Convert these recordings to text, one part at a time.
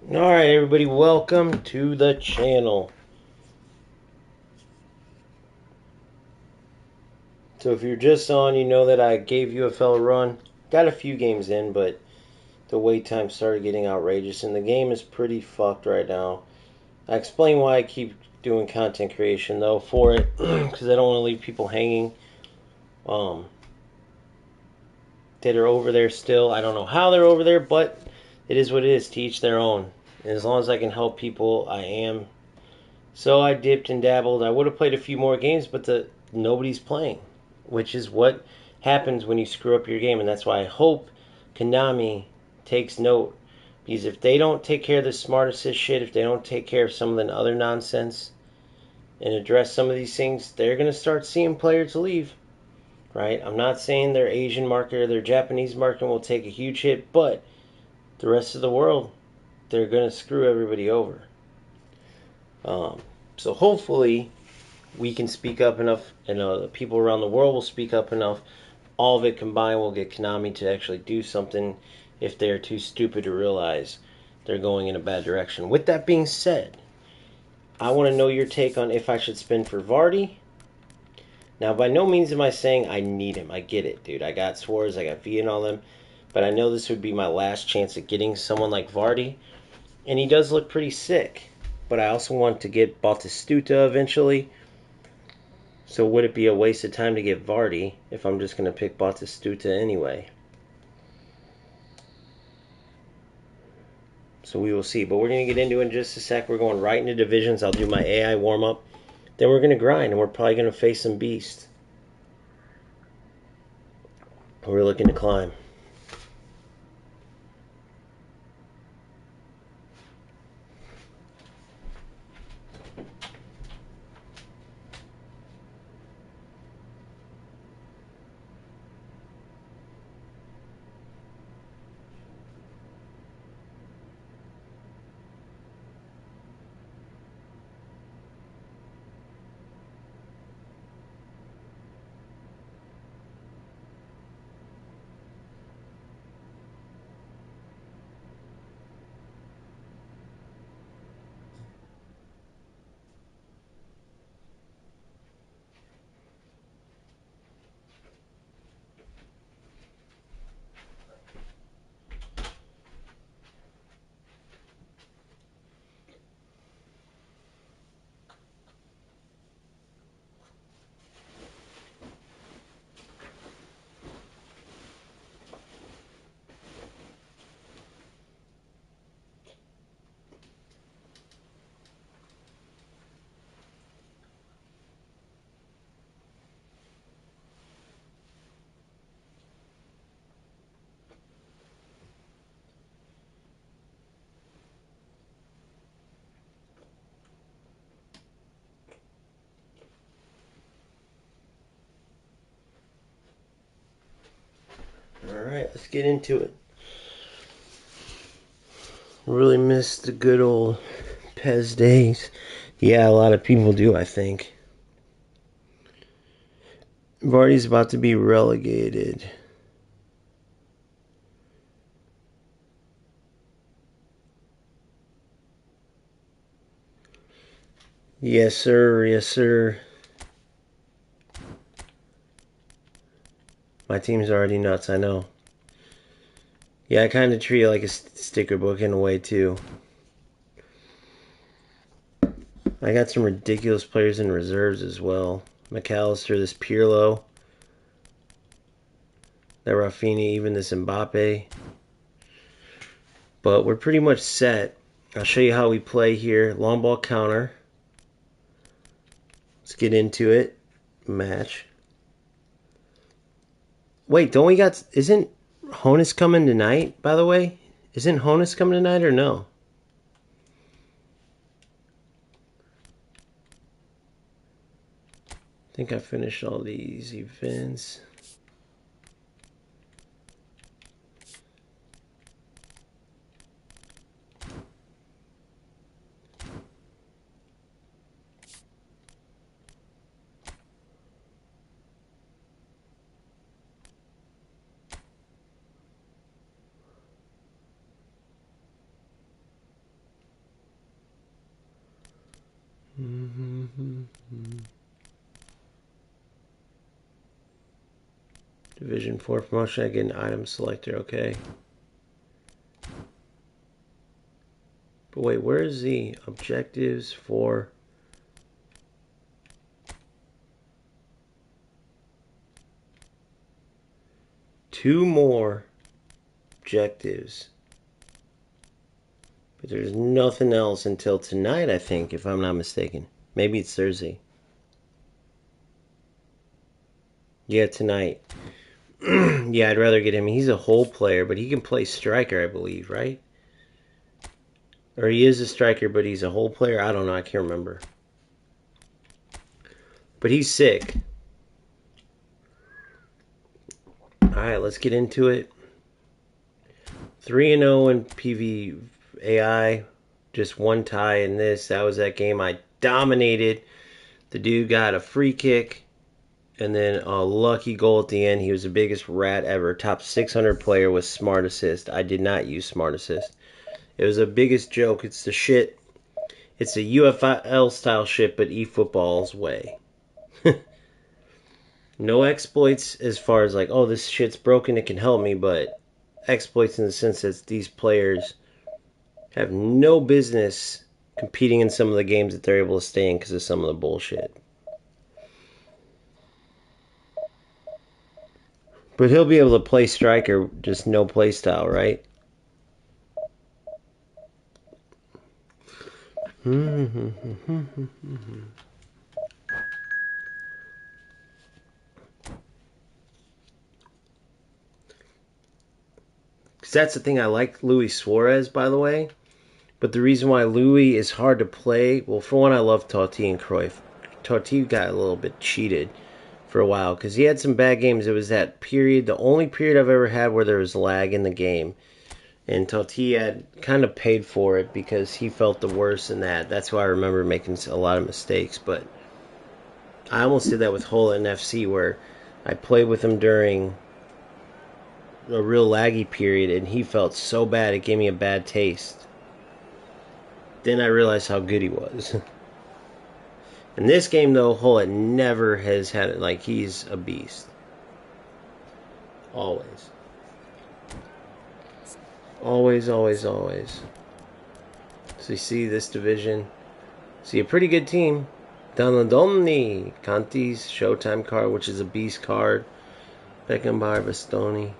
Alright, everybody, welcome to the channel. So if you're just on, you know that I gave UFL a run. Got a few games in, but the wait time started getting outrageous, and the game is pretty fucked right now. I explain why I keep doing content creation, though, for it, because I don't want to leave people hanging um, that are over there still. I don't know how they're over there, but it is what it is, to each their own. And as long as I can help people, I am. So I dipped and dabbled. I would have played a few more games, but nobody's playing, which is what happens when you screw up your game. And that's why I hope Konami takes note. Because if they don't take care of the smart assist shit, if they don't take care of some of the other nonsense and address some of these things, they're going to start seeing players leave. Right? I'm not saying their Asian market or their Japanese market will take a huge hit, but the rest of the world, they're going to screw everybody over. So hopefully we can speak up enough, and the people around the world will speak up enough. All of it combined will get Konami to actually do something if they're too stupid to realize they're going in a bad direction. With that being said, I want to know your take on if I should spend for VARDY. Now, by no means am I saying I need him. I get it, dude. I got Suarez, I got V and all them. But I know this would be my last chance at getting someone like VARDY. And he does look pretty sick. But I also want to get Batistuta eventually. So would it be a waste of time to get VARDY if I'm just going to pick Batistuta anyway? So we will see. But we're going to get into it in just a sec. We're going right into divisions. I'll do my AI warm-up. Then we're going to grind, and we're probably going to face some beasts. We're looking to climb. Alright, let's get into it. Really miss the good old Pez days. Yeah, a lot of people do, I think. VARDY's about to be relegated. Yes, sir. Yes, sir. My team's already nuts, I know. Yeah, I kind of treat it like a sticker book in a way, too. I got some ridiculous players in reserves as well. McAllister, this Pirlo, that Rafinha, even this Mbappe. But we're pretty much set. I'll show you how we play here. Long ball counter. Let's get into it. Match. Wait, don't we got... Isn't Honus coming tonight, by the way? Isn't Honus coming tonight or no? I think I finished all these events. Division 4 promotion. I get an item selector. Okay. But wait, where's the objectives for... Two more objectives. But there's nothing else until tonight, I think, if I'm not mistaken. Maybe it's Thursday. Yeah, tonight. Yeah, I'd rather get him. He's a whole player, but he can play striker, I believe, right? Or he is a striker, but he's a whole player. I don't know. I can't remember. But he's sick. Alright, let's get into it. 3-0 in PvAI. Just one tie in this. That was that game I dominated. The dude got a free kick. And then a lucky goal at the end. He was the biggest rat ever. Top 600 player with smart assist. I did not use smart assist. It was the biggest joke. It's the shit. It's the UFL style shit, but eFootball's way. No exploits as far as like, oh, this shit's broken, it can help me, but exploits in the sense that these players have no business competing in some of the games that they're able to stay in because of some of the bullshit. But he'll be able to play striker, just no play style, right? Because that's the thing, I like Luis Suarez, by the way. But the reason why Louis is hard to play, well, for one, I love Totti and Cruyff. Totti got a little bit cheated for a while because he had some bad games. It was that period, the only period I've ever had where there was lag in the game. And Totti had kind of paid for it because he felt the worst in that. That's why I remember making a lot of mistakes. But I almost did that with Holland FC where I played with him during a real laggy period and he felt so bad it gave me a bad taste. Then I realized how good he was. In this game, though, Holland never has had it. Like, he's a beast. Always. Always, always, always. So you see this division. See a pretty good team. Donadoni. Conti's Showtime card, which is a beast card. Beckenbauer, Bastoni.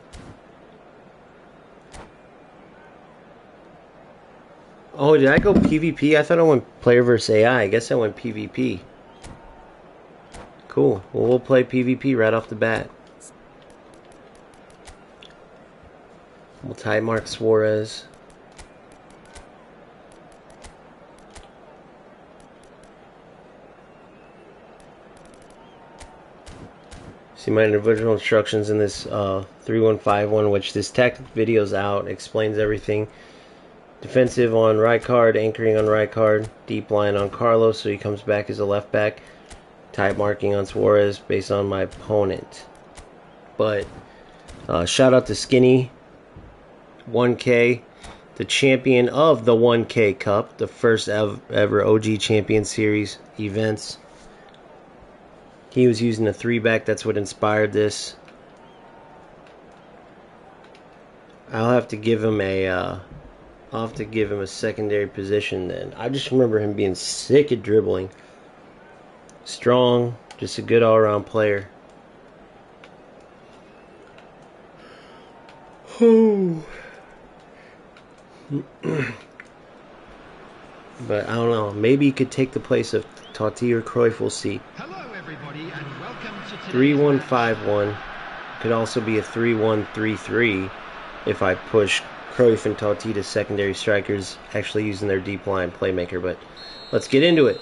Oh, did I go PvP? I thought I went player versus AI. I guess I went PvP. Cool. Well, we'll play PvP right off the bat. We'll type mark Suarez. See my individual instructions in this 3151, which this tactic video's out, explains everything. Defensive on right card, anchoring on right card, deep line on Carlos so he comes back as a left back. Type marking on Suarez based on my opponent. But shout out to Skinny 1K, the champion of the 1K Cup, the first ever OG Champion Series events. He was using a 3-back. That's what inspired this. I'll have to give him a secondary position then. I just remember him being sick at dribbling. Strong, just a good all-around player. But I don't know. Maybe he could take the place of Totti or Cruyff. We'll see. Hello, everybody, and welcome to 3-1-5-1. Could also be a 3-1-3-3 if I push Cruyff and Totti to secondary strikers, actually using their deep line playmaker. But let's get into it.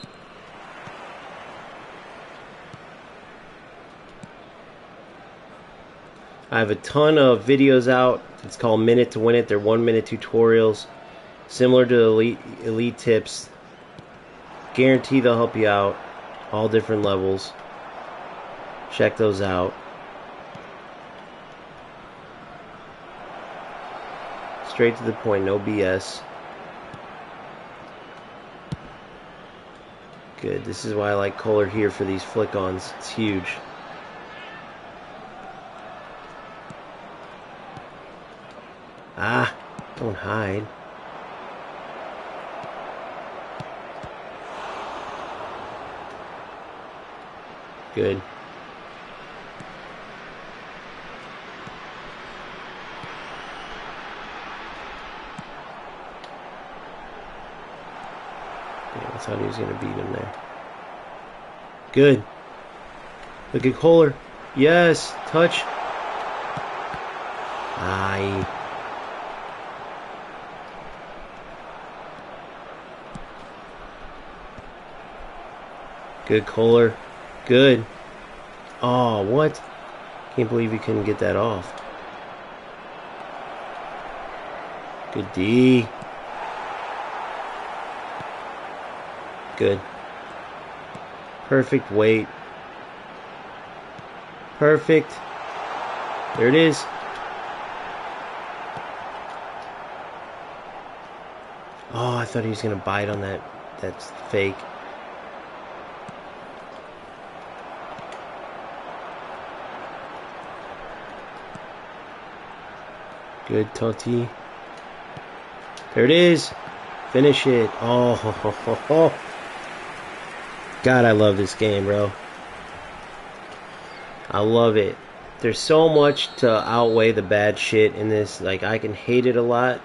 I have a ton of videos out. It's called Minute to Win It. They're 1-minute tutorials, similar to elite tips. Guarantee they'll help you out, all different levels. Check those out. Straight to the point, no BS. Good. This is why I like Kohler here for these flick-ons. It's huge. Ah, don't hide. Good. I thought he was going to beat him there. Good. Look at Kohler. Yes. Touch. Aye. Good, Kohler. Good. Oh, what? Can't believe you couldn't get that off. Good D. Good. Perfect weight. Perfect. There it is. Oh, I thought he was going to bite on that. That's fake. Good, Totti. There it is. Finish it. Oh, ho, ho, ho, ho. God, I love this game, bro. I love it. There's so much to outweigh the bad shit in this. Like, I can hate it a lot,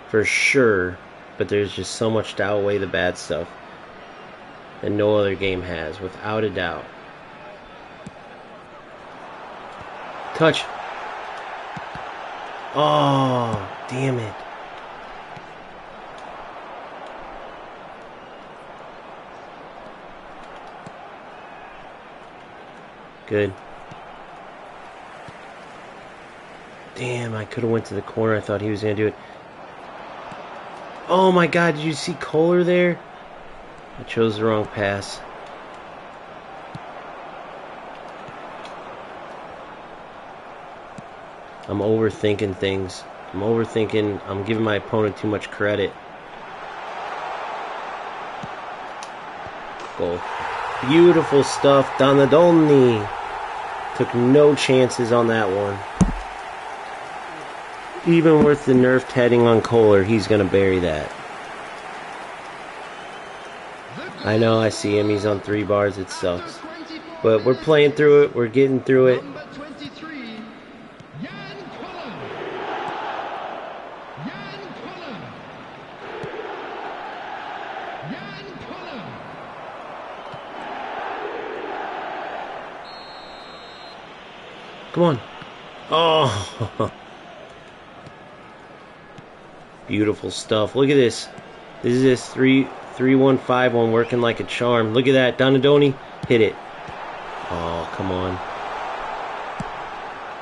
for sure. But there's just so much to outweigh the bad stuff that no other game has, without a doubt. Touch. Oh, damn it. Good. Damn, I could have went to the corner. I thought he was going to do it. Oh my God, did you see Kohler there? I chose the wrong pass. I'm overthinking things. I'm giving my opponent too much credit. Goal. Beautiful stuff. Donadoni. Took no chances on that one. Even with the nerfed heading on Kohler, he's going to bury that. I know, I see him. He's on 3 bars. It sucks. But we're playing through it. We're getting through it. Come on. Oh. Beautiful stuff. Look at this. This is this 3-1-5 one working like a charm. Look at that. Donadoni. Hit it. Oh, come on.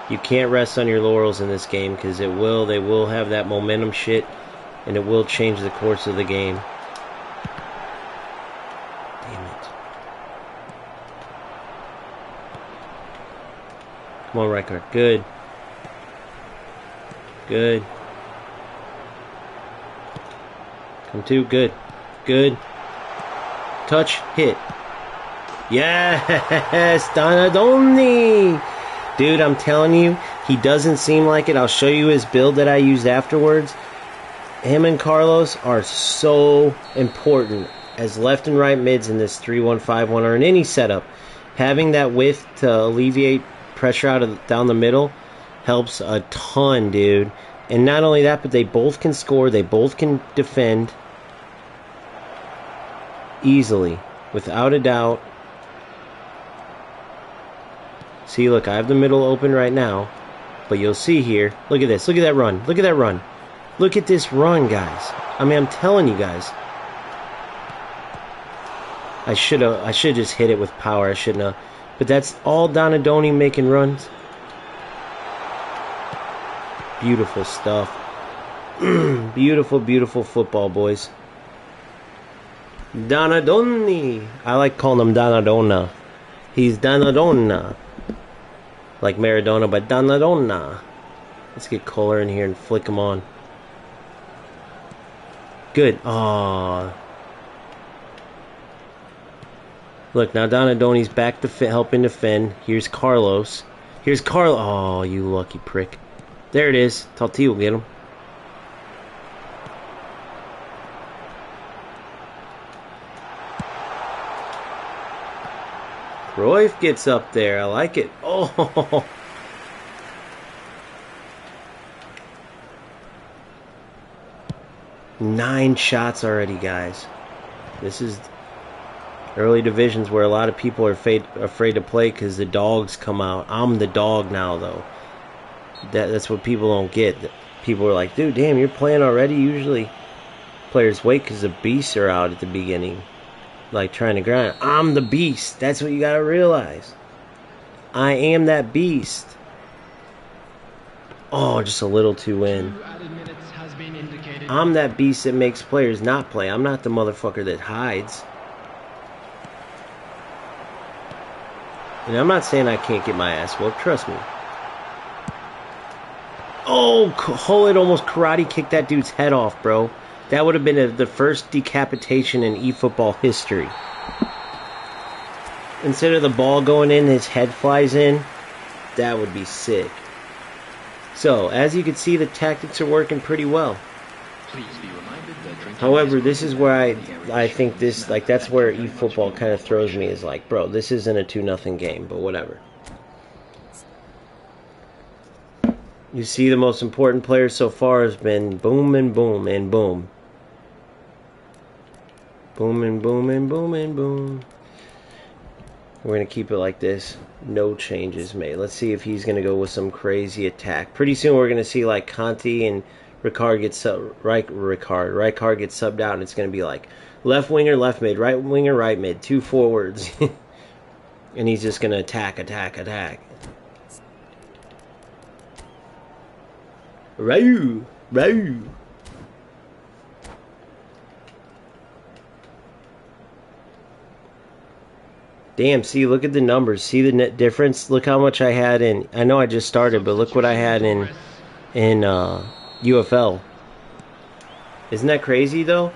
You can't rest on your laurels in this game because they will have that momentum shit and it will change the course of the game. Damn it. Come on, Rijkaard. Good. Good. Come to. Good. Good. Touch. Hit. Yes! Donadoni! Dude, I'm telling you, he doesn't seem like it. I'll show you his build that I used afterwards. Him and Carlos are so important as left and right mids in this 3-1-5-1 or in any setup. Having that width to alleviate pressure down the middle helps a ton, dude. And not only that, but they both can score. They both can defend easily, without a doubt. See, look, I have the middle open right now, but you'll see here. Look at this. Look at that run. Look at that run. Look at this run, guys. I mean, I'm telling you guys. I should have just hit it with power. I shouldn't have. But that's all Donadoni making runs. Beautiful stuff. Beautiful, beautiful football, boys. Donadoni. I like calling him Donadona. He's Donadona. Like Maradona, but Donadona. Let's get Kohler in here and flick him on. Good. Aww. Look, now Donadoni's back to helping defend. Here's Carlos. Here's Carlos. Oh, you lucky prick. There it is. Talti will get him. Cruyff gets up there. I like it. Oh. 9 shots already, guys. This is early divisions where a lot of people are afraid to play because the dogs come out. I'm the dog now, though. That's what people don't get. People are like, dude, damn, you're playing already? Usually players wait because the beasts are out at the beginning. Like trying to grind. I'm the beast. That's what you got to realize. I am that beast. Oh, just a little too in. I'm that beast that makes players not play. I'm not the motherfucker that hides. And I'm not saying I can't get my ass whooped. Trust me. Oh, Hullet almost karate kicked that dude's head off, bro. That would have been the first decapitation in eFootball history. Instead of the ball going in, his head flies in. That would be sick. So, as you can see, the tactics are working pretty well. However, this is where I think this, like, that's where eFootball kind of throws me, is like, bro, this isn't a 2-0 game, but whatever. You see, the most important player so far has been boom and boom and boom. Boom and boom and boom and boom. We're going to keep it like this. No changes made. Let's see if he's going to go with some crazy attack. Pretty soon we're going to see like Conti and Ricard gets Ricard gets subbed out, and it's going to be like left winger, left mid, right winger, right mid, 2 forwards. And he's just going to attack. Rau. Damn, see, look at the numbers. See the net difference? Look how much I had in... I know I just started, but look what I had in UFL. Isn't that crazy, though?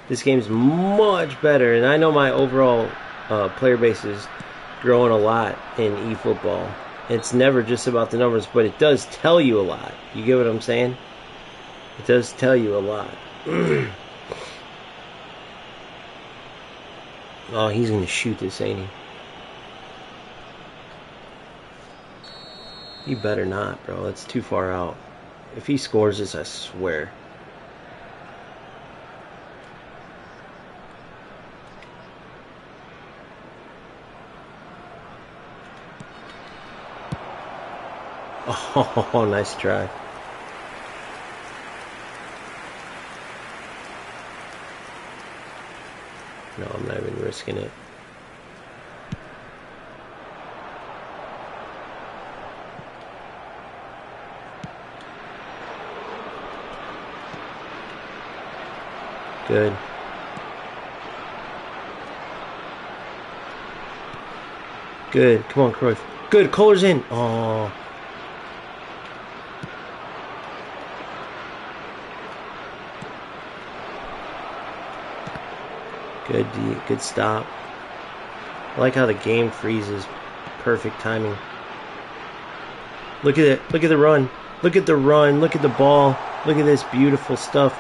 This game's much better, and I know my overall player base is growing a lot in eFootball. It's never just about the numbers, but it does tell you a lot. You get what I'm saying? It does tell you a lot. Oh, he's going to shoot this, ain't he? He better not, bro. That's too far out. If he scores this, I swear. Oh, nice try. No, I'm not even risking it. Good. Good. Come on, Cruyff. Good. Kohler's in. Oh. Good D. Good stop. I like how the game freezes. Perfect timing. Look at it. Look at the run. Look at the run. Look at the ball. Look at this beautiful stuff.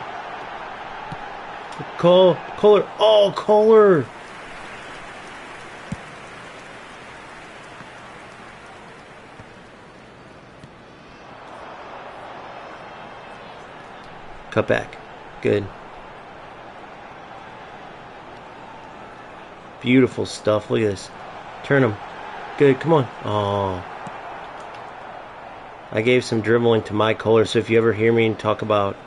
Kohler. Oh, Kohler. Cut back. Good. Beautiful stuff. Look at this. Turn him. Good. Come on. Oh. I gave some dribbling to my Kohler, so if you ever hear me talk about...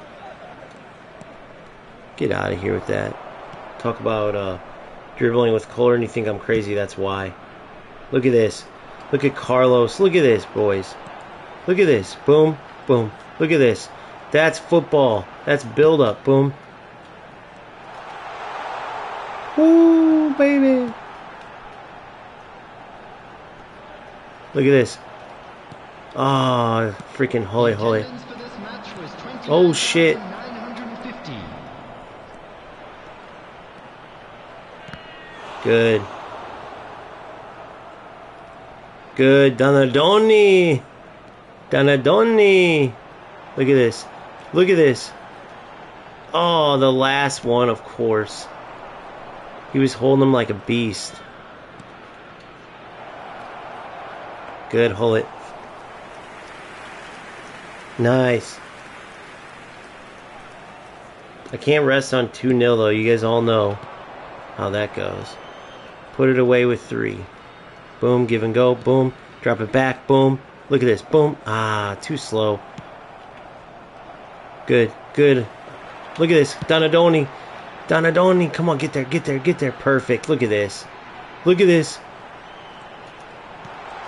Get out of here with that. Talk about dribbling with Kohler and you think I'm crazy, that's why. Look at this. Look at Carlos. Look at this, boys. Look at this. Boom. Boom. Look at this. That's football. That's build-up. Boom. Woo, baby. Look at this. Ah, oh, freaking holy. Oh, shit. Good. Good. Donadoni. Donadoni. Look at this. Look at this. Oh, the last one, of course. He was holding him like a beast. Good, hold it. Nice. I can't rest on 2-0 though. You guys all know how that goes. Put it away with 3. Boom, give and go. Boom. Drop it back. Boom. Look at this. Boom. Ah, too slow. Good, good. Look at this. Donadoni. Donadoni. Come on, get there, get there, get there. Perfect. Look at this. Look at this.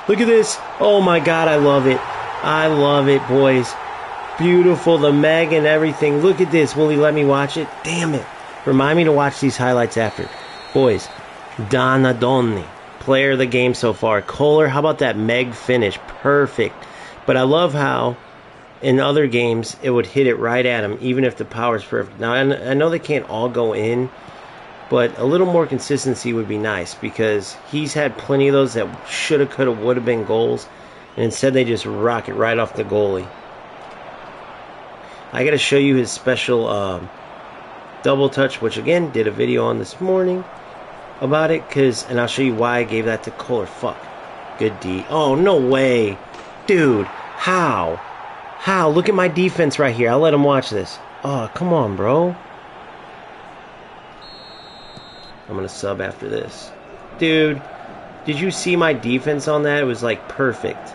Look at this. Oh my God, I love it. I love it, boys. Beautiful, the Meg and everything. Look at this. Will he let me watch it? Damn it. Remind me to watch these highlights after. Boys, Donadoni, player of the game so far. Kohler, how about that Meg finish? Perfect. But I love how in other games it would hit it right at him, even if the power's perfect. Now, I know they can't all go in, but a little more consistency would be nice because he's had plenty of those that shoulda, coulda, woulda been goals, and instead they just rock it right off the goalie. I got to show you his special double touch, which again did a video on this morning about it, and I'll show you why I gave that to Kohler. Fuck, good D. Oh no way, dude! How? How? Look at my defense right here. I'll let him watch this. Oh, come on, bro. I'm gonna sub after this, dude. Did you see my defense on that? It was like perfect.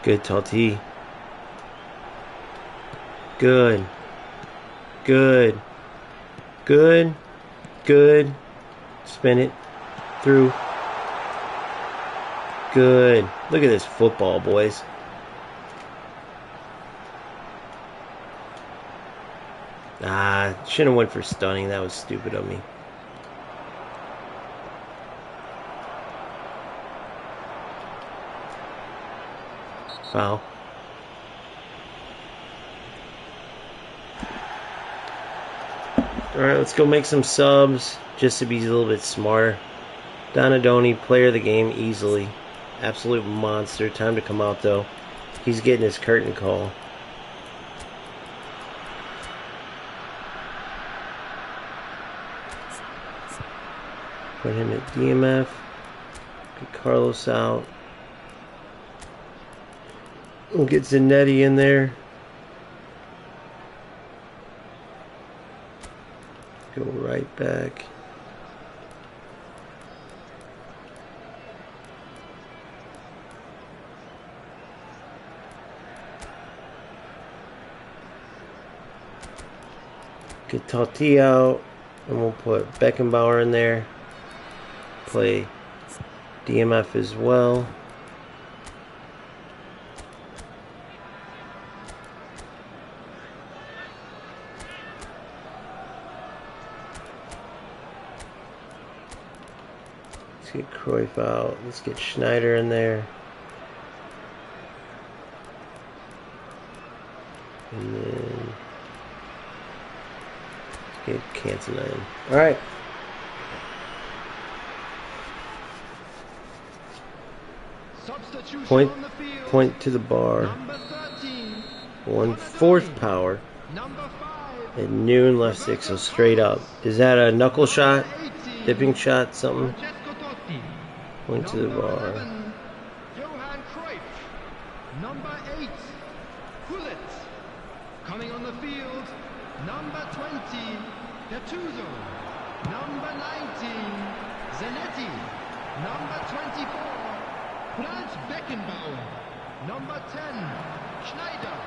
Good, Totti. Good. Good. Good. Good. Spin it. Through. Good. Look at this football, boys. Ah, shouldn't have went for stunning. That was stupid of me. Foul. Alright, let's go make some subs just to be a little bit smarter. Donadoni, player of the game, easily. Absolute monster. Time to come out, though. He's getting his curtain call. Put him at DMF. Get Carlos out. We'll get Zanetti in there. Go right back. Get Totti out. And we'll put Beckenbauer in there. Play DMF as well. Let's get Cruyff out. Let's get Schneider in there. And then let's get Cantona in. Alright. Point to the bar. 1/4 power. At noon, left 6, so straight up. Is that a knuckle shot? Dipping shot? Something? Point to the bar. Number 8, Gullit. Coming on the field, number 20, Gattuso. Number 19, Zanetti. Number 24, Franz Beckenbauer. Number 10, Schneider.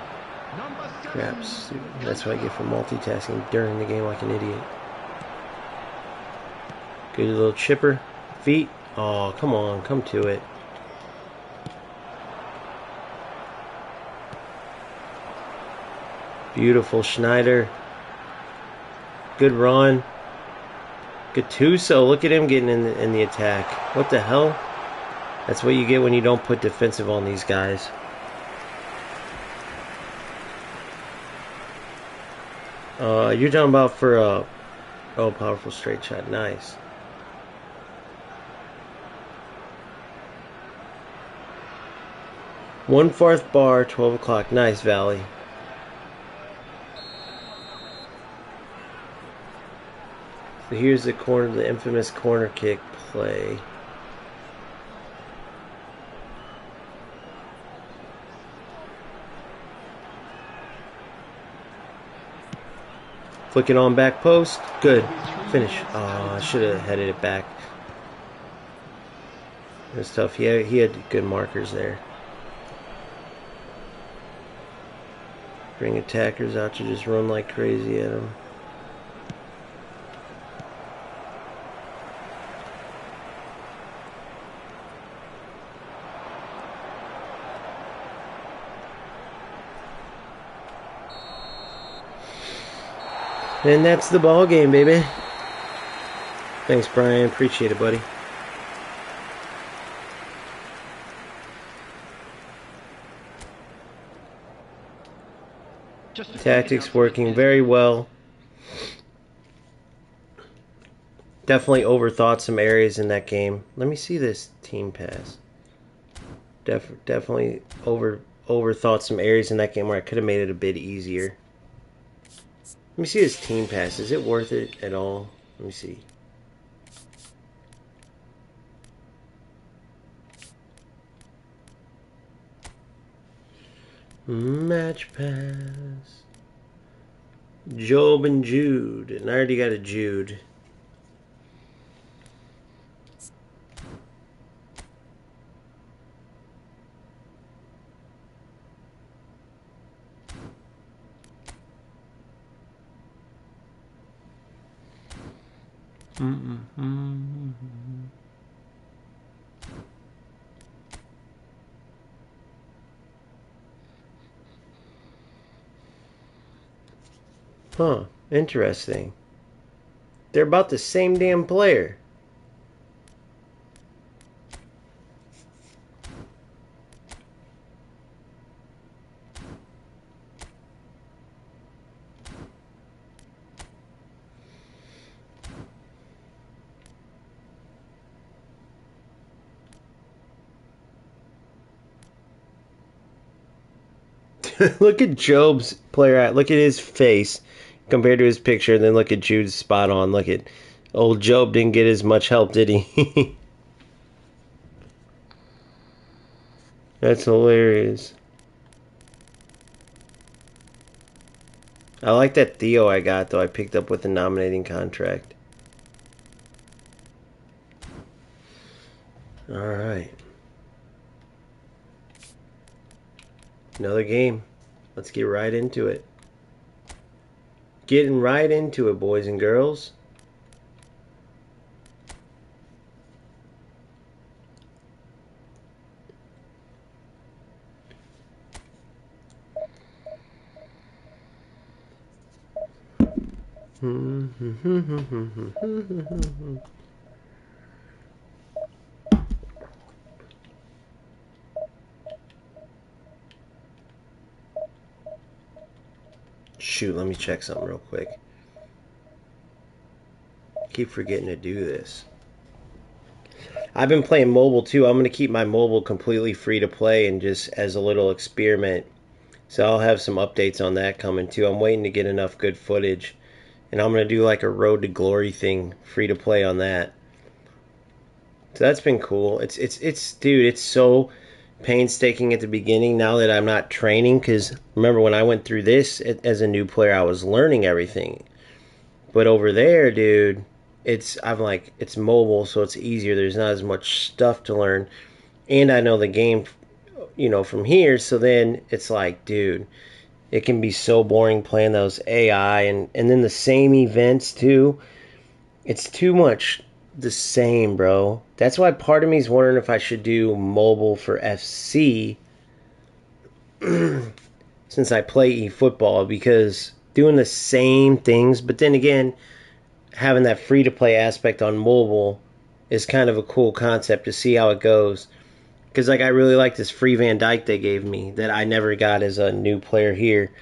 Number 7. Craps. That's what I get for multitasking during the game like an idiot. Good little chipper. Feet. Oh, come on. Come to it. Beautiful Schneider. Good run. Gattuso. Look at him getting in the attack. What the hell? That's what you get when you don't put defensive on these guys. You're talking about for a powerful straight shot. Nice. One fourth bar, 12 o'clock. Nice, Valley. So here's the corner, the infamous corner kick play. Flick it on back post. Good. Finish. Oh, I should have headed it back. It was tough. He had good markers there. Bring attackers out to just run like crazy at him. And that's the ball game, baby. Thanks, Brian. Appreciate it, buddy. Tactics working very well. Definitely overthought some areas in that game. Let me see this team pass. Definitely overthought some areas in that game where I could have made it a bit easier. Let me see this team pass. Is it worth it at all? Let me see. Match pass. Job and Jude. And I already got a Jude. Huh, interesting. They're about the same damn player. Look at Job's player at. Look at his face compared to his picture. Then look at Jude's spot on. Look at old Job didn't get as much help, did he? That's hilarious. I like that Theo I got, though. I picked up with the nominating contract. Alright. Another game. Let's get right into it. Getting right into it, boys and girls. Shoot, let me check something real quick. Keep forgetting to do this. I've been playing mobile too. I'm going to keep my mobile completely free to play and just as a little experiment. So I'll have some updates on that coming too. I'm waiting to get enough good footage. And I'm going to do like a Road to Glory thing, free to play on that. So that's been cool. Dude, it's so painstaking at the beginning now that I'm not training, because remember when I went through this as a new player, I was learning everything. But over there, dude, it's mobile, so it's easier. There's not as much stuff to learn, and I know the game, from here. So then it's like, dude, it can be so boring playing those AI and then the same events too. It's too much the same, bro. That's why part of me is wondering if I should do mobile for FC since I play eFootball, because doing the same things, but then again, having that free-to-play aspect on mobile is kind of a cool concept to see how it goes. Because like I really like this free Van Dyke they gave me that I never got as a new player here.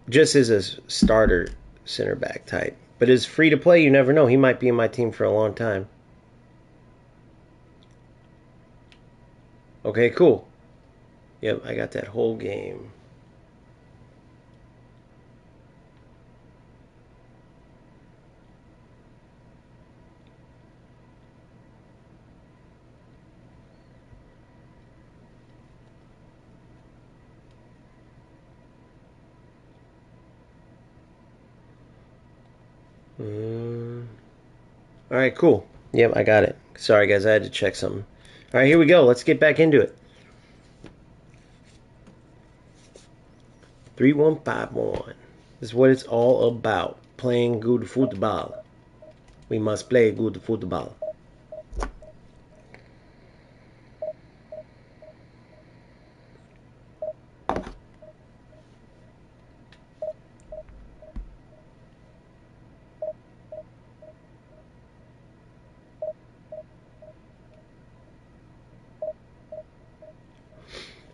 Just as a starter center back type. But as free to play, you never know. He might be in my team for a long time. Okay, cool. Yep, I got that whole game. All right, cool. Yep, I got it. Sorry, guys, I had to check something. All right, here we go. Let's get back into it. 3151. This is what it's all about. Playing good football. We must play good football.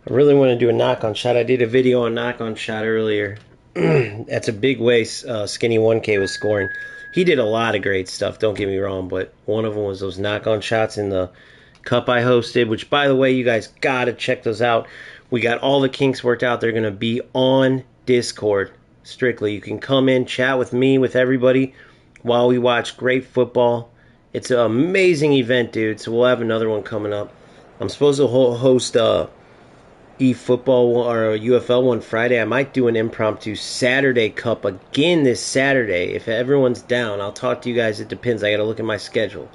I really want to do a knock-on shot. I did a video on knock-on shot earlier. That's a big way Skinny 1K was scoring. He did a lot of great stuff, don't get me wrong, but one of them was those knock-on shots in the cup I hosted, which, by the way, you guys got to check those out. We got all the kinks worked out. They're going to be on Discord, strictly. You can come in, chat with me, with everybody, while we watch great football. It's an amazing event, dude, so we'll have another one coming up. I'm supposed to host eFootball or a UFL one Friday. I might do an impromptu Saturday Cup again this Saturday. If everyone's down, I'll talk to you guys. It depends. I got to look at my schedule.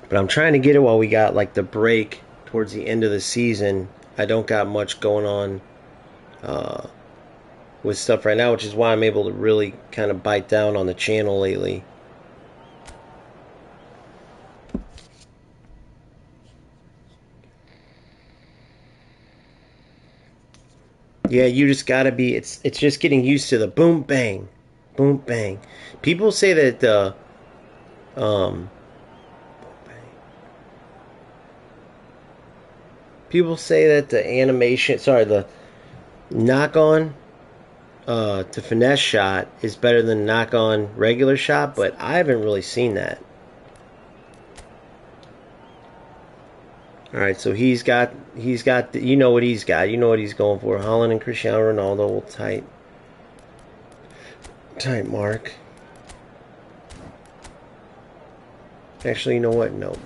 But I'm trying to get it while we got like the break towards the end of the season. I don't got much going on with stuff right now, which is why I'm able to really kind of bite down on the channel lately. Yeah, you just gotta be. It's just getting used to the boom bang, boom bang. People say that people say that the animation, sorry, the knock on to finesse shot is better than knock on regular shot, but I haven't really seen that. All right, so he's got you know what he's got. You know what he's going for. Holland and Cristiano Ronaldo will tight mark. Actually, you know what? No,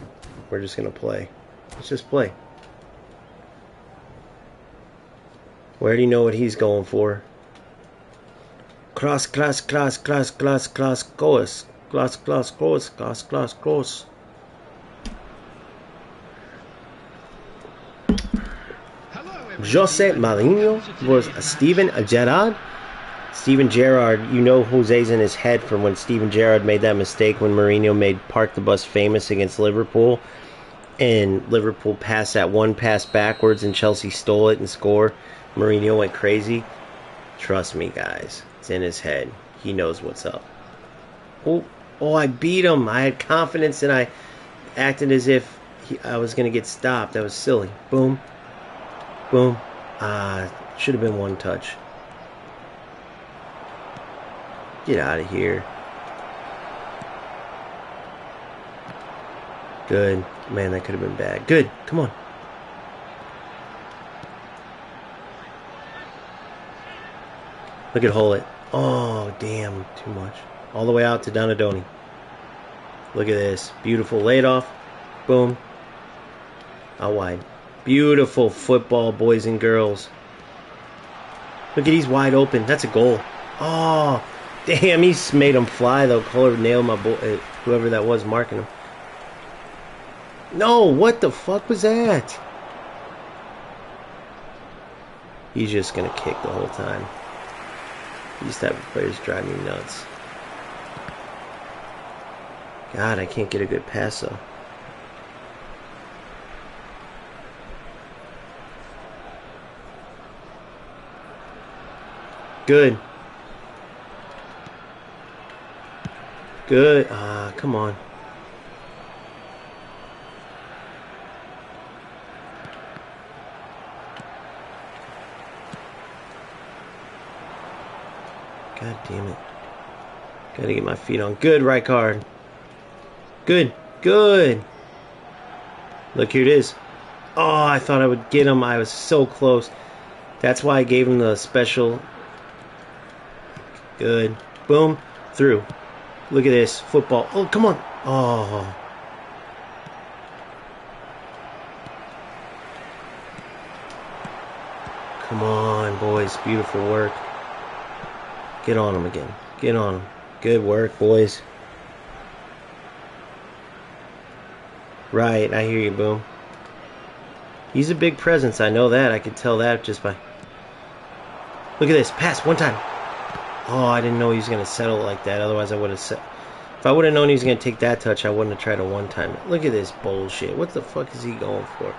we're just gonna play. Let's just play. We already know what he's going for. Cross, cross, cross, cross, cross, cross, cross, cross, cross, cross, cross, cross, cross. Jose Mourinho was Steven Gerrard. Steven Gerrard, you know Jose's in his head from when Steven Gerrard made that mistake when Mourinho made Park the Bus famous against Liverpool. And Liverpool passed that one pass backwards and Chelsea stole it and scored. Mourinho went crazy. Trust me, guys. It's in his head. He knows what's up. Oh, I beat him. I had confidence and I acted as if I was going to get stopped. That was silly. Boom. Boom. Should have been one touch. Get out of here. Good. Man, that could have been bad. Good. Come on. Look at Hullet. Oh, damn. Too much. All the way out to Donadoni. Look at this. Beautiful laid off. Boom. Out wide. Beautiful football, boys and girls. Look at he's wide open. That's a goal. Oh, damn. He made him fly, though. Kohler nailed my boy. Whoever that was marking him. No, what the fuck was that? He's just going to kick the whole time. These type of players drive me nuts. God, I can't get a good pass, though. Good. Good. Come on. God damn it. Gotta get my feet on. Good, right card. Good. Good. Look, here it is. Oh, I thought I would get him. I was so close. That's why I gave him the special. Good. Boom. Through. Look at this. Football. Oh, come on. Oh. Come on, boys. Beautiful work. Get on him again. Get on him. Good work, boys. Right. I hear you, Boom. He's a big presence. I know that. I could tell that just by... Look at this. Pass. One time. Oh, I didn't know he was going to settle like that. Otherwise, I would have set... If I would have known he was going to take that touch, I wouldn't have tried to one-time it. Look at this bullshit. What the fuck is he going for?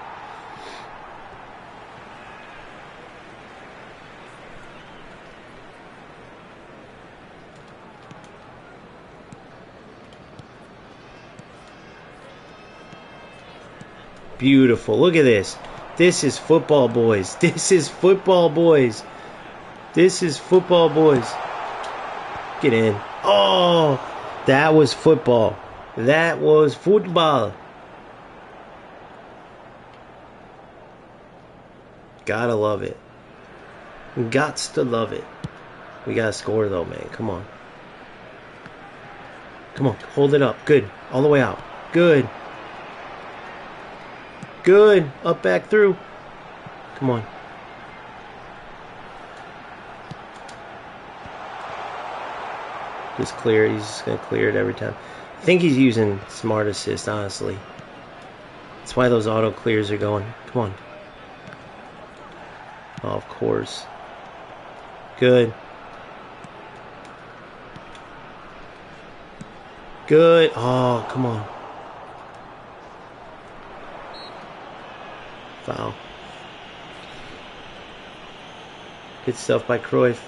Beautiful. Look at this. This is football, boys. This is football, boys. This is football, boys. Get in. Oh, that was football. That was football. Gotta love it. Gots to love it. We gotta score, though, man. Come on. Come on. Hold it up. Good. All the way out. Good. Good. Up, back, through. Come on. Just clear it. He's just going to clear it every time. I think he's using Smart Assist, honestly. That's why those auto clears are going. Come on. Oh, of course. Good. Good. Oh, come on. Foul. Good stuff by Cruyff.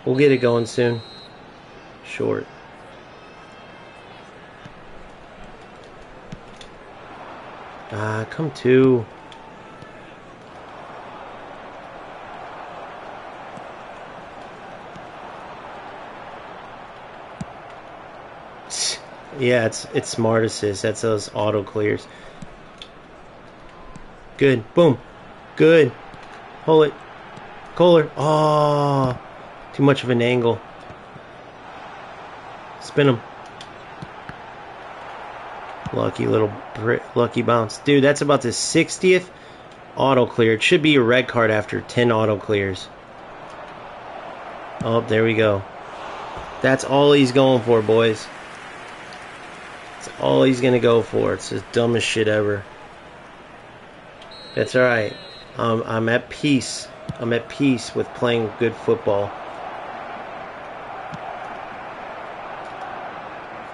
We'll get it going soon. Short. Come to. Yeah, it's Smart Assist. That's those auto clears. Good. Boom. Good. Hold it. Kohler. Oh, too much of an angle. Spin him. Lucky little lucky bounce. Dude, that's about the 60th auto clear. It should be a red card after 10 auto clears. Oh, there we go. That's all he's going for, boys. That's all he's going to go for. It's the dumbest shit ever. That's alright. I'm at peace. I'm at peace with playing good football.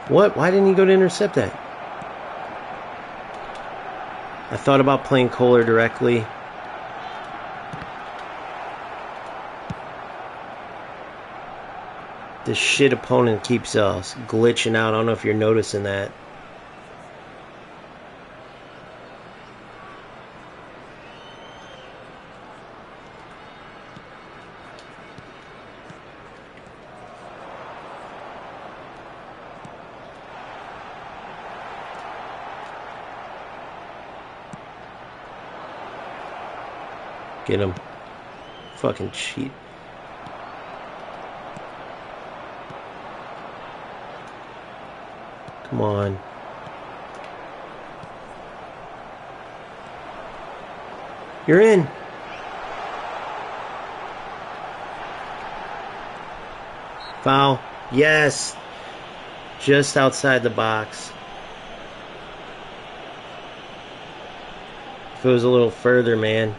What? Why didn't he go to intercept that? I thought about playing Kohler directly. This shit opponent keeps glitching out. I don't know if you're noticing that. Get him. Fucking cheat. Come on. You're in. Foul. Yes. Just outside the box. If it was a little further, man.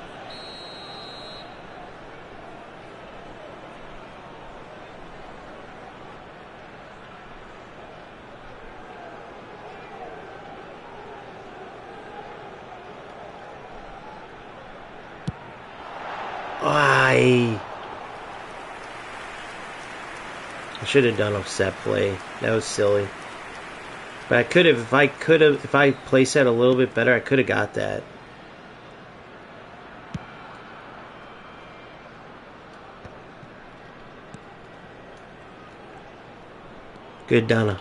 I should have done a set play. That was silly. But I could have, if I placed that a little bit better, I could have got that. Good, Donna.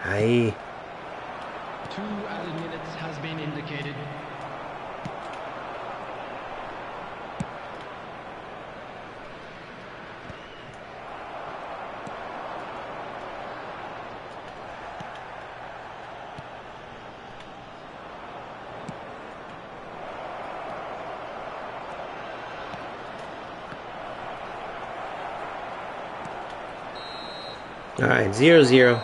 Aye. 2 added minutes has been indicated. All right, 0-0.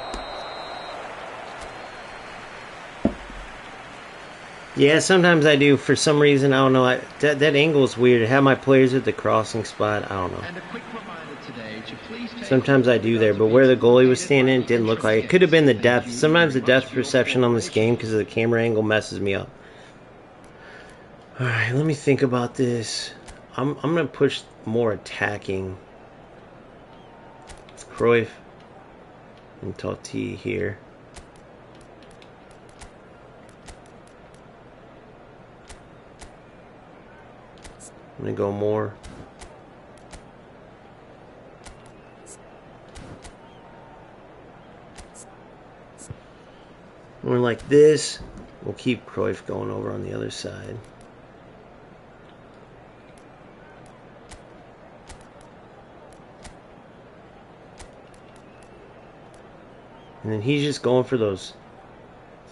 Yeah, sometimes I do. For some reason, I don't know. That angle is weird. I have my players at the crossing spot. I don't know. And a quick reminder today to please take Sometimes I do there, but where the goalie was standing, it didn't look like it. Could have been the depth. Sometimes the depth perception on this game because of the camera angle messes me up. All right, let me think about this. I'm gonna push more attacking. Cruyff and Totti here. I'm gonna go more. More like this. We'll keep Cruyff going over on the other side. And then he's just going for those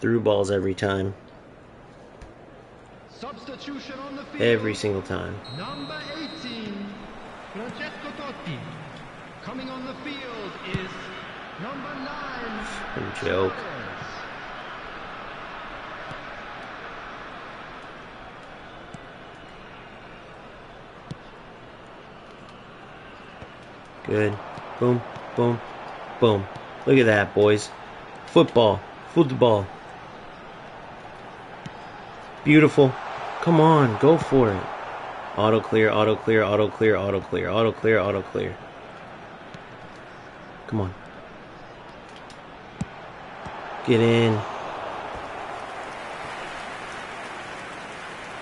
through balls every time. substitution on the field. Every single time. Number 18, Francesco Totti. Coming on the field is number 9. What a joke. Good. Boom, boom, boom. Look at that, boys. Football. Football. Beautiful. Come on, go for it. Auto clear, auto clear, auto clear, auto clear, auto clear, auto clear. Come on. Get in.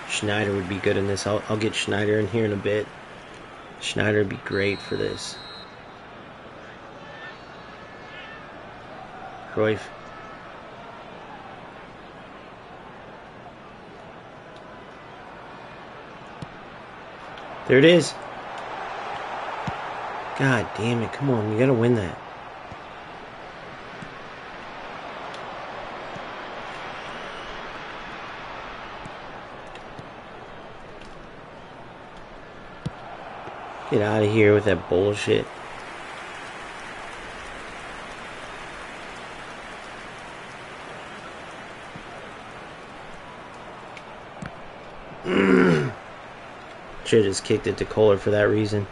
Schneider would be good in this. I'll get Schneider in here in a bit. Schneider would be great for this. Cruyff. There it is. God damn it. Come on. You got to win that. Get out of here with that bullshit. Should have just kicked it to Kohler for that reason.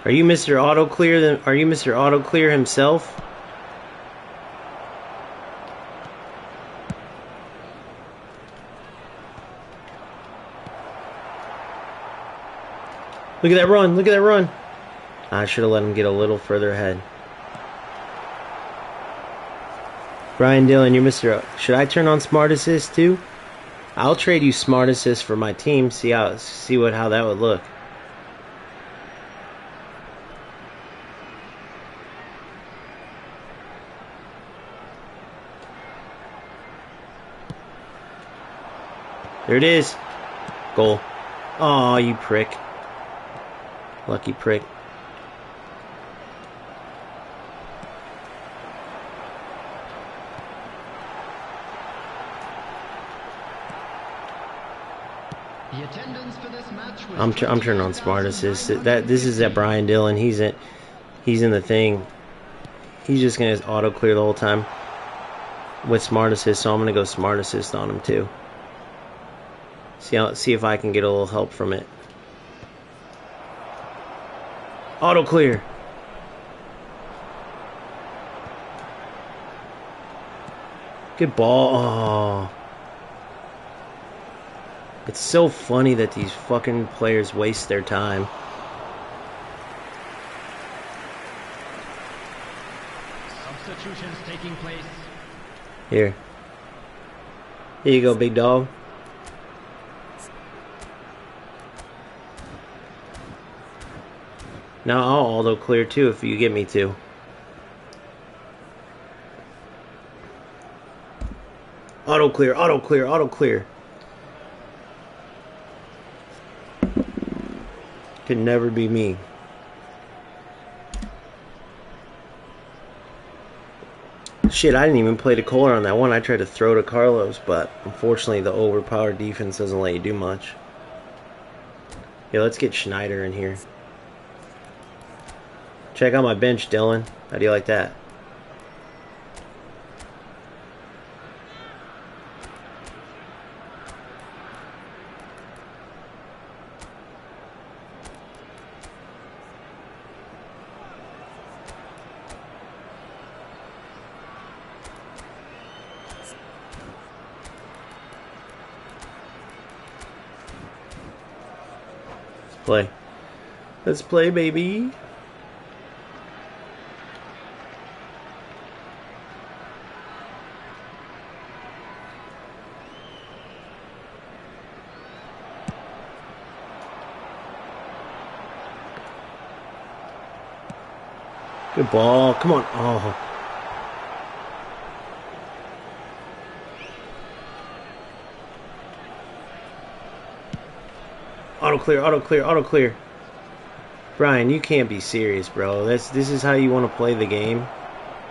Are you Mr. Auto Clear? Are you Mr. Auto Clear himself? Look at that run! Look at that run! I should have let him get a little further ahead. Brian Dillon, you're Mr. Should I turn on Smart Assist too? I'll trade you Smart Assist for my team. See how that would look. There it is. Goal. Aw, you prick. Lucky prick. The attendance for this match was I'm turning on Smart Assist. This is that Brian Dillon. He's in the thing. He's just gonna auto clear the whole time with Smart Assist. So I'm gonna go Smart Assist on him too. See if I can get a little help from it. Auto clear. Good ball. Oh. It's so funny that these fucking players waste their time. Substitutions taking place. Here. Here you go, big dog. Now I'll auto clear too if you get me to. Auto clear, auto clear, auto clear. Could never be me. Shit, I didn't even play the Kohler on that one. I tried to throw to Carlos, but unfortunately the overpowered defense doesn't let you do much. Yeah, let's get Schneider in here. Check out my bench, Dylan. How do you like that? Let's play. Let's play, baby. Good ball. Come on. Oh. Auto clear, auto clear, auto clear. Brian, you can't be serious, bro. This is how you want to play the game?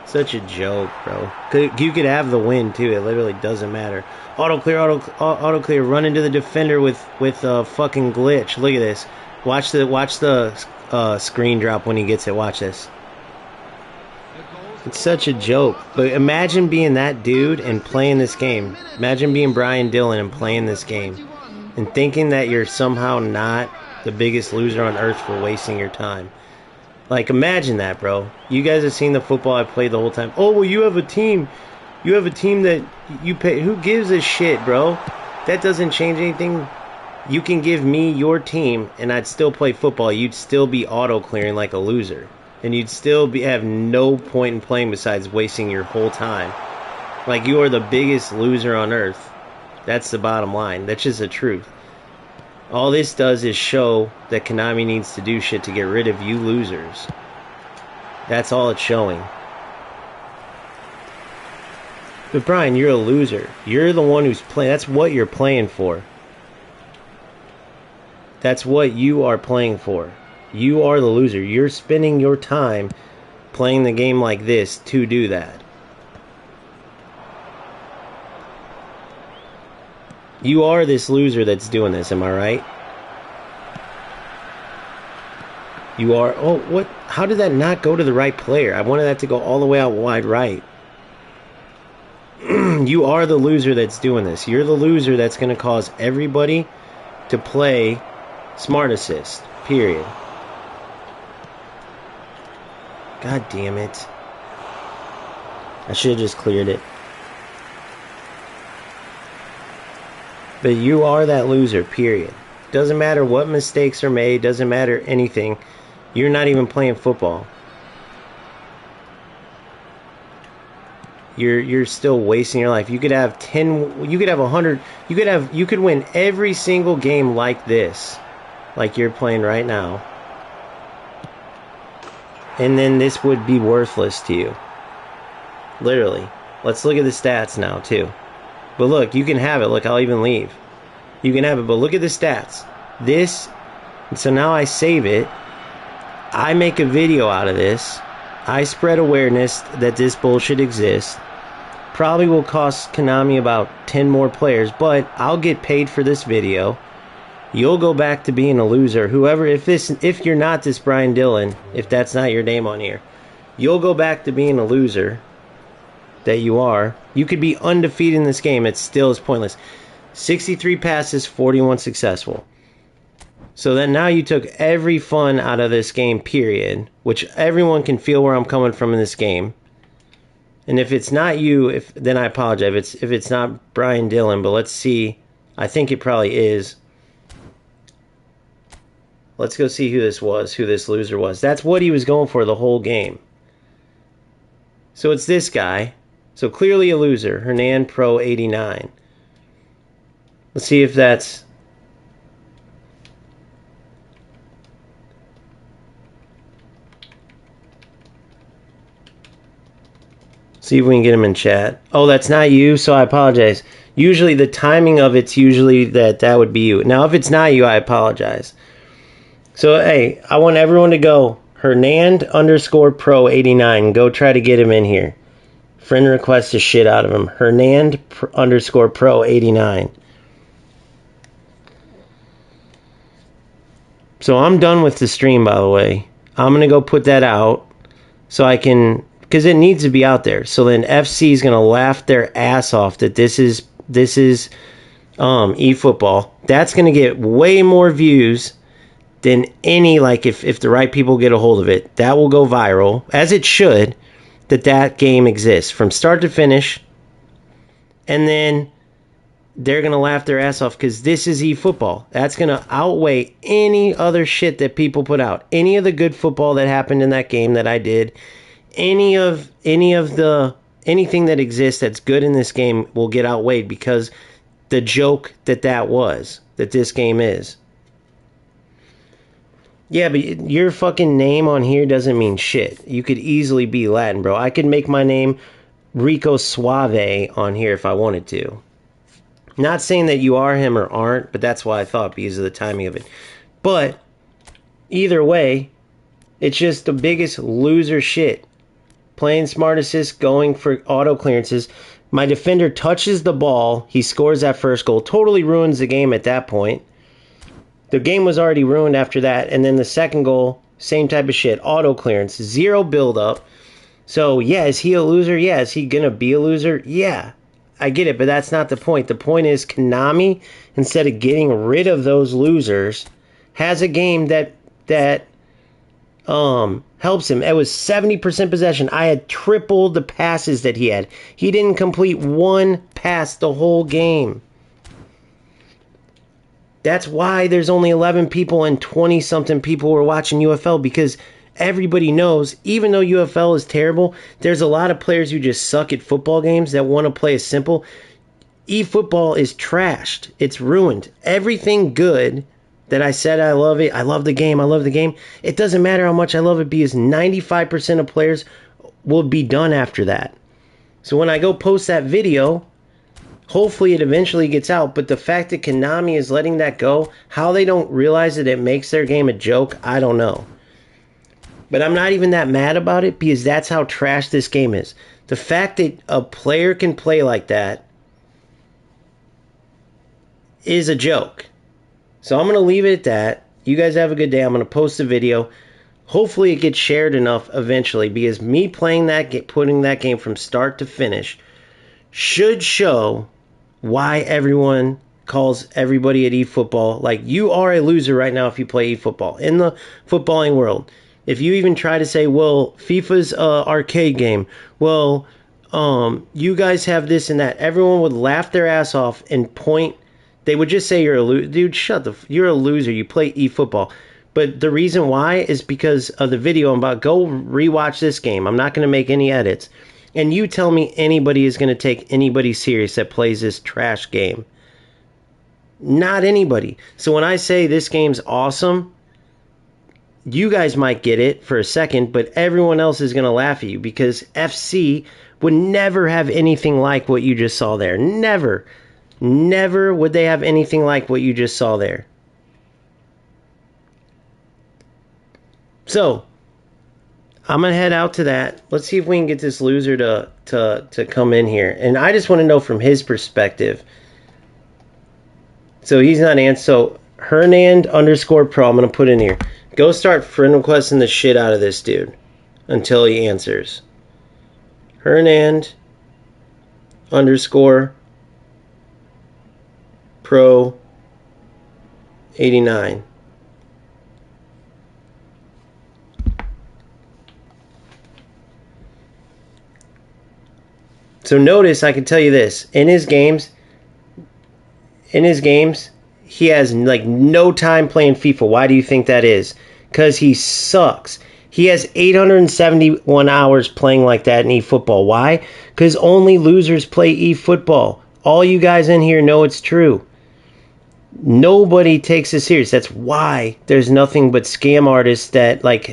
Such a joke, bro. You could have the win too. It literally doesn't matter. Auto clear, auto clear. Run into the defender with a fucking glitch. Look at this. Watch the screen drop when he gets it. Watch this. It's such a joke. But imagine being that dude and playing this game. Imagine being Brian Dillon and playing this game. And thinking that you're somehow not the biggest loser on earth for wasting your time. Like, imagine that, bro. You guys have seen the football I played the whole time. Oh, well, you have a team. You have a team that you pay. Who gives a shit, bro? That doesn't change anything. You can give me your team, and I'd still play football. You'd still be auto-clearing like a loser. And you'd still have no point in playing besides wasting your whole time. Like, you are the biggest loser on earth. That's the bottom line. That's just the truth. All this does is show that Konami needs to do shit to get rid of you losers. That's all it's showing. But Brian, you're a loser. You're the one who's playing. That's what you're playing for. That's what you are playing for. You are the loser. You're spending your time playing the game like this to do that. You are this loser that's doing this, am I right? You are... Oh, what? How did that not go to the right player? I wanted that to go all the way out wide right. You are the loser that's doing this. You're the loser that's going to cause everybody to play smart assist. Period. God damn it. I should have just cleared it. But you are that loser, period. Doesn't matter what mistakes are made, doesn't matter anything. You're not even playing football. You're still wasting your life. You could have 10, you could have 100, you could win every single game like this, like you're playing right now. And then this would be worthless to you. Literally. Let's look at the stats now, too. But look, you can have it. Look, I'll even leave. You can have it, but look at the stats. This, so now I save it. I make a video out of this. I spread awareness that this bullshit exists. Probably will cost Konami about 10 more players, but I'll get paid for this video. You'll go back to being a loser. Whoever, if you're not this Brian Dillon, if that's not your name on here, you'll go back to being a loser that you are. You could be undefeated in this game. It still is pointless. 63 passes, 41 successful. So then now you took every fun out of this game, period. Which everyone can feel where I'm coming from in this game. And if it's not you, then I apologize. If it's not Brian Dillon, but let's see. I think it probably is. Let's go see who this was, who this loser was. That's what he was going for the whole game. So it's this guy. So clearly a loser. Hernan Pro 89. Let's see if that's... See if we can get him in chat. Oh, that's not you, so I apologize. Usually the timing of it's usually that would be you. Now, if it's not you, I apologize. So, hey, I want everyone to go Hernand _ Pro 89. Go try to get him in here. Friend request the shit out of him. Hernand _ Pro 89. So I'm done with the stream, by the way. I'm going to go put that out so I can... Because it needs to be out there. So then FC is going to laugh their ass off that this is eFootball. That's going to get way more views than any, like, if the right people get a hold of it. That will go viral, as it should, that game exists from start to finish. And then they're going to laugh their ass off because this is eFootball. That's going to outweigh any other shit that people put out. Any of the good football that happened in that game that I did, anything that exists that's good in this game will get outweighed because the joke that this game is. Yeah, but your fucking name on here doesn't mean shit. You could easily be Latin, bro. I could make my name Rico Suave on here if I wanted to. Not saying that you are him or aren't, but that's why I thought because of the timing of it. But either way, it's just the biggest loser shit. Playing smart assist, going for auto clearances. My defender touches the ball. He scores that first goal. Totally ruins the game at that point. The game was already ruined after that. And then the second goal, same type of shit. Auto clearance. Zero build up. So, yeah, is he a loser? Yeah. Is he going to be a loser? Yeah. I get it, but that's not the point. The point is Konami, instead of getting rid of those losers, has a game that helps him. It was 70% possession. I had tripled the passes that he had. He didn't complete one pass the whole game. That's why there's only 11 people and 20-something people were watching UFL, because everybody knows, even though UFL is terrible, there's a lot of players who just suck at football games that want to play a simple. eFootball is trashed. It's ruined. Everything good that I said I love it, I love the game, it doesn't matter how much I love it because 95% of players will be done after that. So when I go post that video, hopefully it eventually gets out, but the fact that Konami is letting that go, how they don't realize that it makes their game a joke, I don't know. But I'm not even that mad about it because that's how trash this game is. The fact that a player can play like that is a joke. So I'm going to leave it at that. You guys have a good day. I'm going to post a video. Hopefully it gets shared enough eventually because me playing that, putting that game from start to finish should show why everyone calls everybody at eFootball. Like, you are a loser right now if you play eFootball in the footballing world. If you even try to say, well, FIFA's arcade game, well, you guys have this and that, everyone would laugh their ass off and point. They would just say you're a loser. Dude, you're a loser. You play eFootball. But the reason why is because of the video I'm about. Go rewatch this game. I'm not going to make any edits. And you tell me anybody is going to take anybody serious that plays this trash game. Not anybody. So when I say this game's awesome, you guys might get it for a second, but everyone else is going to laugh at you because FC would never have anything like what you just saw there. Never. Never would they have anything like what you just saw there. So, I'm going to head out to that. Let's see if we can get this loser to come in here. And I just want to know from his perspective. So, he's not answering. So, Hernand _ Pro, I'm going to put in here. Go start friend requesting the shit out of this dude until he answers. Hernand _ Pro 89. So notice, I can tell you this. In his games, in his games, he has like no time playing FIFA. Why do you think that is? Because he sucks. He has 871 hours playing like that in eFootball. Why? Because only losers play eFootball. All you guys in here know it's true. Nobody takes it serious. That's why there's nothing but scam artists that like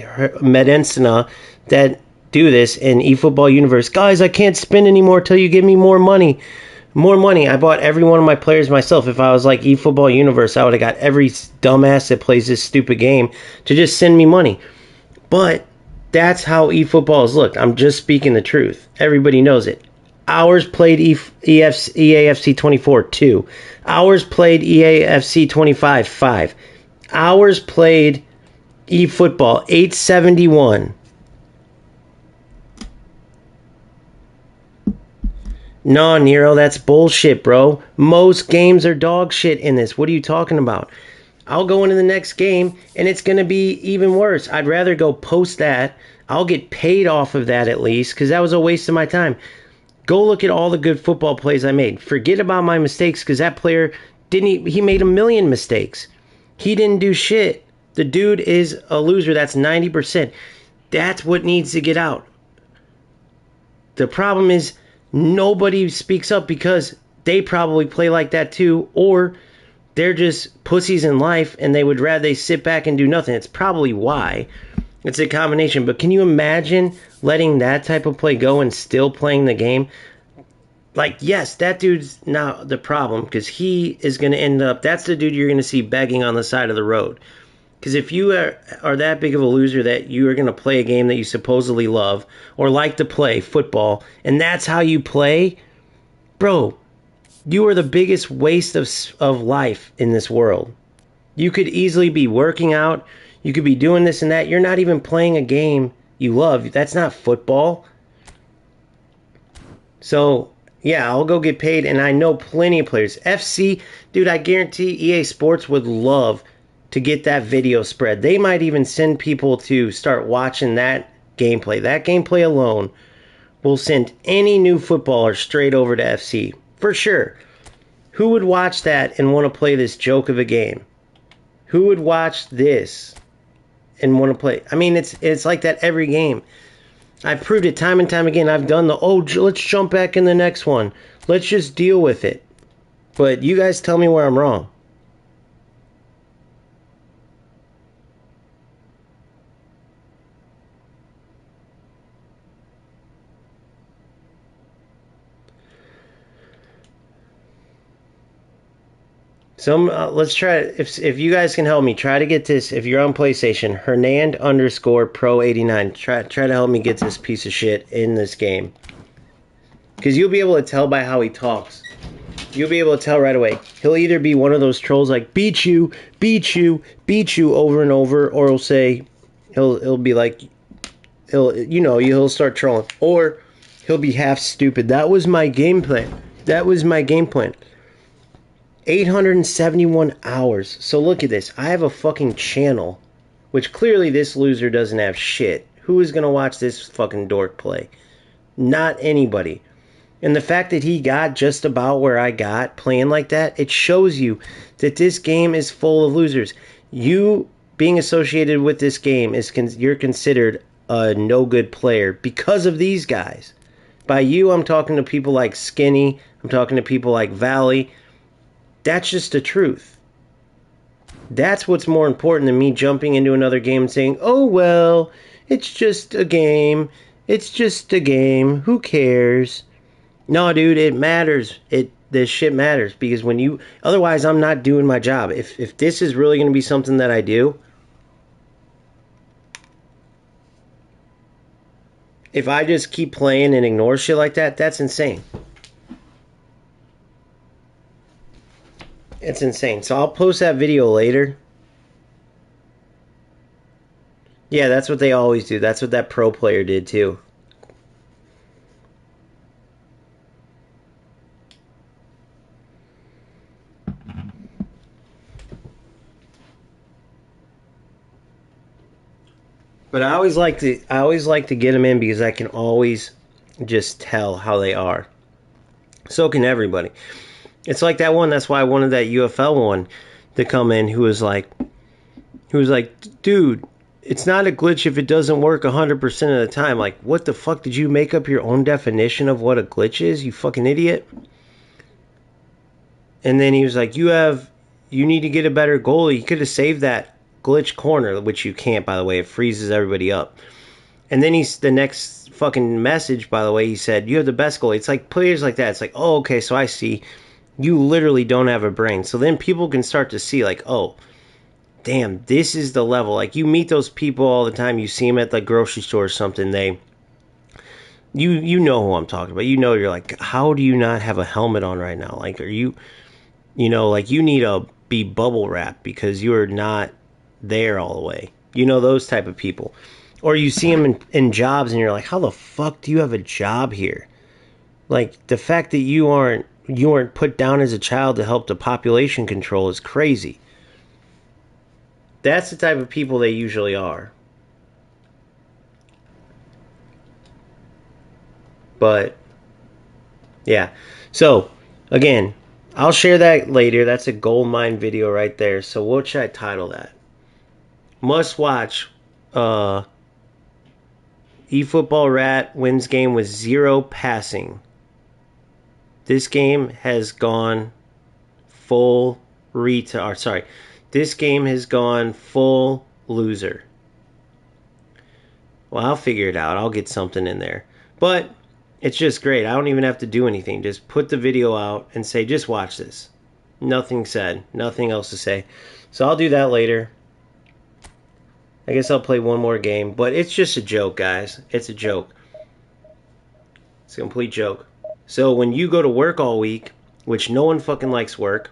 Medensina that do this in eFootball universe. Guys, I can't spend anymore till you give me more money. More money. I bought every one of my players myself. If I was like eFootball universe, I would have got every dumbass that plays this stupid game to just send me money. But that's how eFootball is looked. I'm just speaking the truth. Everybody knows it. Hours played EAFC 24, 2. Hours played EAFC 25, 5. Hours played eFootball, 871. No, Nero, that's bullshit, bro. Most games are dog shit in this. What are you talking about? I'll go into the next game, and it's going to be even worse. I'd rather go post that. I'll get paid off of that at least, because that was a waste of my time. Go look at all the good football plays I made. Forget about my mistakes, because that player he made a million mistakes. He didn't do shit. The dude is a loser. That's 90%. That's what needs to get out. The problem is nobody speaks up because they probably play like that too, or they're just pussies in life and they would rather they sit back and do nothing. It's probably why. It's a combination. But can you imagine letting that type of play go and still playing the game? Like, yes, that dude's not the problem because he is going to end up, that's the dude you're going to see begging on the side of the road. Because if you are that big of a loser that you are going to play a game that you supposedly love or like to play, football, and that's how you play, bro, you are the biggest waste of life in this world. You could easily be working out. You could be doing this and that. You're not even playing a game you love. That's not football. So, yeah, I'll go get paid, and I know plenty of players. FC, dude, I guarantee EA Sports would love to get that video spread. They might even send people to start watching that gameplay. That gameplay alone will send any new footballer straight over to FC. For sure. Who would watch that and want to play this joke of a game? Who would watch this and want to play? I mean, it's like that every game. I've proved it time and time again. I've done let's jump back in the next one. Let's just deal with it. But you guys tell me where I'm wrong. Let's try if you guys can help me try to get this. If you're on PlayStation, Hernand_Pro89. Try to help me get this piece of shit in this game, because you'll be able to tell by how he talks. You'll be able to tell right away. He'll either be one of those trolls like beat you over and over, or he'll be like he'll start trolling, or he'll be half stupid. That was my game plan. 871 hours. So look at this. I have a fucking channel, which clearly this loser doesn't have shit. Who is going to watch this fucking dork play? Not anybody. And the fact that he got just about where I got playing like that, it shows you that this game is full of losers. You being associated with this game you're considered a no good player because of these guys. By you, I'm talking to people like Skinny. I'm talking to people like Valley. That's just the truth. That's what's more important than me jumping into another game and saying, oh, well, it's just a game. It's just a game. Who cares? No, dude, it matters. This shit matters, because otherwise I'm not doing my job. If this is really going to be something that I do, if I just keep playing and ignore shit like that, that's insane. It's insane. So I'll post that video later. Yeah, that's what they always do. That's what that pro player did too. But I always like to get them in, because I can always just tell how they are. So can everybody. It's like that one. That's why I wanted that UFL one to come in. Who was like, dude, it's not a glitch if it doesn't work 100% of the time. Like, what the fuck? Did you make up your own definition of what a glitch is? You fucking idiot. And then he was like, you need to get a better goalie. You could have saved that glitch corner, which you can't, by the way. It freezes everybody up. And then the next fucking message, by the way, he said, you have the best goalie. It's like players like that. It's like, oh, okay, so I see. You literally don't have a brain. So then people can start to see, like, oh, damn, this is the level. Like, you meet those people all the time. You see them at the grocery store or something. You know who I'm talking about. You know, you're like, how do you not have a helmet on right now? Like, are you, like you need to be bubble wrapped because you are not there all the way. You know, those type of people. Or you see them in jobs and you're like, how the fuck do you have a job here? Like, the fact that you weren't put down as a child to help the population control is crazy. That's the type of people they usually are. But, yeah. So, again, I'll share that later. That's a gold mine video right there. So what should I title that? Must watch. eFootball Rat wins game with 0 passing. This game has gone full retard. Sorry. This game has gone full loser. Well, I'll figure it out. I'll get something in there. But it's just great. I don't even have to do anything. Just put the video out and say, just watch this. Nothing said. Nothing else to say. So I'll do that later. I guess I'll play one more game. But it's just a joke, guys. It's a joke. It's a complete joke. So when you go to work all week, which no one fucking likes work,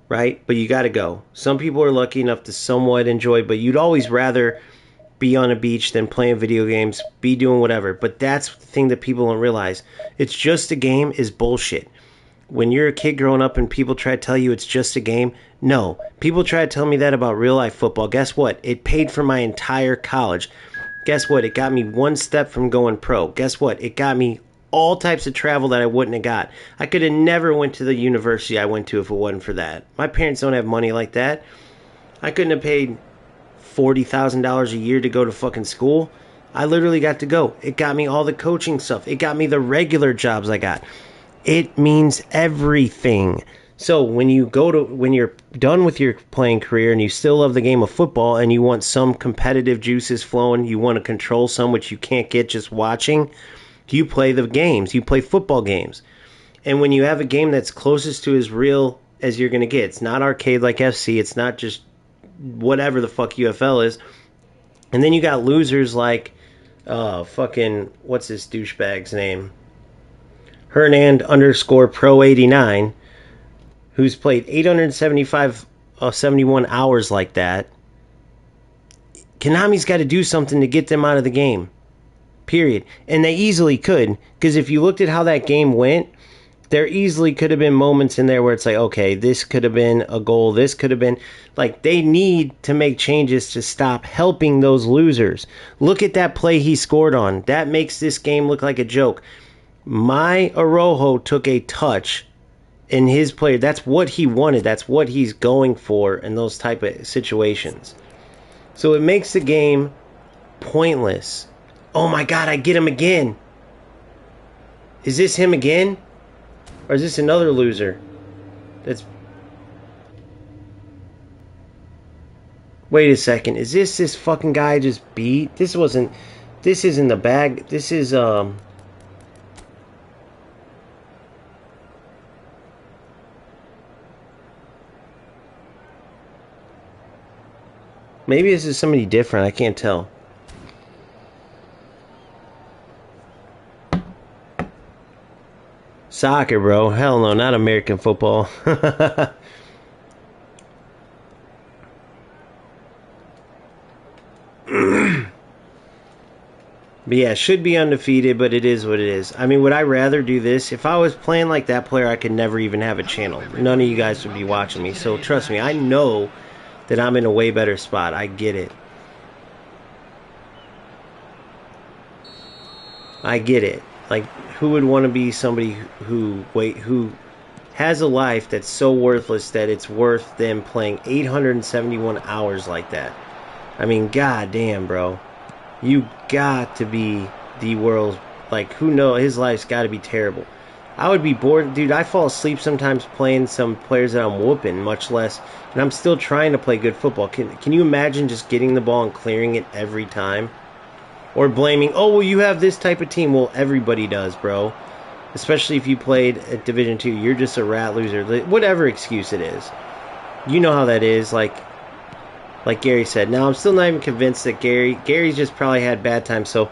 right? But you got to go. Some people are lucky enough to somewhat enjoy, but you'd always rather be on a beach than playing video games, be doing whatever. But that's the thing that people don't realize. It's just a game is bullshit. When you're a kid growing up and people try to tell you it's just a game, no. People try to tell me that about real life football. Guess what? It paid for my entire college. Guess what? It got me one step from going pro. Guess what? It got me all types of travel that I wouldn't have got. I could have never went to the university I went to if it wasn't for that. My parents don't have money like that. I couldn't have paid $40,000 a year to go to fucking school. I literally got to go. It got me all the coaching stuff. It got me the regular jobs I got. It means everything. So when you're done with your playing career and you still love the game of football and you want some competitive juices flowing, you want to control some which you can't get just watching, you play the games. You play football games. And when you have a game that's closest to as real as you're going to get, it's not arcade like FC, it's not just whatever the fuck UFL is. And then you got losers like fucking what's this douchebag's name? Hernand_Pro89, who's played 71 hours like that. Konami's got to do something to get them out of the game. Period. And they easily could, because if you looked at how that game went, there easily could have been moments in there where it's like, okay, this could have been a goal, this could have been, like, they need to make changes to stop helping those losers. Look at that play he scored on. That makes this game look like a joke. My Arojo took a touch in his play. That's what he wanted. That's what he's going for in those type of situations. So it makes the game pointless. Oh my God, I get him again. Is this him again? Or is this another loser? Wait a second. Is this fucking guy I just beat? This isn't the bag. This is, But maybe this is somebody different. I can't tell. Soccer, bro. Hell no, not American football. But yeah, should be undefeated, but it is what it is. I mean, would I rather do this? If I was playing like that player, I could never even have a channel. None of you guys would be watching me. So trust me, I know that I'm in a way better spot. I get it. I get it. Like, who would want to be somebody who has a life that's so worthless that it's worth them playing 871 hours like that. I mean, goddamn, bro. You got to be the world's, like, who knows? His life's got to be terrible. I would be bored. Dude, I fall asleep sometimes playing some players that I'm whooping, much less, and I'm still trying to play good football. Can you imagine just getting the ball and clearing it every time? Or blaming, oh, well, you have this type of team. Well, everybody does, bro. Especially if you played at Division II. You're just a rat loser. Whatever excuse it is. You know how that is, like Gary said. Now, I'm still not even convinced that Gary's just probably had bad times. So,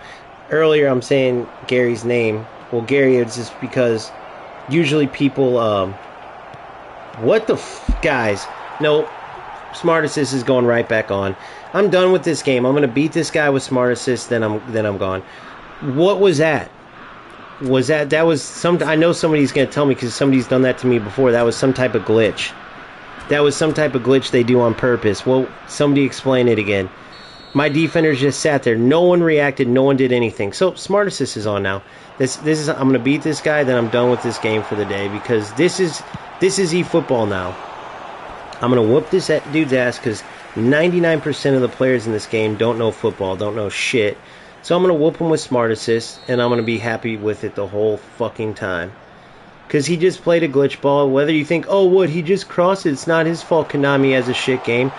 earlier I'm saying Gary's name. Well, Gary, it's just because usually people, what the guys? No, Smart Assist is going right back on. I'm done with this game. I'm going to beat this guy with Smart Assist, then I'm gone. What was that? That was some, I know somebody's going to tell me because somebody's done that to me before. That was some type of glitch. That was some type of glitch they do on purpose. Well, somebody explain it again. My defenders just sat there. No one reacted. No one did anything. So Smart Assist is on now. This is, I'm going to beat this guy, then I'm done with this game for the day because this is eFootball now. I'm going to whoop this dude's ass because 99% of the players in this game don't know football, don't know shit. So I'm going to whoop him with Smart Assist, and I'm going to be happy with it the whole fucking time. Because he just played a glitch ball. Whether you think, oh, what, he just crossed it, it's not his fault Konami has a shit game.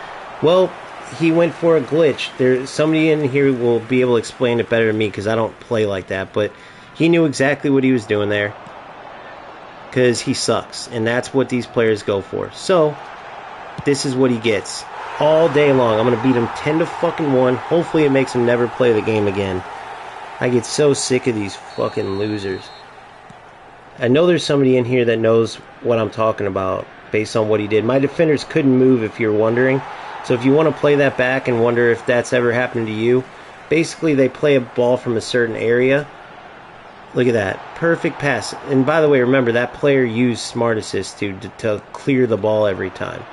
Well, he went for a glitch. Somebody in here will be able to explain it better than me because I don't play like that. But he knew exactly what he was doing there. Because he sucks. And that's what these players go for. So, this is what he gets. All day long. I'm going to beat him 10-1. Hopefully it makes him never play the game again. I get so sick of these fucking losers. I know there's somebody in here that knows what I'm talking about based on what he did. My defenders couldn't move if you're wondering. So if you want to play that back and wonder if that's ever happened to you, basically they play a ball from a certain area. Look at that. Perfect pass. And by the way, remember that player used Smart Assist to clear the ball every time.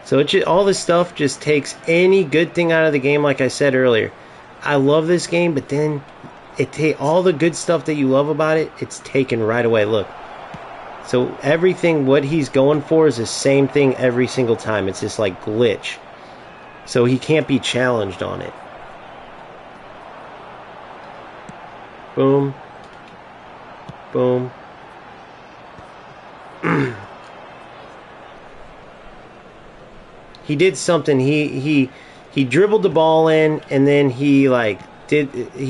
So all this stuff just takes any good thing out of the game, like I said earlier. I love this game, but then all the good stuff that you love about it, it's taken right away. Look. So everything, what he's going for is the same thing every single time. It's just like glitch. So he can't be challenged on it. Boom. Boom. He did something. He dribbled the ball in, and then he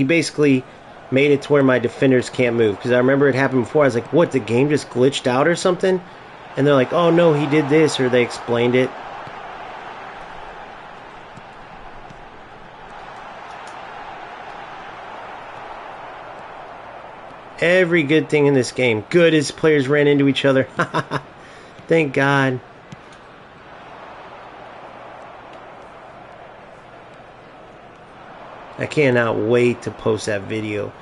basically made it to where my defenders can't move. Because I remember it happened before. I was like, what, the game just glitched out or something? And they're like, oh no, he did this, or they explained it. Every good thing in this game. Good as players ran into each other. Thank God. I cannot wait to post that video.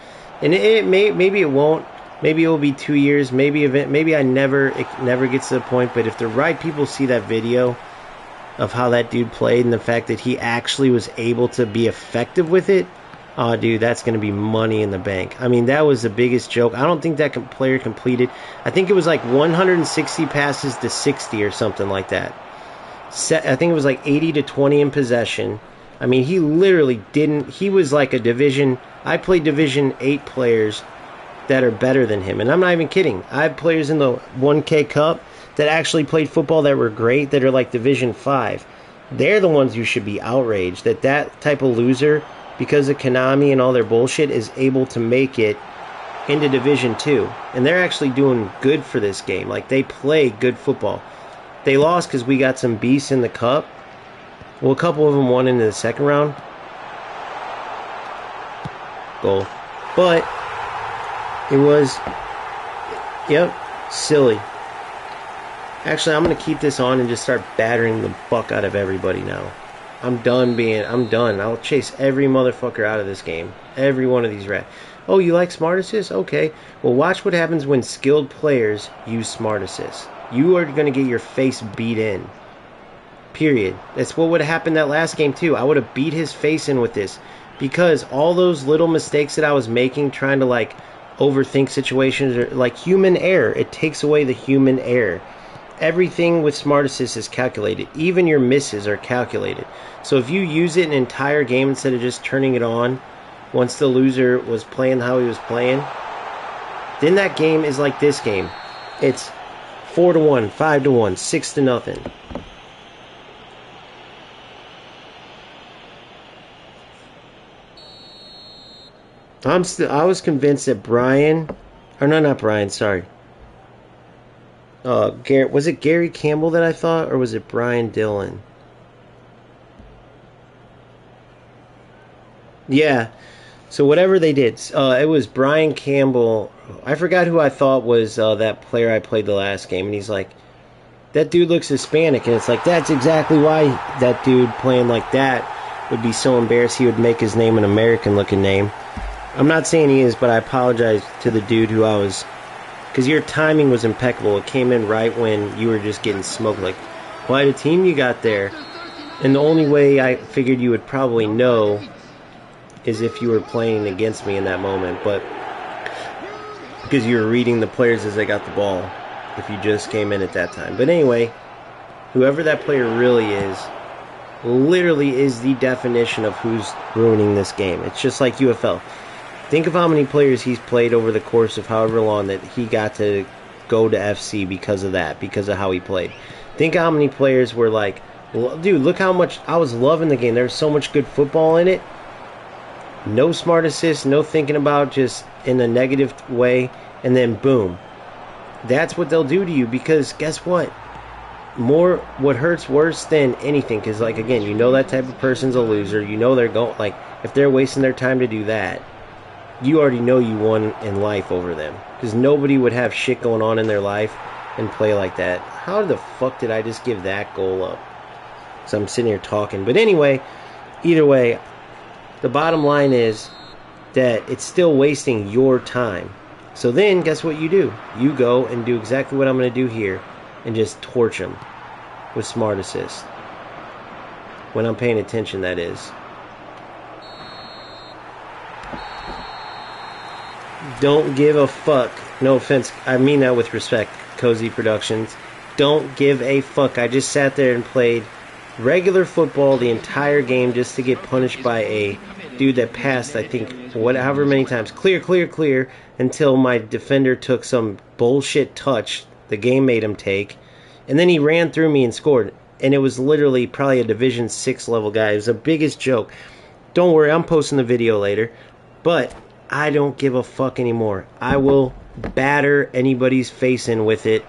And maybe it won't. Maybe it will be 2 years. Maybe it never gets to the point. But if the right people see that video of how that dude played and the fact that he actually was able to be effective with it, oh, dude, that's going to be money in the bank. I mean, that was the biggest joke. I don't think that player completed. I think it was like 160 passes to 60 or something like that. I think it was like 80-20 in possession. I mean, he literally didn't. He was like a Division. I played Division 8 players that are better than him. And I'm not even kidding. I have players in the 1K Cup that actually played football that were great, that are like Division 5. They're the ones you should be outraged. That type of loser, because of Konami and all their bullshit, is able to make it into Division 2. And they're actually doing good for this game. Like, they play good football. They lost because we got some beasts in the Cup. Well, a couple of them won into the second round. Goal. But it was, yep, silly. Actually, I'm going to keep this on and just start battering the fuck out of everybody now. I'm done. I'll chase every motherfucker out of this game. Every one of these rats. Oh, you like Smart Assist? Okay. Well, watch what happens when skilled players use Smart Assist. You are going to get your face beat in. Period. That's what would have happened that last game too. I would have beat his face in with this. Because all those little mistakes that I was making trying to like overthink situations, or like human error. It takes away the human error. Everything with Smart Assist is calculated. Even your misses are calculated. So if you use it an entire game instead of just turning it on once the loser was playing how he was playing, then that game is like this game. It's 4-1, 5-1, 6-0. I was convinced that Brian, or no, not Brian, sorry. Was it Gary Campbell that I thought, or was it Brian Dillon? Yeah. So whatever they did, it was Brian Campbell. I forgot who I thought was that player I played the last game, and he's like, that dude looks Hispanic, and it's like, that's exactly why that dude playing like that would be so embarrassed. He would make his name an American-looking name. I'm not saying he is, but I apologize to the dude who I was, because your timing was impeccable. It came in right when you were just getting smoked. Like, why the team you got there? And the only way I figured you would probably know is if you were playing against me in that moment, but because you were reading the players as they got the ball, if you just came in at that time. But anyway, whoever that player really is, literally is the definition of who's ruining this game. It's just like UFL. Think of how many players he's played over the course of however long that he got to go to FC because of that, because of how he played. Think how many players were like, dude, look how much I was loving the game. There was so much good football in it. No smart assist, no thinking about just in a negative way, and then boom. That's what they'll do to you, because guess what? What hurts worse than anything, because like again, you know that type of person's a loser. You know they're going, like, if they're wasting their time to do that, you already know you won in life over them, because nobody would have shit going on in their life and play like that. How the fuck did I just give that goal up? So I'm sitting here talking, but anyway, either way, the bottom line is that it's still wasting your time. So then, guess what you do? You go and do exactly what I'm going to do here and just torch them with Smart Assist. When I'm paying attention, that is. Don't give a fuck. No offense, I mean that with respect, Cozy Productions. Don't give a fuck. I just sat there and played regular football the entire game just to get punished by a dude that passed, I think, however many times. Clear, until my defender took some bullshit touch the game made him take. And then he ran through me and scored. And it was literally probably a Division 6 level guy. It was the biggest joke. Don't worry, I'm posting the video later. But I don't give a fuck anymore. I will batter anybody's face in with it.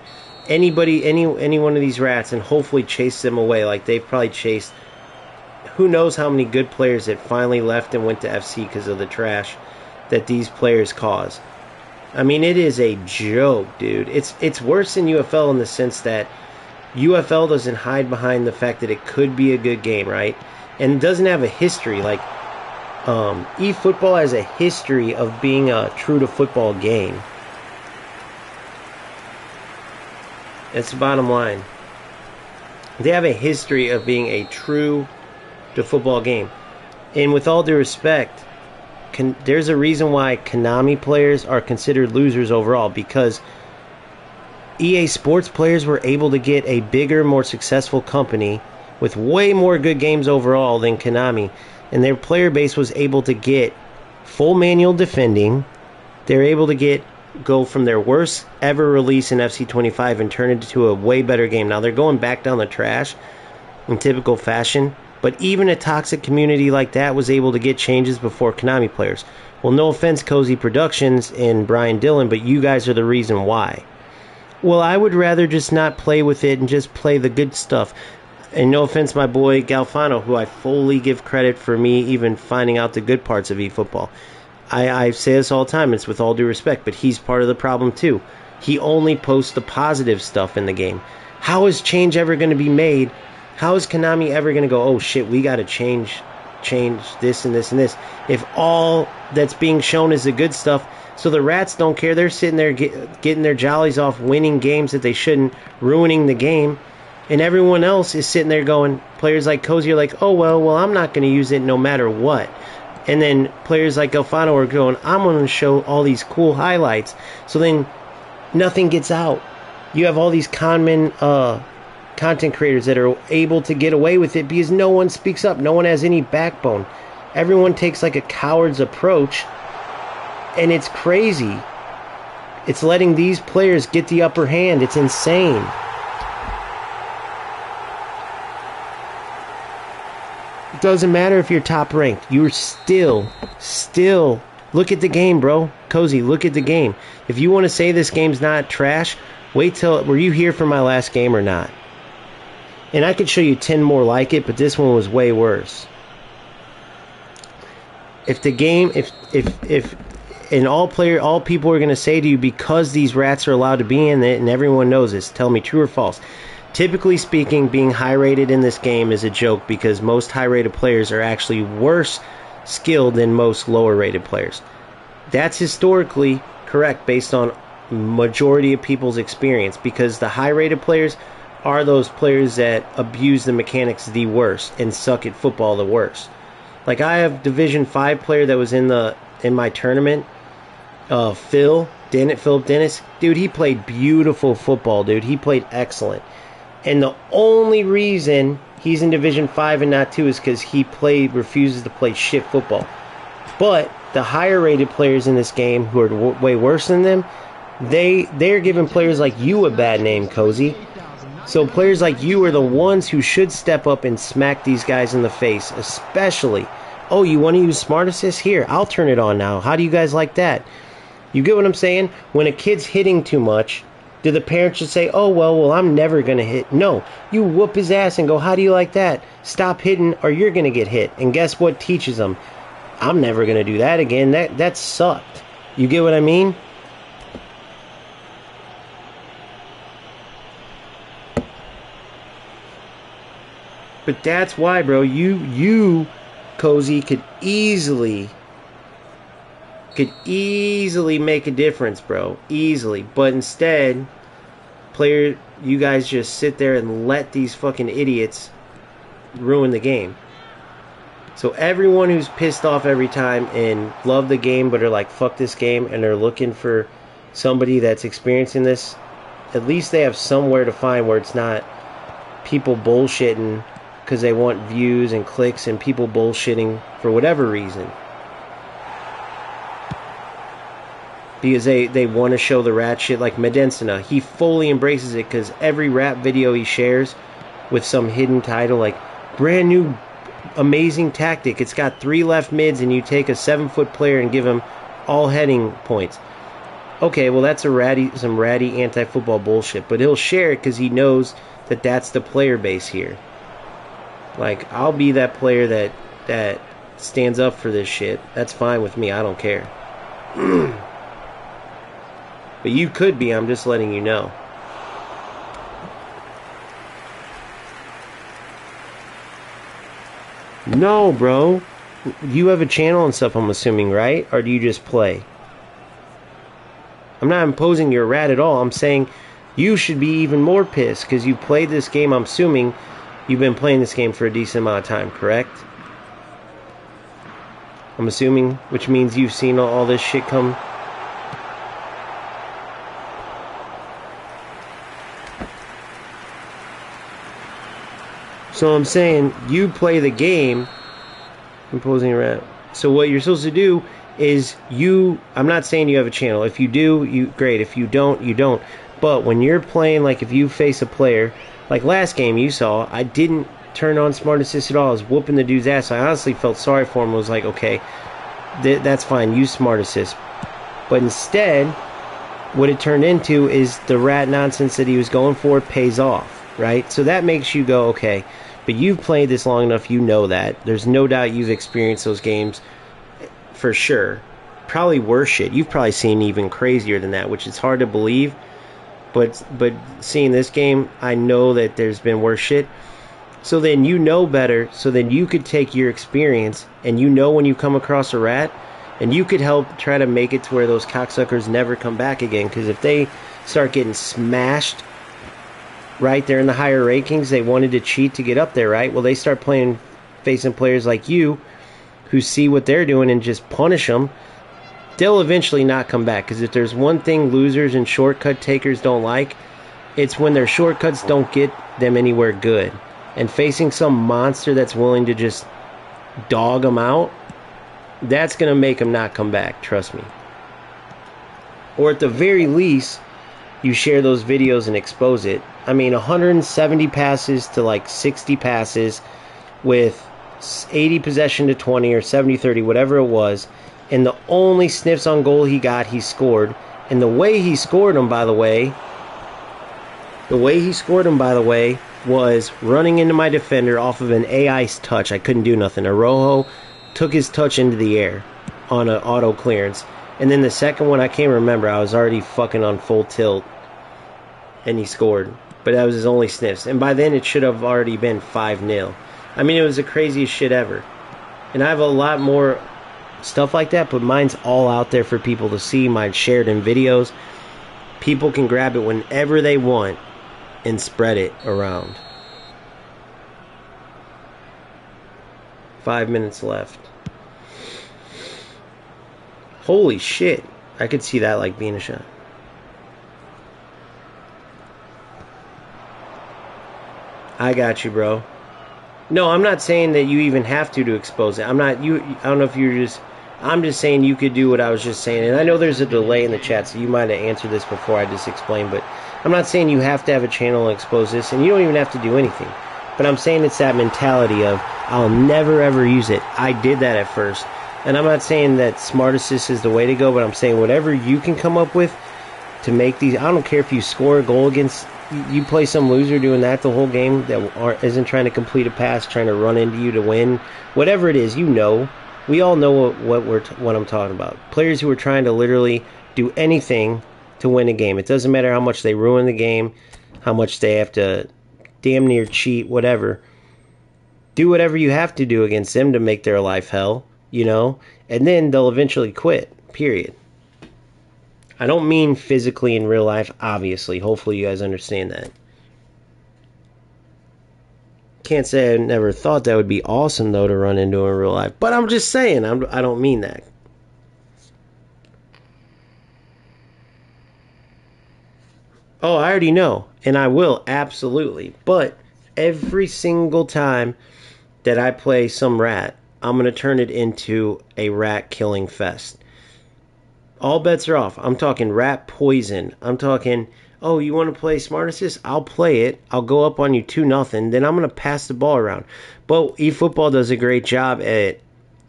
Any one of these rats, and hopefully chase them away like they've probably chased who knows how many good players that finally left and went to FC because of the trash that these players cause. I mean, it is a joke, dude. It's worse than UFL in the sense that UFL doesn't hide behind the fact that it could be a good game, right? And doesn't have a history. Like, eFootball has a history of being a true-to-football game. That's the bottom line. They have a history of being a true-to-football game. And with all due respect, there's a reason why Konami players are considered losers overall, because EA Sports players were able to get a bigger, more successful company with way more good games overall than Konami, and their player base was able to get full manual defending. They're able to go from their worst ever release in FC25 and turn it into a way better game. Now they're going back down the trash in typical fashion, but even a toxic community like that was able to get changes before Konami players. Well, no offense, Cozy Productions and Brian Dillon, but you guys are the reason why. Well, I would rather just not play with it and just play the good stuff. And no offense, my boy Galfano, who I fully give credit for me even finding out the good parts of eFootball. I say this all the time, it's with all due respect, but he's part of the problem too. He only posts the positive stuff in the game. How is change ever going to be made? How is Konami ever going to go, oh shit, we got to change this and this and this, if all that's being shown is the good stuff? So the rats don't care. They're sitting there getting their jollies off, winning games that they shouldn't, ruining the game. And everyone else is sitting there going, players like Cozy are like, oh, well, I'm not going to use it no matter what. And then players like Alfano are going, I'm going to show all these cool highlights. So then nothing gets out. You have all these content creators that are able to get away with it because no one speaks up. No one has any backbone. Everyone takes like a coward's approach, and it's crazy. It's letting these players get the upper hand. It's insane. It doesn't matter if you're top ranked. You're still, look at the game, bro. Cozy, look at the game. If you want to say this game's not trash, wait till, were you here for my last game or not? And I could show you 10 more like it, but this one was way worse. If the game, and all people are going to say to you, because these rats are allowed to be in it, and everyone knows this, tell me true or false. Typically speaking, being high rated in this game is a joke because most high rated players are actually worse skilled than most lower rated players. That's historically correct based on majority of people's experience, because the high rated players are those players that abuse the mechanics the worst and suck at football the worst. Like, I have Division 5 player that was in my tournament, Philip Dennis. Dude, he played beautiful football, dude. He played excellent. And the only reason he's in Division 5 and not 2 is because he refuses to play shit football. But the higher rated players in this game who are way worse than them, they're giving players like you a bad name, Cozy. So players like you are the ones who should step up and smack these guys in the face, especially. Oh, you want to use Smart Assist? Here, I'll turn it on now. How do you guys like that? You get what I'm saying? When a kid's hitting too much, do the parents just say, oh, well, I'm never going to hit? No. You whoop his ass and go, how do you like that? Stop hitting or you're going to get hit. And guess what teaches them? I'm never going to do that again. That sucked. You get what I mean? But that's why, bro, you Cozy, could easily make a difference, bro. Easily. But instead, you guys just sit there and let these fucking idiots ruin the game. So everyone who's pissed off every time and love the game but are like, fuck this game, and they're looking for somebody that's experiencing this, at least they have somewhere to find where it's not people bullshitting because they want views and clicks and people bullshitting for whatever reason. Because they want to show the rat shit, like Medensina. He fully embraces it because every rap video he shares with some hidden title, like brand new amazing tactic. It's got 3 left mids and you take a 7-foot player and give him all heading points. Okay, well that's some ratty anti-football bullshit. But he'll share it because he knows that that's the player base here. Like, I'll be that player that stands up for this shit. That's fine with me. I don't care. But you could be. I'm just letting you know. No, bro. You have a channel and stuff, I'm assuming, right? Or do you just play? I'm not imposing you're a rat at all. I'm saying you should be even more pissed because you played this game. I'm assuming you've been playing this game for a decent amount of time, correct? I'm assuming, which means you've seen all this shit come. So I'm saying you play the game, imposing a rat. So what you're supposed to do is I'm not saying you have a channel. If you do, great. If you don't, you don't. But when you're playing, like if you face a player, like last game you saw, I didn't turn on Smart Assist at all. I was whooping the dude's ass. I honestly felt sorry for him. I was like, okay, that's fine. Use Smart Assist. But instead, what it turned into is the rat nonsense that he was going for pays off, right? So that makes you go, okay, but you've played this long enough, you know that. There's no doubt you've experienced those games for sure. Probably worse shit. You've probably seen even crazier than that, which is hard to believe. But seeing this game, I know that there's been worse shit. So then you know better. So then you could take your experience, and you know when you come across a rat, and you could help try to make it to where those cocksuckers never come back again. Because if they start getting smashed, right, they're in the higher rankings, they wanted to cheat to get up there, right? Well, they start facing players like you, who see what they're doing and just punish them, they'll eventually not come back. Because if there's one thing losers and shortcut takers don't like, it's when their shortcuts don't get them anywhere good. And facing some monster that's willing to just dog them out, that's going to make them not come back, trust me. Or at the very least, you share those videos and expose it. I mean, 170 passes to like 60 passes with 80 possession to 20 or 70-30, whatever it was. And the only sniffs on goal he got, he scored. And the way he scored them, by the way, was running into my defender off of an AI touch. I couldn't do nothing. Araujo took his touch into the air on an auto clearance. And then the second one, I can't remember. I was already fucking on full tilt. And he scored. But that was his only sniffs. And by then, it should have already been 5-0. I mean, it was the craziest shit ever. And I have a lot more stuff like that, but mine's all out there for people to see. Mine's shared in videos. People can grab it whenever they want and spread it around. 5 minutes left. Holy shit. I could see that like being a shot. I got you, bro. No, I'm not saying that you even have to expose it. I don't know if you're just... I'm just saying you could do what I was just saying. And I know there's a delay in the chat, so you might have answered this before I just explained. But I'm not saying you have to have a channel and expose this. And you don't even have to do anything. But I'm saying it's that mentality of, I'll never ever use it. I did that at first. And I'm not saying that Smart Assist is the way to go. But I'm saying whatever you can come up with to make these... I don't care if you score a goal against... You play some loser doing that the whole game that isn't trying to complete a pass, trying to run into you to win. Whatever it is, you know. We all know what I'm talking about. Players who are trying to literally do anything to win a game. It doesn't matter how much they ruin the game, how much they have to damn near cheat, whatever. Do whatever you have to do against them to make their life hell, you know? And then they'll eventually quit, period. I don't mean physically in real life, obviously. Hopefully you guys understand that. Can't say I never thought that would be awesome, though, to run into in real life. But I'm just saying, I don't mean that. Oh, I already know. And I will, absolutely. But every single time that I play some rat, I'm going to turn it into a rat killing fest. All bets are off. I'm talking rat poison. I'm talking, oh, you want to play Smart Assist? I'll play it. I'll go up on you 2-0. Then I'm going to pass the ball around. But eFootball does a great job at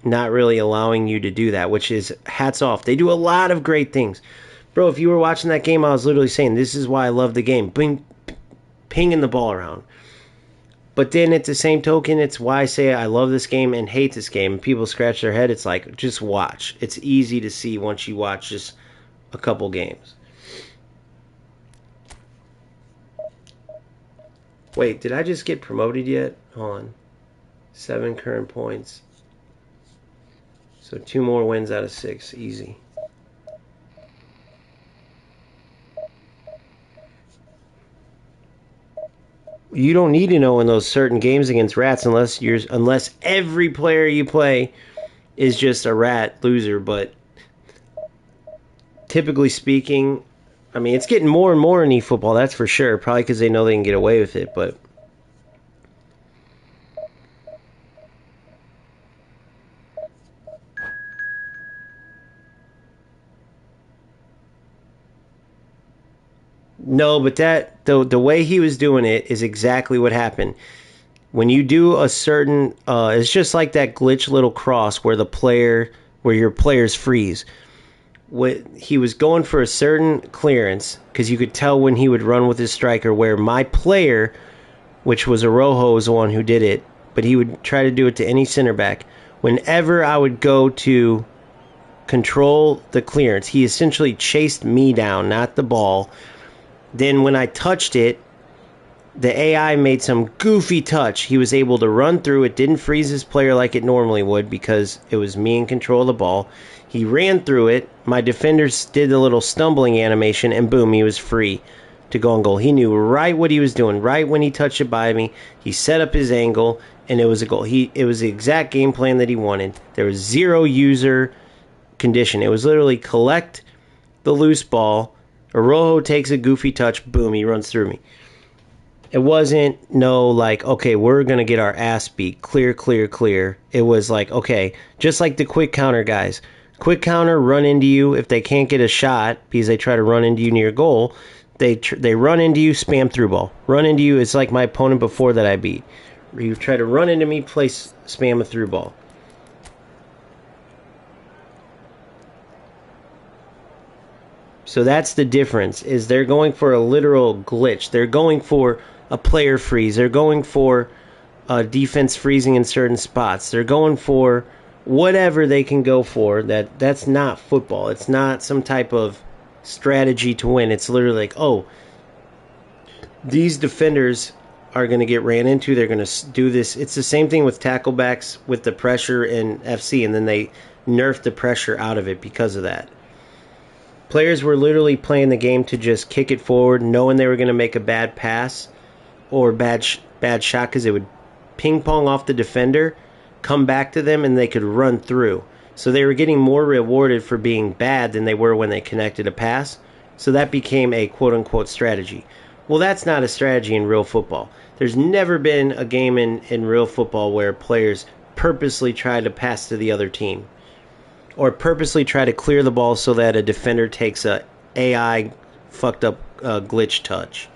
not really allowing you to do that, which is hats off. They do a lot of great things. Bro, if you were watching that game, I was literally saying, this is why I love the game. Pinging the ball around. But then at the same token, it's why I say I love this game and hate this game. And people scratch their head. It's like, just watch. It's easy to see once you watch just a couple games. Wait, did I just get promoted yet? Hold on. 7 current points. So 2 more wins out of 6. Easy. You don't need to know in those certain games against rats unless every player you play is just a rat loser. But typically speaking, I mean, it's getting more and more in eFootball, that's for sure. Probably because they know they can get away with it, but... No, but the way he was doing it is exactly what happened. When you do a certain, it's just like that glitch little cross where your players freeze. He was going for a certain clearance because you could tell when he would run with his striker. Where my player, which was Araujo, was the one who did it, but he would try to do it to any center back. Whenever I would go to control the clearance, he essentially chased me down, not the ball. Then when I touched it, the AI made some goofy touch. He was able to run through it, didn't freeze his player like it normally would because it was me in control of the ball. He ran through it. My defenders did a little stumbling animation, and boom, he was free to go on goal. He knew right what he was doing. Right when he touched it by me, he set up his angle, and it was a goal. It was the exact game plan that he wanted. There was zero user condition. It was literally collect the loose ball. Araujo takes a goofy touch. Boom, he runs through me. It wasn't okay, we're going to get our ass beat. Clear, clear, clear. It was like, okay, just like the quick counter guys. Quick counter, run into you. If they can't get a shot because they try to run into you near goal, they run into you, spam through ball. Run into you. It's like my opponent before that I beat. You try to run into me, place spam a through ball. So that's the difference, is they're going for a literal glitch. They're going for a player freeze. They're going for a defense freezing in certain spots. They're going for whatever they can go for. That's not football. It's not some type of strategy to win. It's literally like, oh, these defenders are going to get ran into. They're going to do this. It's the same thing with tacklebacks with the pressure in FC, and then they nerf the pressure out of it because of that. Players were literally playing the game to just kick it forward, knowing they were going to make a bad pass or bad shot because it would ping pong off the defender, come back to them, and they could run through. So they were getting more rewarded for being bad than they were when they connected a pass. So that became a quote-unquote strategy. Well, that's not a strategy in real football. There's never been a game in real football where players purposely try to pass to the other team or purposely try to clear the ball so that a defender takes a AI fucked up glitch touch.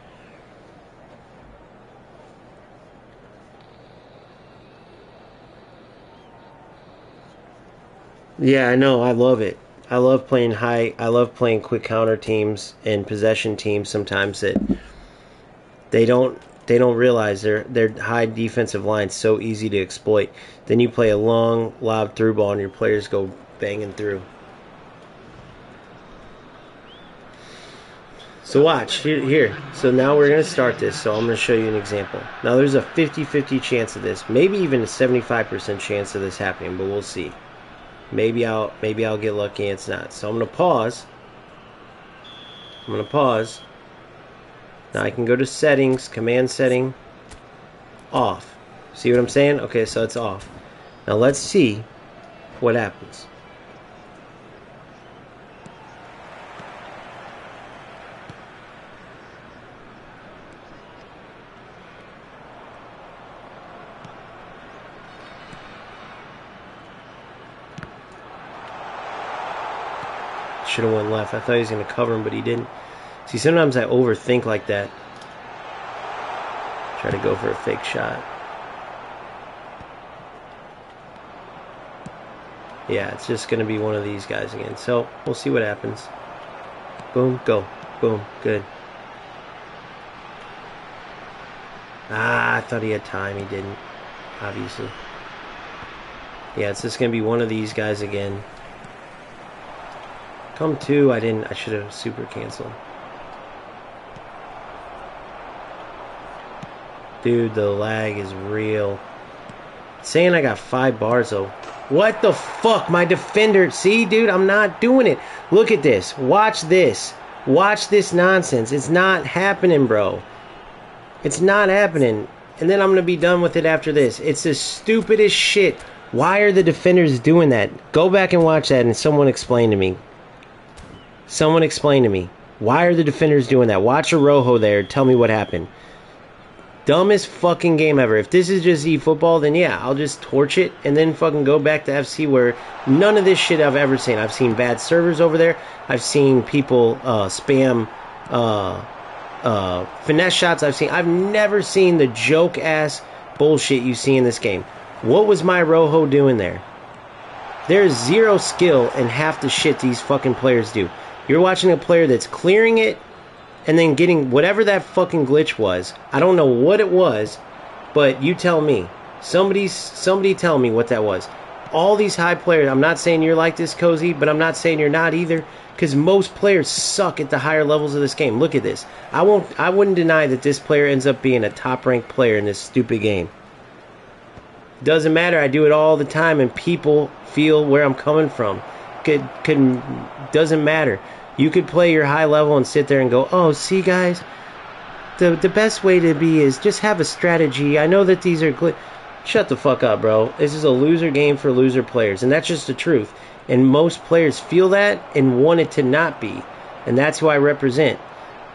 Yeah, I know. I love it. I love playing I love playing quick counter teams and possession teams sometimes that they don't realize their high defensive line's so easy to exploit. Then you play a long lob through ball and your players go banging through. So watch, here. So now we're going to start this, so I'm going to show you an example. Now there's a 50-50 chance of this, maybe even a 75% chance of this happening, but we'll see. Maybe I'll get lucky and it's not. So I'm going to pause. Now I can go to settings, command setting, off. See what I'm saying? Okay, so it's off. Now let's see what happens. Should have went left. I thought he was going to cover him, but he didn't. See, sometimes I overthink like that. Try to go for a fake shot. Yeah, it's just going to be one of these guys again. So, we'll see what happens. Boom, go. Boom, good. Ah, I thought he had time. He didn't, obviously. Yeah, it's just going to be one of these guys again. Come to, I should have super canceled. Dude, the lag is real. It's saying I got 5 bars though. What the fuck? My defender. See, dude, I'm not doing it. Look at this. Watch this. Watch this nonsense. It's not happening, bro. It's not happening. And then I'm going to be done with it after this. It's the stupidest shit. Why are the defenders doing that? Go back and watch that and someone explain to me. Someone explain to me. Why are the defenders doing that? Watch Araujo there. Tell me what happened. Dumbest fucking game ever. If this is just eFootball, then yeah, I'll just torch it and then fucking go back to FC where none of this shit I've ever seen. I've seen bad servers over there. I've seen people spam finesse shots. I've never seen the joke ass bullshit you see in this game. What was my Araujo doing there? There's zero skill in half the shit these fucking players do. You're watching a player that's clearing it and then getting whatever that fucking glitch was. I don't know what it was, but you tell me. Somebody tell me what that was. All these high players, I'm not saying you're like this, Cozy, but I'm not saying you're not either, because most players suck at the higher levels of this game. Look at this. I wouldn't deny that this player ends up being a top-ranked player in this stupid game. Doesn't matter. I do it all the time, and people feel where I'm coming from. Doesn't matter. You could play your high level and sit there and go, oh, see, guys, the best way to be is just have a strategy. I know that these are Shut the fuck up, bro. This is a loser game for loser players, and that's just the truth. And most players feel that and want it to not be. And that's who I represent.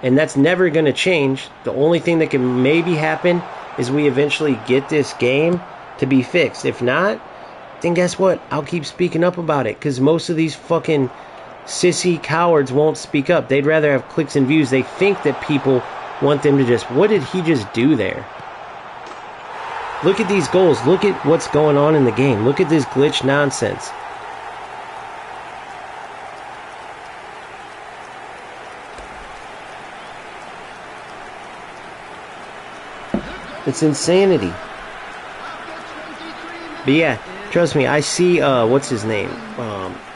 And that's never going to change. The only thing that can maybe happen is we eventually get this game to be fixed. If not, then guess what? I'll keep speaking up about it, because most of these fucking sissy cowards won't speak up. They'd rather have clicks and views. They think that people want them to just, what did he just do there? Look at these goals. Look at what's going on in the game. Look at this glitch nonsense. It's insanity. But yeah, trust me, I see, what's his name?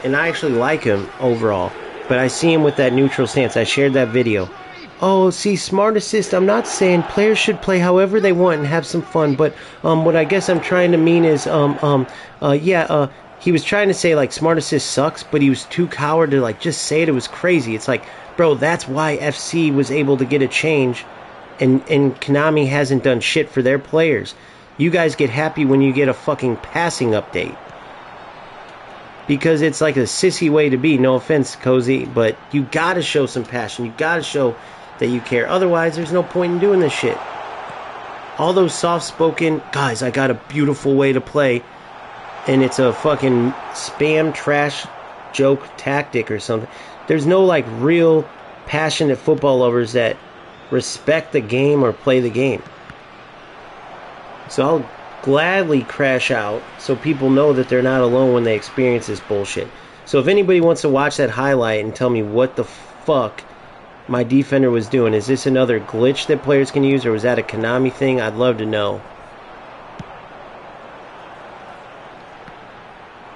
And I actually like him overall. But I see him with that neutral stance. I shared that video. Oh, see, smart assist. I'm not saying players should play however they want and have some fun. But what I guess I'm trying to mean is, he was trying to say, like, smart assist sucks, but he was too coward to, like, just say it. It was crazy. It's like, bro, that's why FC was able to get a change. And Konami hasn't done shit for their players. You guys get happy when you get a fucking passing update. Because it's like a sissy way to be. No offense, Cozy, but you gotta show some passion. You gotta show that you care. Otherwise, there's no point in doing this shit. All those soft-spoken, guys, I got a beautiful way to play, and it's a fucking spam trash joke tactic or something. There's no, like, real passionate football lovers that respect the game or play the game. So I'll gladly crash out so people know that they're not alone when they experience this bullshit. So if anybody wants to watch that highlight and tell me what the fuck my defender was doing, is this another glitch that players can use, or was that a Konami thing? I'd love to know.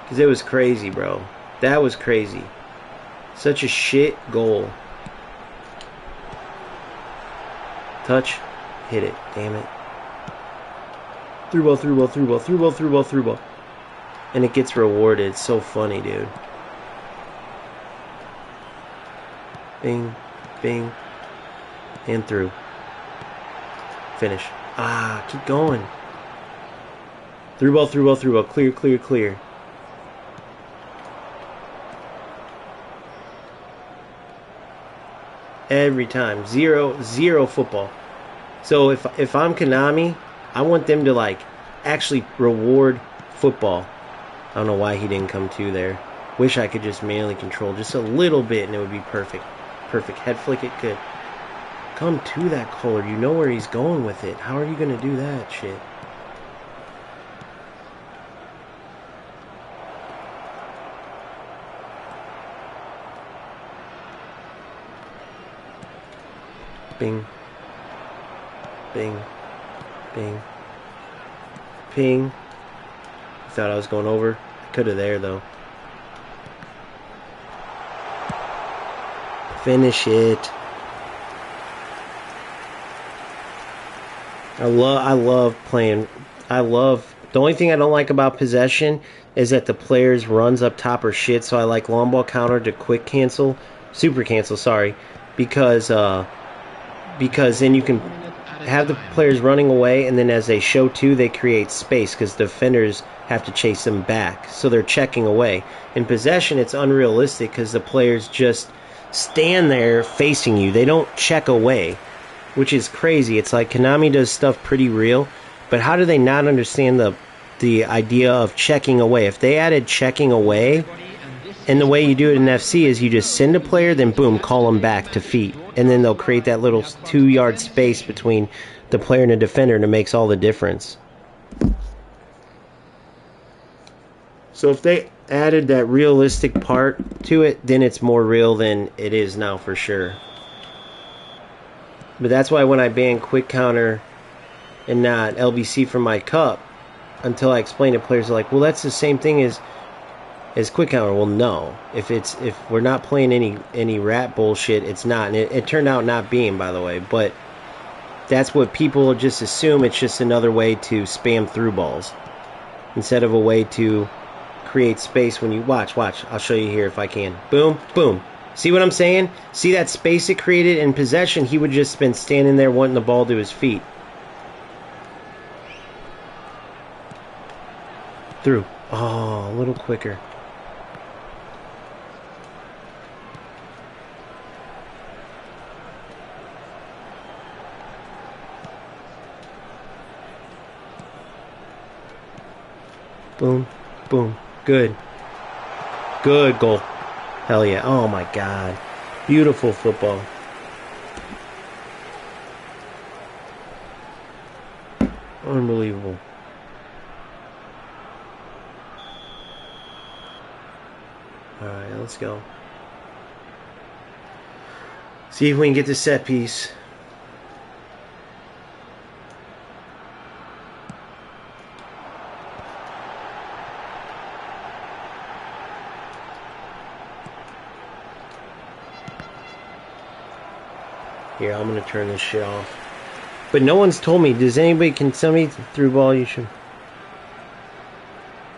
Because it was crazy, bro. That was crazy. Such a shit goal. Touch. Hit it. Damn it. Through ball, through ball, through ball, through ball, through ball, through ball. And it gets rewarded. It's so funny, dude. Bing, bing, and through. Finish. Ah, keep going. Through ball, through ball, through ball. Clear, clear, clear. Every time. Zero football. So if I'm Konami, I want them to, like, actually reward football. I don't know why he didn't come to there. Wish I could just manually control just a little bit and it would be perfect. Perfect. Head flick it could. Come to that color. You know where he's going with it. How are you going to do that shit? Bing. Bing. Bing. Ping. Thought I was going over. Could have there, though. Finish it. I love playing. The only thing I don't like about possession is that the players' runs up top are shit, so I like long ball counter to quick cancel. Super cancel, sorry. Because then you can have the players running away, and then as they show to, they create space because defenders have to chase them back. So they're checking away. In possession, it's unrealistic because the players just stand there facing you. They don't check away, which is crazy. It's like Konami does stuff pretty real, but how do they not understand the idea of checking away? If they added checking away, and the way you do it in FC is you just send a player, then boom, call them back to feet. And then they'll create that little 2-yard space between the player and the defender, and it makes all the difference. So if they added that realistic part to it, then it's more real than it is now for sure. But that's why when I banned quick counter and not LBC from my cup, until I explained it, players are like, well, that's the same thing as quick counter. Well, no. If we're not playing any rat bullshit, it's not. And it turned out not being, by the way. But that's what people just assume. It's just another way to spam through balls instead of a way to create space when you watch. I'll show you here if I can. Boom, boom. See what I'm saying? See that space it created in possession? He would just been standing there wanting the ball to his feet. Through. Oh, a little quicker. Boom. Boom. Good. Good goal. Hell yeah. Oh my God. Beautiful football. Unbelievable. Alright, let's go. See if we can get the set piece. Here, I'm gonna turn this shit off. But no one's told me. Does anybody, can somebody through ball? You should.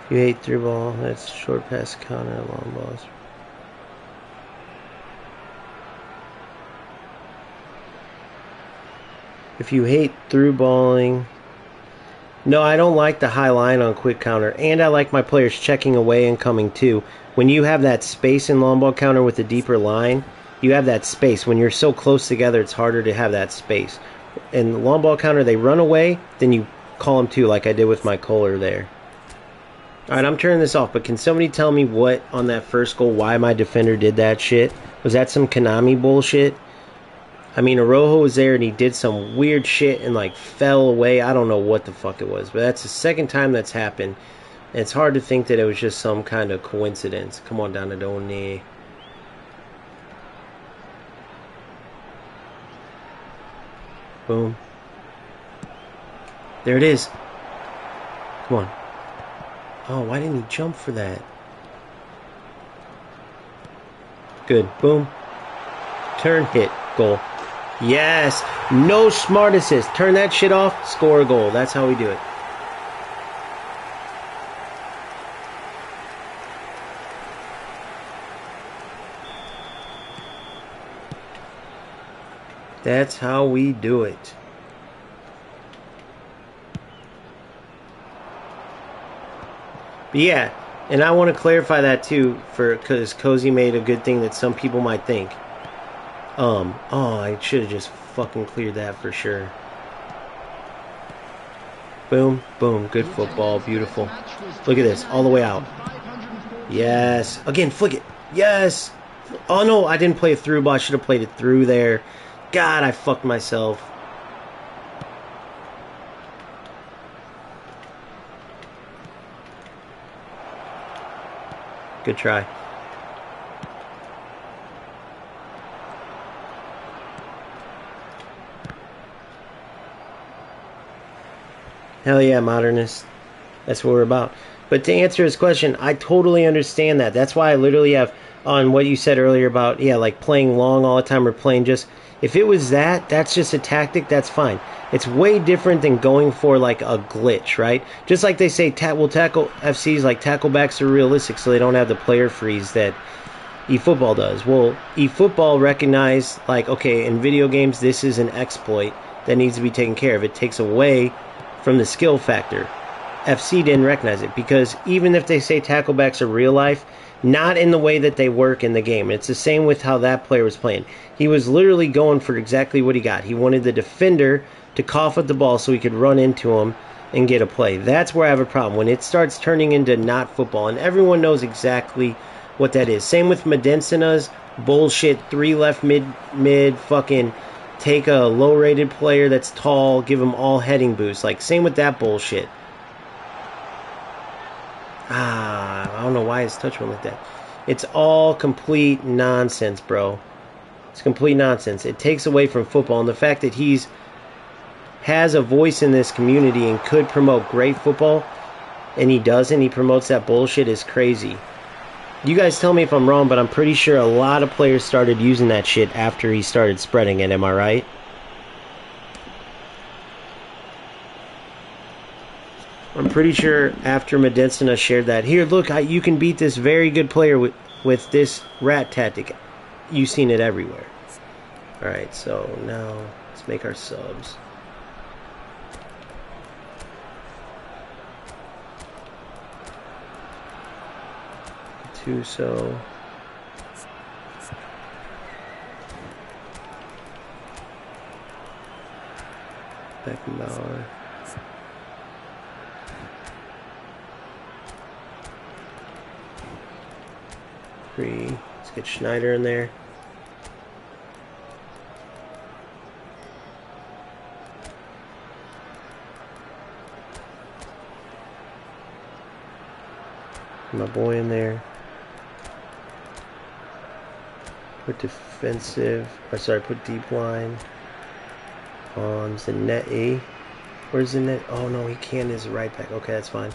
If you hate through ball, that's short pass, counter, long balls. If you hate through balling. No, I don't like the high line on quick counter. And I like my players checking away and coming too. When you have that space in long ball counter with a deeper line, you have that space. When you're so close together, it's harder to have that space. In the long ball counter, they run away, then you call them too, like I did with my Kohler there. Alright, I'm turning this off, but can somebody tell me what, on that first goal, why my defender did that shit? Was that some Konami bullshit? I mean, Arojo was there and he did some weird shit and like fell away. I don't know what the fuck it was, but that's the second time that's happened. And it's hard to think that it was just some kind of coincidence. Come on, Donadoni. Boom. There it is. Come on. Oh, why didn't he jump for that? Good. Boom. Turn, hit, goal. Yes. No smart assist. Turn that shit off, score a goal. That's how we do it. That's how we do it. But yeah, and I want to clarify that too, because Cozy made a good thing that some people might think. Oh, I should have just fucking cleared that for sure. Boom, boom, good football, beautiful. Look at this, all the way out. Yes, again, flick it. Yes. Oh no, I didn't play it through, but I should have played it through there. God, I fucked myself. Good try. Hell yeah, modernist. That's what we're about. But to answer his question, I totally understand that. That's why I literally have, on what you said earlier about, yeah, like playing long all the time or playing just, if it was that, that's just a tactic, that's fine. It's way different than going for like a glitch, right? Just like they say, tackle FCs, like tackle backs are realistic so they don't have the player freeze that eFootball does. Well, eFootball recognized, like, okay, in video games, this is an exploit that needs to be taken care of. It takes away from the skill factor. FC didn't recognize it because even if they say tacklebacks are real life, not in the way that they work in the game. It's the same with how that player was playing. He was literally going for exactly what he got. He wanted the defender to cough at the ball so he could run into him and get a play. That's where I have a problem. When it starts turning into not football, and everyone knows exactly what that is. Same with Medencina's bullshit 3 left mid fucking take a low-rated player that's tall, give him all heading boosts. Like, same with that bullshit. I don't know why his touch went like that. It's all complete nonsense, bro. It's complete nonsense. It takes away from football, and the fact that he's has a voice in this community and could promote great football, and he doesn't, he promotes that bullshit, is crazy. You guys tell me if I'm wrong, but I'm pretty sure a lot of players started using that shit after he started spreading it, am I right? I'm pretty sure after Medencina shared that, here, look, you can beat this very good player with this rat tactic. You've seen it everywhere. Alright, so now let's make our subs. Tuso. Beckenbauer. Let's get Schneider in there. My boy in there. Put defensive. Or sorry, put deep line. On the net A. Where's the net? Oh no, he can't as a right back. Okay, that's fine.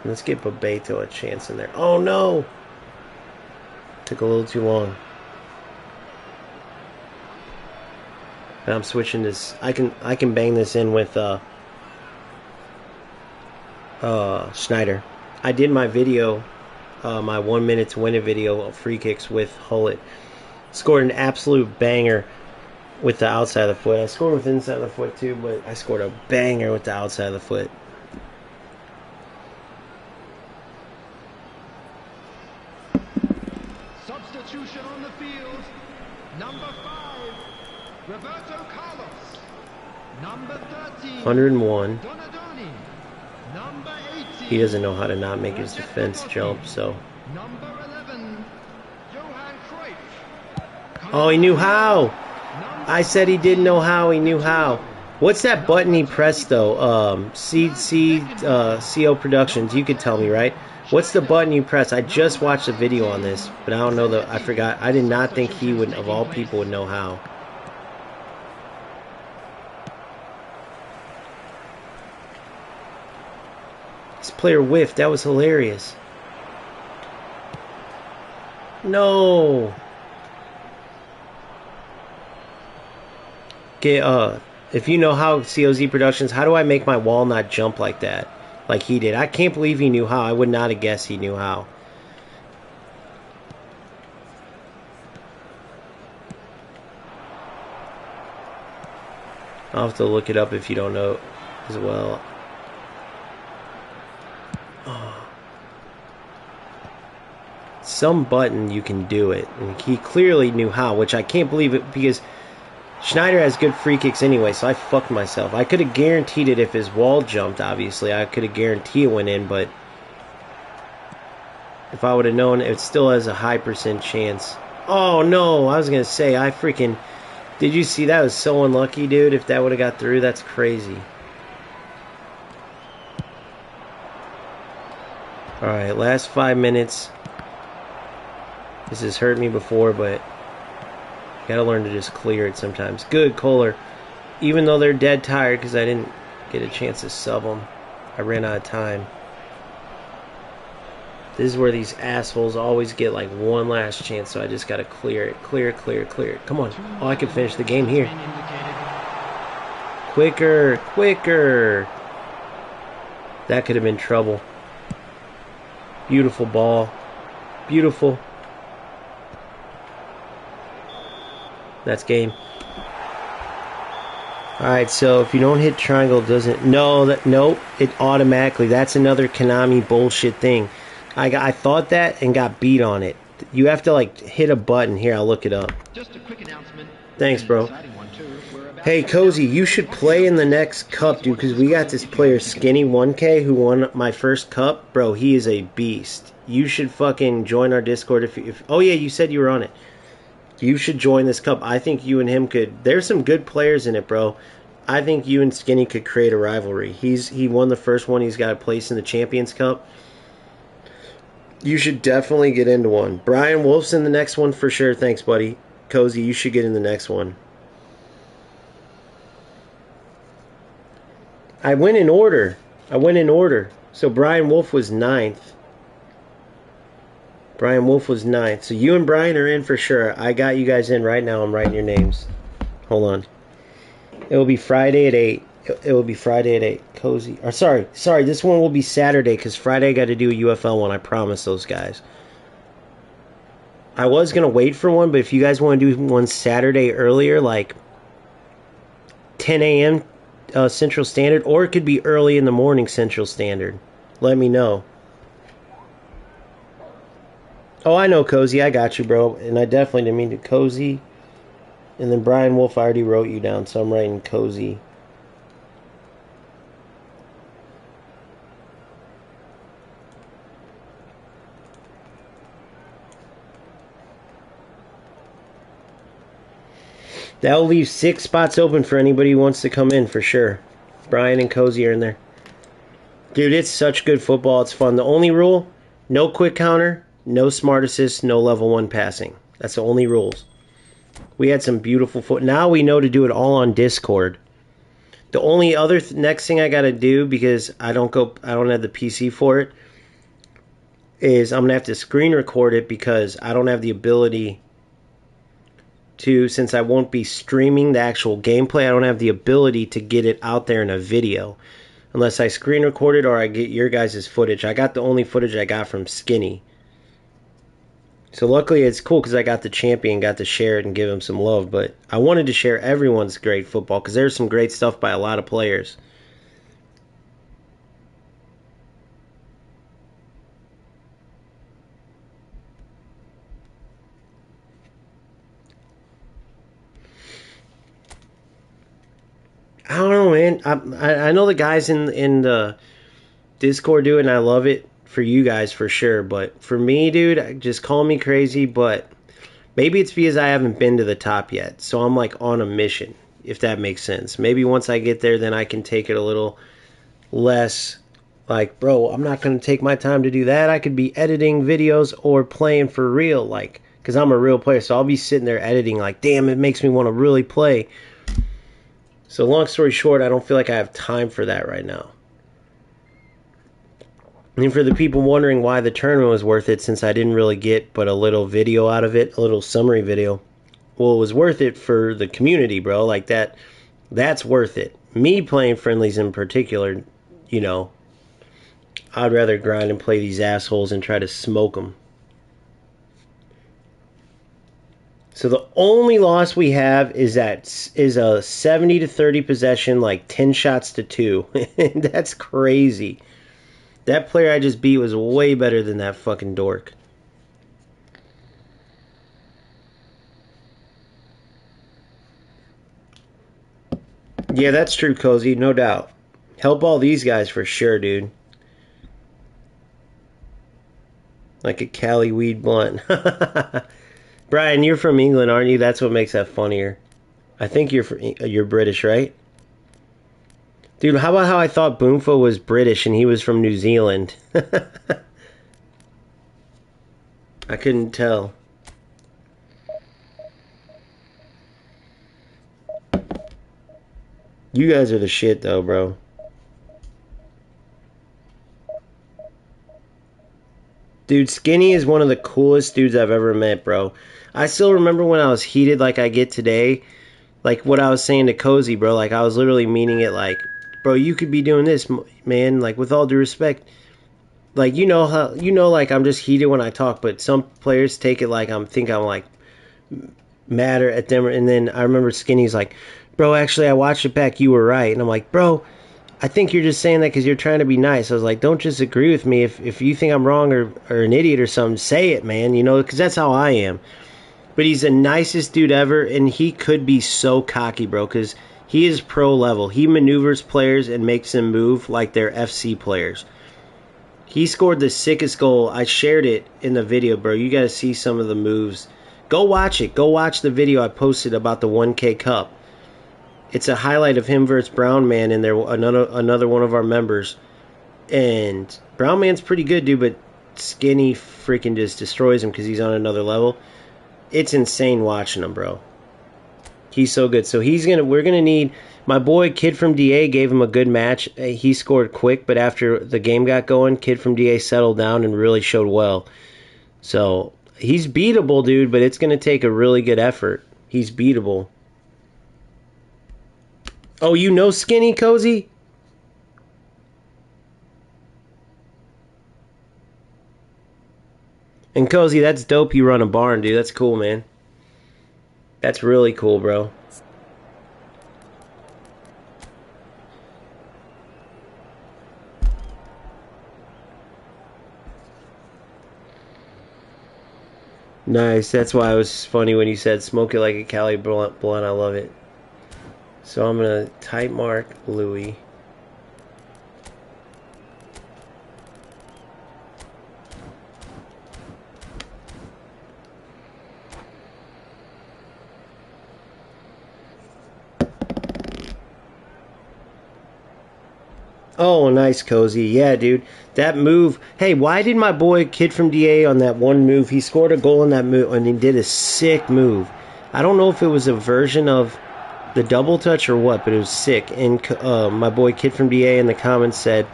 Let's give Bebeto a chance in there. Oh no! Took a little too long. And I'm switching this. I can bang this in with Schneider. I did my video, my 1 minute to win it video of free kicks with Hullet. Scored an absolute banger with the outside of the foot. I scored with the inside of the foot too, but I scored a banger with the outside of the foot. Substitution on the field. Number 5, Roberto Carlos. Number 13, 101. Donadoni. Number 18, He doesn't know how to not make his defense jump, so. Number 11, Johan Cruyff. Oh, he knew how! I said he didn't know how, he knew how. What's that button he pressed, though? CO Productions, you could tell me, right? What's the button you press? I just watched a video on this, but I don't know, I forgot. I did not think he would, of all people, would know how. This player whiffed. That was hilarious. No. Okay, if you know how COZ Productions, how do I make my wall not jump like that? Like he did. I can't believe he knew how. I would not have guessed he knew how. I'll have to look it up if you don't know as well. Oh. Some button you can do it. And he clearly knew how, which I can't believe it because Schneider has good free kicks anyway, so I fucked myself. I could have guaranteed it if his wall jumped, obviously. I could have guaranteed it went in, but if I would have known, it still has a high % chance. Oh, no. I was going to say, I freaking... Did you see that? Was so unlucky, dude. If that would have got through, that's crazy. Alright, last 5 minutes. This has hurt me before, but gotta learn to just clear it sometimes. Good, Kohler. Even though they're dead tired because I didn't get a chance to sub them, I ran out of time. This is where these assholes always get like one last chance, so I just gotta clear it. Clear it, clear it, clear it. Come on. Oh, I can finish the game here. Quicker, quicker. That could have been trouble. Beautiful ball. Beautiful. That's game. Alright, so if you don't hit triangle, it doesn't... Nope, it automatically... That's another Konami bullshit thing. I thought that and got beat on it. You have to, like, hit a button. Here, I'll look it up. Just a quick announcement. Thanks, bro. Hey, Cozy, you should play in the next cup, dude, because we got this player, Skinny 1K, who won my first cup. Bro, he is a beast. You should fucking join our Discord if... Oh, yeah, you said you were on it. You should join this cup. I think you and him could... There's some good players in it, bro. I think you and Skinny could create a rivalry. He won the first one. He's got a place in the Champions Cup. You should definitely get into one. Brian Wolf's in the next one for sure. Thanks, buddy. Cozy, you should get in the next one. I went in order. So Brian Wolf was 9th. So you and Brian are in for sure. I got you guys in right now. I'm writing your names. Hold on. It will be Friday at 8. It will be Friday at 8. Cozy. Or sorry. This one will be Saturday because Friday I got to do a UFL one. I promise those guys. I was going to wait for one, but if you guys want to do one Saturday earlier, like 10 a.m. Central Standard, or it could be early in the morning Central Standard. Let me know. Oh, I know, Cozy. I got you, bro. And I definitely didn't mean to Cozy. And then Brian Wolf, I already wrote you down, so I'm writing Cozy. That'll leave 6 spots open for anybody who wants to come in, for sure. Brian and Cozy are in there. Dude, it's such good football. It's fun. The only rule, no quick counter, no smart assist, no level 1 passing. That's the only rules. We had some beautiful foot. Now we know to do it all on Discord. The only other next thing I got to do, because I don't have the PC for it, is I'm going to have to screen record it, because I don't have the ability to, since I won't be streaming the actual gameplay, I don't have the ability to get it out there in a video. Unless I screen record it or I get your guys' footage. I got the only footage I got from Skinny. So luckily it's cool because I got the champion, got to share it and give him some love. But I wanted to share everyone's great football because there's some great stuff by a lot of players. I don't know, man. I know the guys in the Discord do it, and I love it for you guys for sure. But for me, dude, just call me crazy, but maybe it's because I haven't been to the top yet. So I'm like on a mission, if that makes sense. Maybe once I get there, then I can take it a little less like, bro, I'm not going to take my time to do that. I could be editing videos or playing for real, like, because I'm a real player. So I'll be sitting there editing like, damn, it makes me want to really play. So long story short, I don't feel like I have time for that right now. And for the people wondering why the tournament was worth it, since I didn't really get but a little video out of it, a little summary video. Well, it was worth it for the community, bro. Like that's worth it. Me playing friendlies in particular, you know, I'd rather grind and play these assholes and try to smoke them. So the only loss we have is a 70-30 possession, like 10 shots to 2. That's crazy. That player I just beat was way better than that fucking dork. Yeah, that's true, Cozy, no doubt. Help all these guys for sure, dude. Like a Cali weed blunt. Brian, you're from England, aren't you? That's what makes that funnier. I think you're British, right? Dude, how about how I thought Boomfo was British and he was from New Zealand? I couldn't tell. You guys are the shit, though, bro. Dude, Skinny is one of the coolest dudes I've ever met, bro. I still remember when I was heated like I get today. Like what I was saying to Cozy, bro. Like I was literally meaning it like, bro, you could be doing this, man. Like with all due respect. Like like I'm just heated when I talk, but some players take it like I'm like madder at them. And then I remember Skinny's like, bro, actually I watched it back, you were right. And I'm like, bro, I think you're just saying that because you're trying to be nice. I was like, don't just agree with me. If you think I'm wrong or an idiot or something, say it, man, you know, because that's how I am. But he's the nicest dude ever, and he could be so cocky, bro, because he is pro level. He maneuvers players and makes them move like they're FC players. He scored the sickest goal. I shared it in the video, bro. You got to see some of the moves. Go watch it. Go watch the video I posted about the 1K Cup. It's a highlight of him versus Brown Man, and they're another one of our members. And Brown Man's pretty good, dude, but Skinny freaking just destroys him because he's on another level. It's insane watching him, bro. He's so good. So we're gonna need, my boy Kid from DA gave him a good match. He scored quick, but after the game got going, Kid from DA settled down and really showed well. So he's beatable, dude, but it's gonna take a really good effort. He's beatable. Oh, you know Skinny, Cozy? And Cozy, that's dope you run a barn, dude. That's cool, man. That's really cool, bro. Nice. That's why it was funny when you said smoke it like a Cali blunt. I love it. So I'm going to type mark Louis. Oh, nice, Cozy. Yeah, dude. That move. Hey, why did my boy Kid from DA on that one move? He scored a goal on that move, and he did a sick move. I don't know if it was a version of the double touch or what, but it was sick. And my boy Kid from DA in the comments said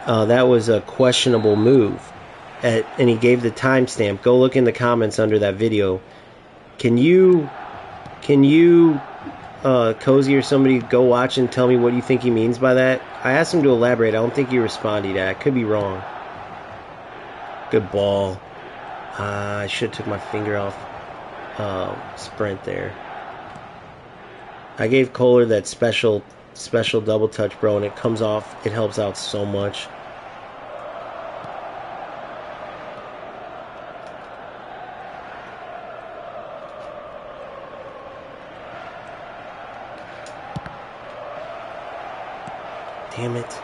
that was a questionable move. And he gave the timestamp. Go look in the comments under that video. Can you, Cozy or somebody go watch and tell me what you think he means by that? I asked him to elaborate. I don't think he responded to that. I could be wrong. Good ball. I should have took my finger off sprint there. I gave Kohler that special double touch, bro, and it comes off. It helps out so much. Damn it.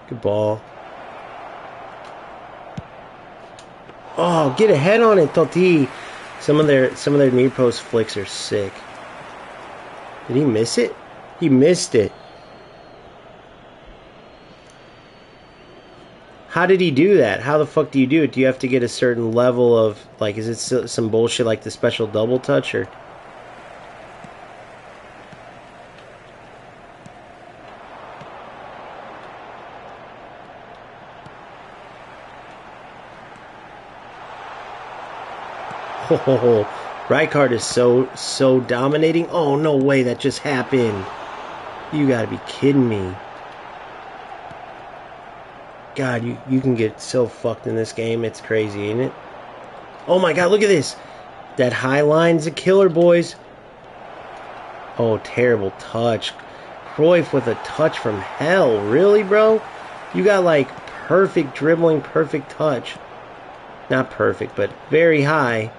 Good ball. Oh, get a head on it, Toti. Some of their near post flicks are sick. Did he miss it? He missed it. How did he do that? How the fuck do you do it? Do you have to get a certain level of, like, is it some bullshit like the special double touch, or? Oh, Rijkaard is so dominating. Oh, no way that just happened. You gotta be kidding me. God, you can get so fucked in this game. It's crazy, ain't it? Oh my god, look at this. That high line's a killer, boys. Oh, terrible touch. Cruyff with a touch from hell. Really, bro? You got, like, perfect dribbling, perfect touch. Not perfect, but very high.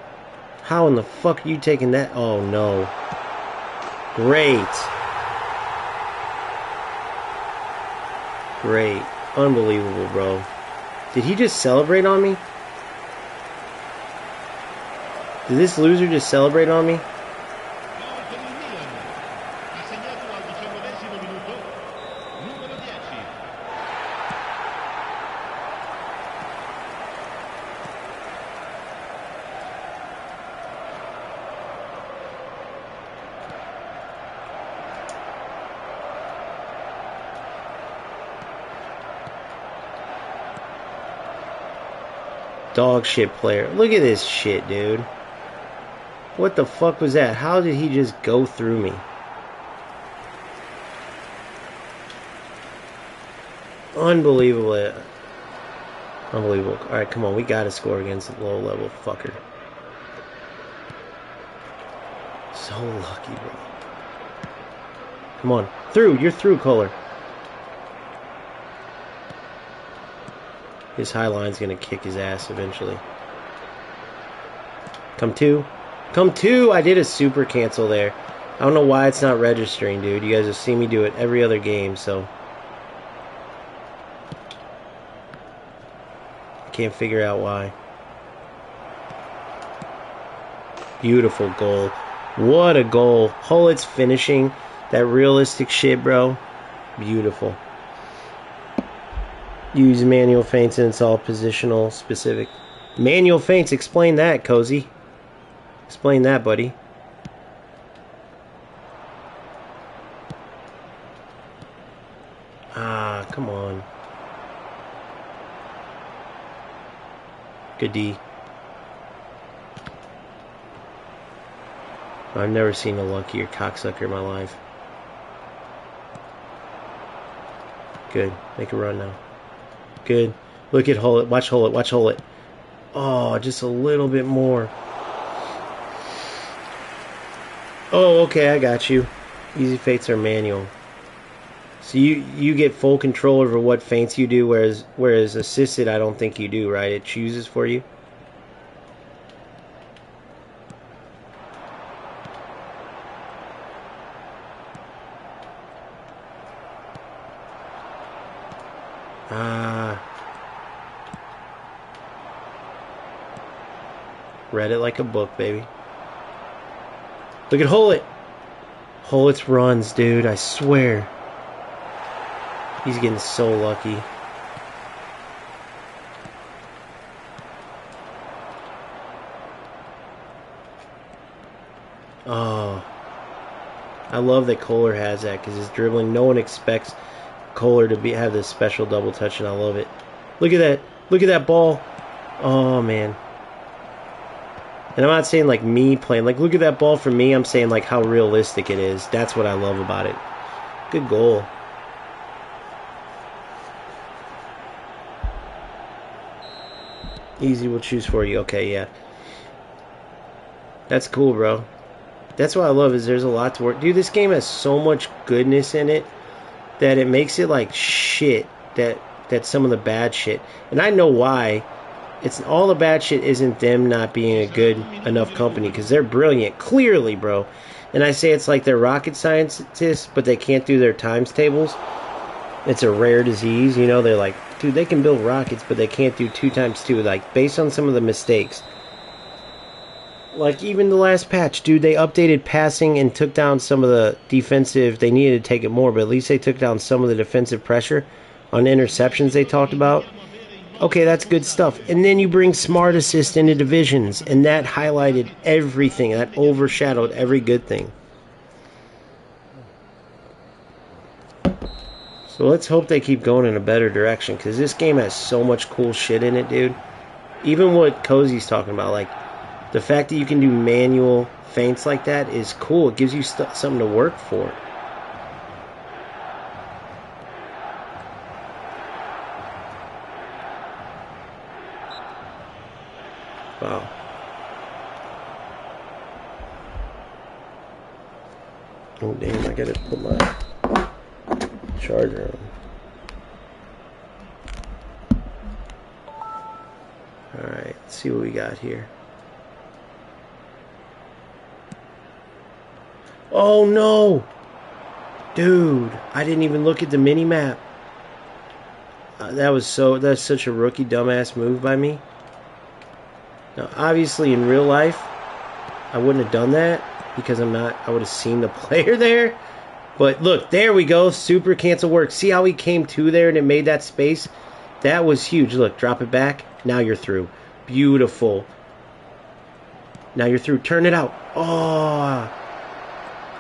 How in the fuck are you taking that? Oh, no. Great. Great. Unbelievable, bro. Did he just celebrate on me? Did this loser just celebrate on me? Dog shit player. Look at this shit, dude. What the fuck was that? How did he just go through me? Unbelievable. Unbelievable. Alright, come on. We gotta score against the low level fucker. So lucky, bro. Come on. Through. You're through, Kohler. His high line's gonna kick his ass eventually. Come two. Come two! I did a super cancel there. I don't know why it's not registering, dude. You guys have seen me do it every other game, so. I can't figure out why. Beautiful goal. What a goal. Hullet's finishing. That realistic shit, bro. Beautiful. Use manual feints and it's all positional specific. Manual feints, explain that, Cozy. Explain that, buddy. Ah, come on. Good D. I've never seen a luckier cocksucker in my life. Good. Make a run now. Good. Look at Hullet. Watch Hullet. Watch Hullet. Oh, just a little bit more. Oh, okay, I got you. Easy feints are manual. So you get full control over what feints you do, whereas assisted, I don't think you do, right? It chooses for you. Read it like a book, baby. Look at Hullet. Hullet's runs, dude, I swear. He's getting so lucky. Oh. I love that Kohler has that because his dribbling, no one expects Kohler to have this special double touch, and I love it. Look at that. Look at that ball. Oh, man. And I'm not saying like me playing, like look at that ball for me, I'm saying like how realistic it is. That's what I love about it. Good goal. Easy will choose for you. Okay, yeah. That's cool, bro. That's what I love is there's a lot to work. Dude, this game has so much goodness in it that it makes it like shit that some of the bad shit. And I know why. It's all the bad shit isn't them not being a good enough company because they're brilliant, clearly, bro. And I say it's like they're rocket scientists, but they can't do their times tables. It's a rare disease, you know. They're like, dude, they can build rockets, but they can't do 2 times 2. Like based on some of the mistakes, like even the last patch, dude, they updated passing and took down some of the defensive. They needed to take it more, but at least they took down some of the defensive pressure on interceptions they talked about. Okay, that's good stuff. And then you bring Smart Assist into divisions, and that highlighted everything. That overshadowed every good thing. So let's hope they keep going in a better direction, because this game has so much cool shit in it, dude. Even what Cozy's talking about, like, the fact that you can do manual feints like that is cool. It gives you something to work for. Wow. Oh, damn, I gotta put my charger on. Alright, let's see what we got here. Oh, no! Dude, I didn't even look at the mini-map. That's such a rookie dumbass move by me. Now, obviously, in real life, I wouldn't have done that because I would have seen the player there. But look, there we go. Super cancel work. See how he came to there and it made that space? That was huge. Look, drop it back. Now you're through. Beautiful. Now you're through. Turn it out. Oh,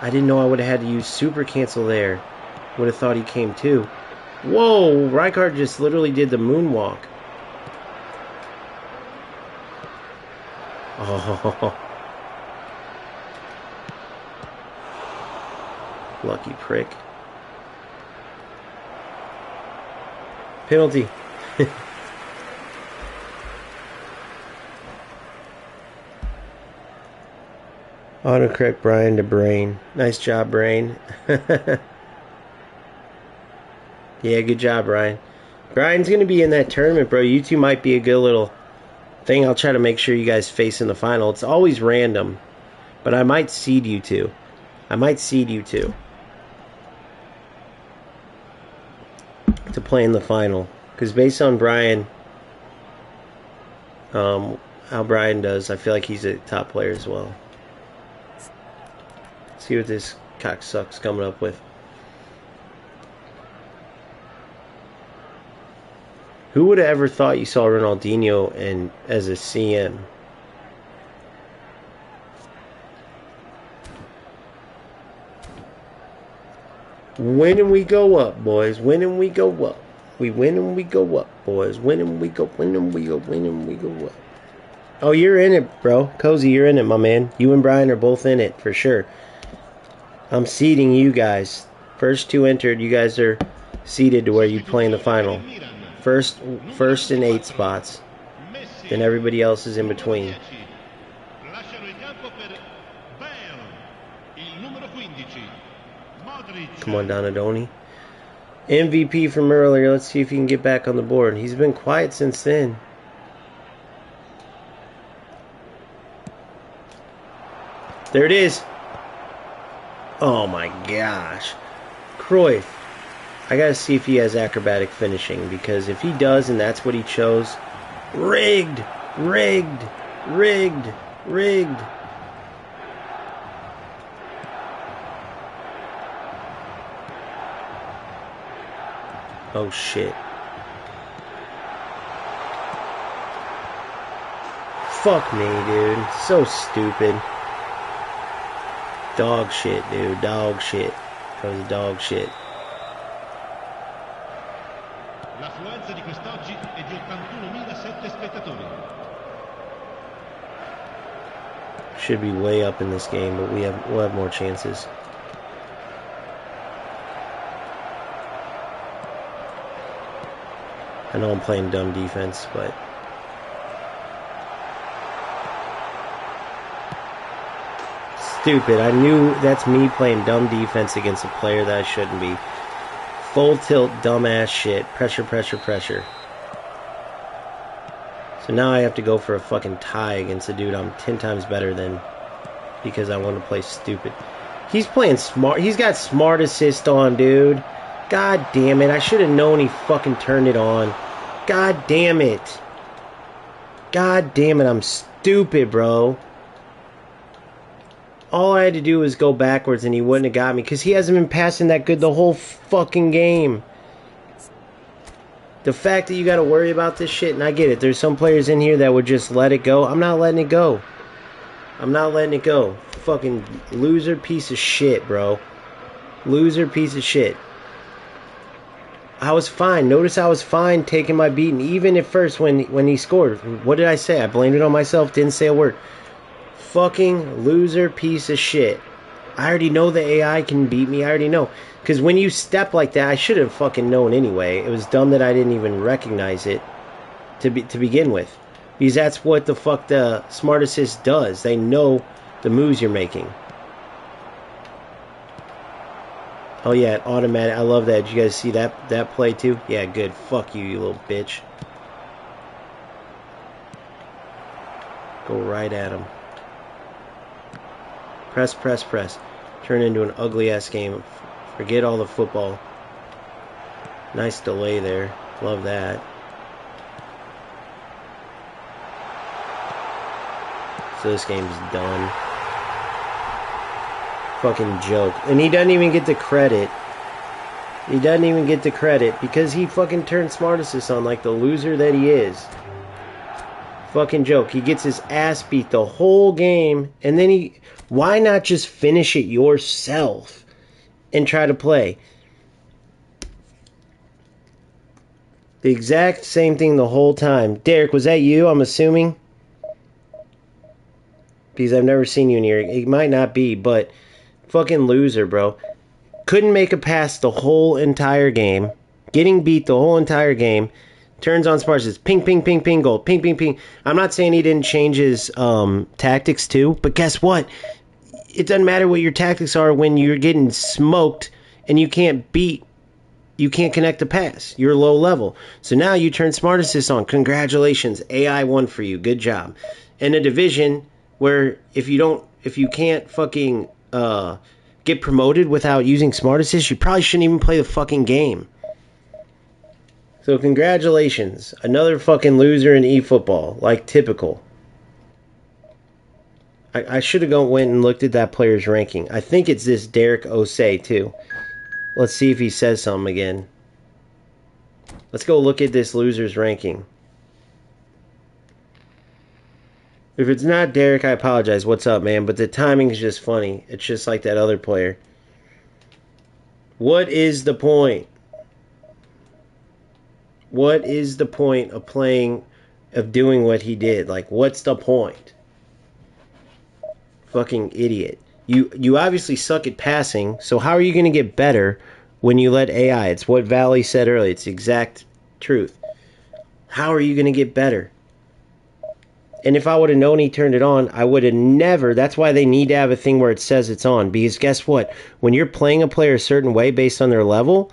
I didn't know I would have had to use super cancel there. Would have thought he came to. Whoa, Rijkaard just literally did the moonwalk. Oh. Lucky prick. Penalty. Autocorrect Brian to Brain. Nice job, Brain. Yeah, good job, Brian. Brian's going to be in that tournament, bro. You two might be a good little thing. I'll try to make sure you guys face in the final. It's always random, but I might seed you two. To play in the final, because based on Brian, how Brian does, I feel like he's a top player as well. Let's see what this cocksuck's coming up with. Who would have ever thought you saw Ronaldinho as a CM? Win and we go up, boys. Win and we go up. We win and we go up, boys. Win and we go. Win and we go. Win and we go up. Oh, you're in it, bro. Cozy, you're in it, my man. You and Brian are both in it for sure. I'm seeding you guys. First 2 entered. You guys are seeded to where you play in the final. First and 8 spots. Then everybody else is in between. Come on, Donadoni. MVP from earlier. Let's see if he can get back on the board. He's been quiet since then. There it is. Oh my gosh. Cruyff. I gotta see if he has acrobatic finishing, because if he does and that's what he chose, rigged, rigged, rigged, rigged. Oh shit. Fuck me, dude. So stupid. Dog shit, dude. Dog shit. That was dog shit. L'affluenza di quest'oggi è di 81.007 spettatori. Should be way up in this game, but we'll have more chances. I know I'm playing dumb defense, but stupid. I knew that's me playing dumb defense against a player that I shouldn't be. Full tilt, dumbass shit. Pressure, pressure, pressure. So now I have to go for a fucking tie against a dude I'm 10 times better than because I want to play stupid. He's playing smart. He's got smart assist on, dude. God damn it. I should have known he fucking turned it on. God damn it. God damn it. I'm stupid, bro. All I had to do was go backwards and he wouldn't have got me because he hasn't been passing that good the whole fucking game. The fact that you got to worry about this shit, and I get it. There's some players in here that would just let it go. I'm not letting it go. I'm not letting it go. Fucking loser piece of shit, bro. Loser piece of shit. I was fine. Notice I was fine taking my beating. Even at first when he scored. What did I say? I blamed it on myself. Didn't say a word. Fucking loser piece of shit. I already know the AI can beat me. I already know. Because when you step like that, I should have fucking known anyway. It was dumb that I didn't even recognize it to begin with. Because that's what the fuck the Smart Assist does. They know the moves you're making. Oh yeah, automatic. I love that. Did you guys see that play too? Yeah, good. Fuck you, you little bitch. Go right at him. Press, press, press. Turn into an ugly-ass game. Forget all the football. Nice delay there. Love that. So this game's done. Fucking joke. And he doesn't even get the credit. He doesn't even get the credit because he fucking turned Smart Assist on like the loser that he is. Fucking joke. He gets his ass beat the whole game, and then he... Why not just finish it yourself and try to play? The exact same thing the whole time. Derek, was that you, I'm assuming? Because I've never seen you in here. It might not be, but... Fucking loser, bro. Couldn't make a pass the whole entire game. Getting beat the whole entire game. Turns on Smart Assist. Ping, ping, ping, ping, goal. Ping, ping, ping. I'm not saying he didn't change his tactics too, but guess what? It doesn't matter what your tactics are when you're getting smoked and you can't connect the pass. You're low level. So now you turn Smart Assist on. Congratulations. AI won for you. Good job. In a division where if you can't fucking get promoted without using Smart Assist, you probably shouldn't even play the fucking game. So congratulations. Another fucking loser in eFootball. Like typical. I should have went and looked at that player's ranking. I think it's this Derek Osei too. Let's see if he says something again. Let's go look at this loser's ranking. If it's not Derek, I apologize. What's up, man? But the timing is just funny. It's just like that other player. What is the point? What is the point of doing what he did? Like, what's the point? Fucking idiot. You obviously suck at passing, so how are you going to get better when you let AI? It's what Valley said earlier. It's the exact truth. How are you going to get better? And if I would have known he turned it on, I would have never. That's why they need to have a thing where it says it's on. Because guess what? When you're playing a player a certain way based on their level,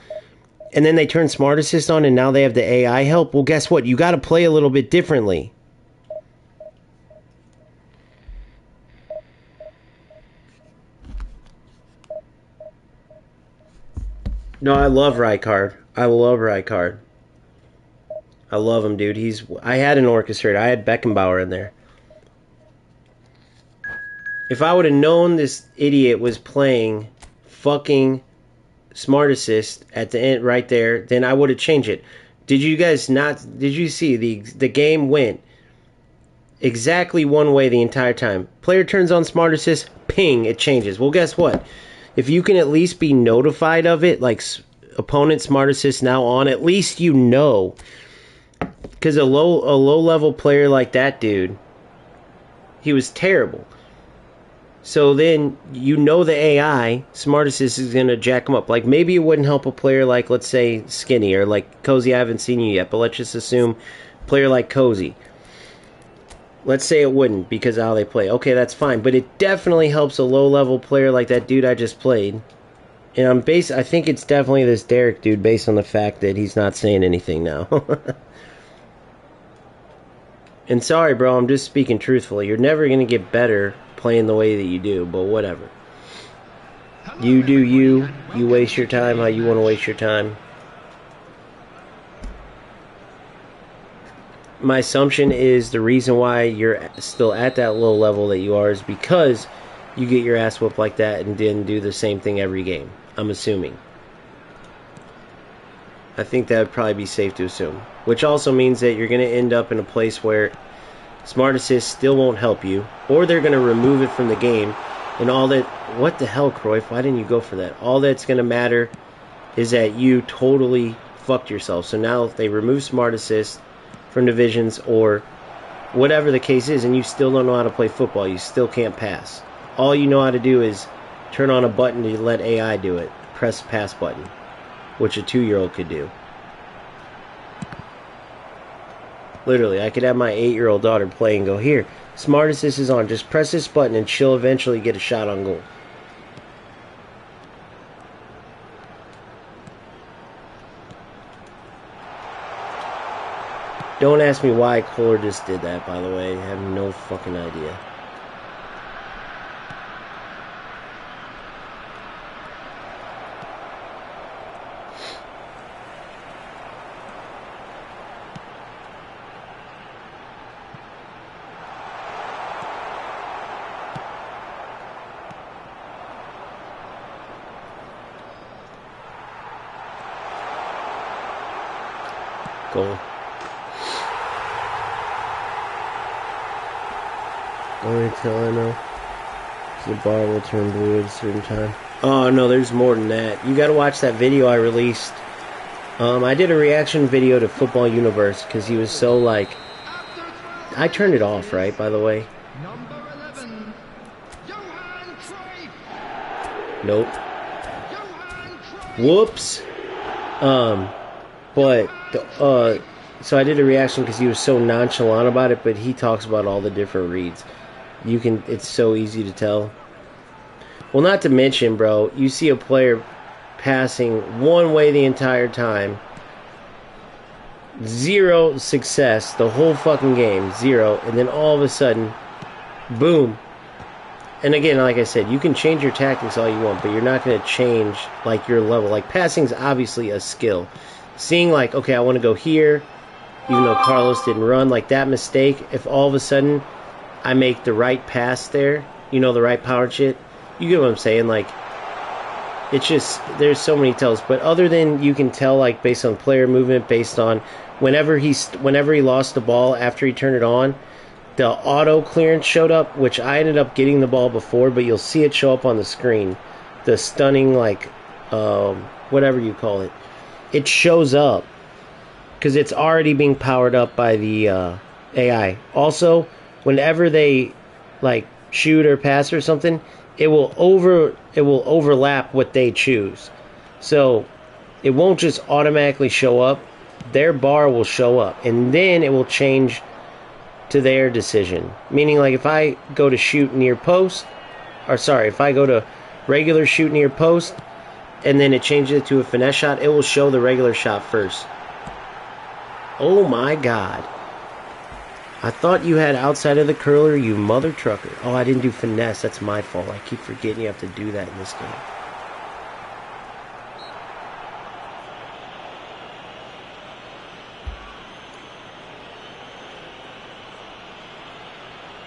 and then they turn Smart Assist on and now they have the AI help, well, guess what? You got to play a little bit differently. No, I love Rijkaard. I love Rijkaard. I love him, dude. I had an orchestrator. I had Beckenbauer in there. If I would have known this idiot was playing fucking Smart Assist at the end right there, then I would have changed it. Did you guys not? Did you see the game went exactly one way the entire time? Player turns on Smart Assist, ping, it changes. Well, guess what? If you can at least be notified of it, like opponent Smart Assist now on, at least you know. Because a low level player like that dude, he was terrible. So then you know the AI Smart Assist is gonna jack him up. Like maybe it wouldn't help a player like, let's say, Skinny or like Cozy. I haven't seen you yet, but let's just assume a player like Cozy. Let's say it wouldn't because of how they play. Okay, that's fine, but it definitely helps a low level player like that dude I just played. And I think it's definitely this Derek dude based on the fact that he's not saying anything now. And sorry, bro, I'm just speaking truthfully. You're never going to get better playing the way that you do, but whatever. You do you. You waste your time how you want to waste your time. My assumption is the reason why you're still at that low level that you are is because you get your ass whooped like that and didn't do the same thing every game. I'm assuming. I think that would probably be safe to assume. Which also means that you're going to end up in a place where Smart Assist still won't help you, or they're going to remove it from the game, and all that... What the hell, Cruyff? Why didn't you go for that? All that's going to matter is that you totally fucked yourself. So now if they remove Smart Assist from divisions, or whatever the case is, and you still don't know how to play football, you still can't pass. All you know how to do is turn on a button to let AI do it. Press the pass button, which a 2-year-old could do. Literally, I could have my 8-year-old daughter play and go, here, Smart Assist is on, just press this button and she'll eventually get a shot on goal. Don't ask me why Kohler just did that, by the way. I have no fucking idea. Goal. Only until I know the bar will turn blue at a certain time. Oh no, there's more than that. You gotta watch that video I released. I did a reaction video to Football Universe because he was so like... I turned it off, right, by the way? Number 11, Johan Cruyff. Nope. Johan Cruyff. Whoops. So I did a reaction because he was so nonchalant about it, but he talks about all the different reads. It's so easy to tell. Well, not to mention, bro, you see a player passing one way the entire time. 0 success the whole fucking game. 0. And then all of a sudden, boom. And again, like I said, you can change your tactics all you want, but you're not going to change like your level. Like passing's obviously a skill. Seeing like, okay, I want to go here, even though Carlos didn't run, like that mistake, if all of a sudden I make the right pass there, you know, the right power shit, you get what I'm saying? Like, it's just, there's so many tells. But other than you can tell, like, based on player movement, based on whenever he lost the ball after he turned it on, the auto clearance showed up, which I ended up getting the ball before, but you'll see it show up on the screen. The stunning, like, whatever you call it. It shows up because it's already being powered up by the AI. Also, whenever they like shoot or pass or something, it will overlap what they choose. So it won't just automatically show up. their bar will show up, and then it will change to their decision. Meaning, like, if I go to shoot near post, or sorry, if I go to regular shoot near post, and then it changes it to a finesse shot, it will show the regular shot first. Oh my God. I thought you had outside of the curler, you mother trucker. Oh, I didn't do finesse. That's my fault. I keep forgetting you have to do that in this game.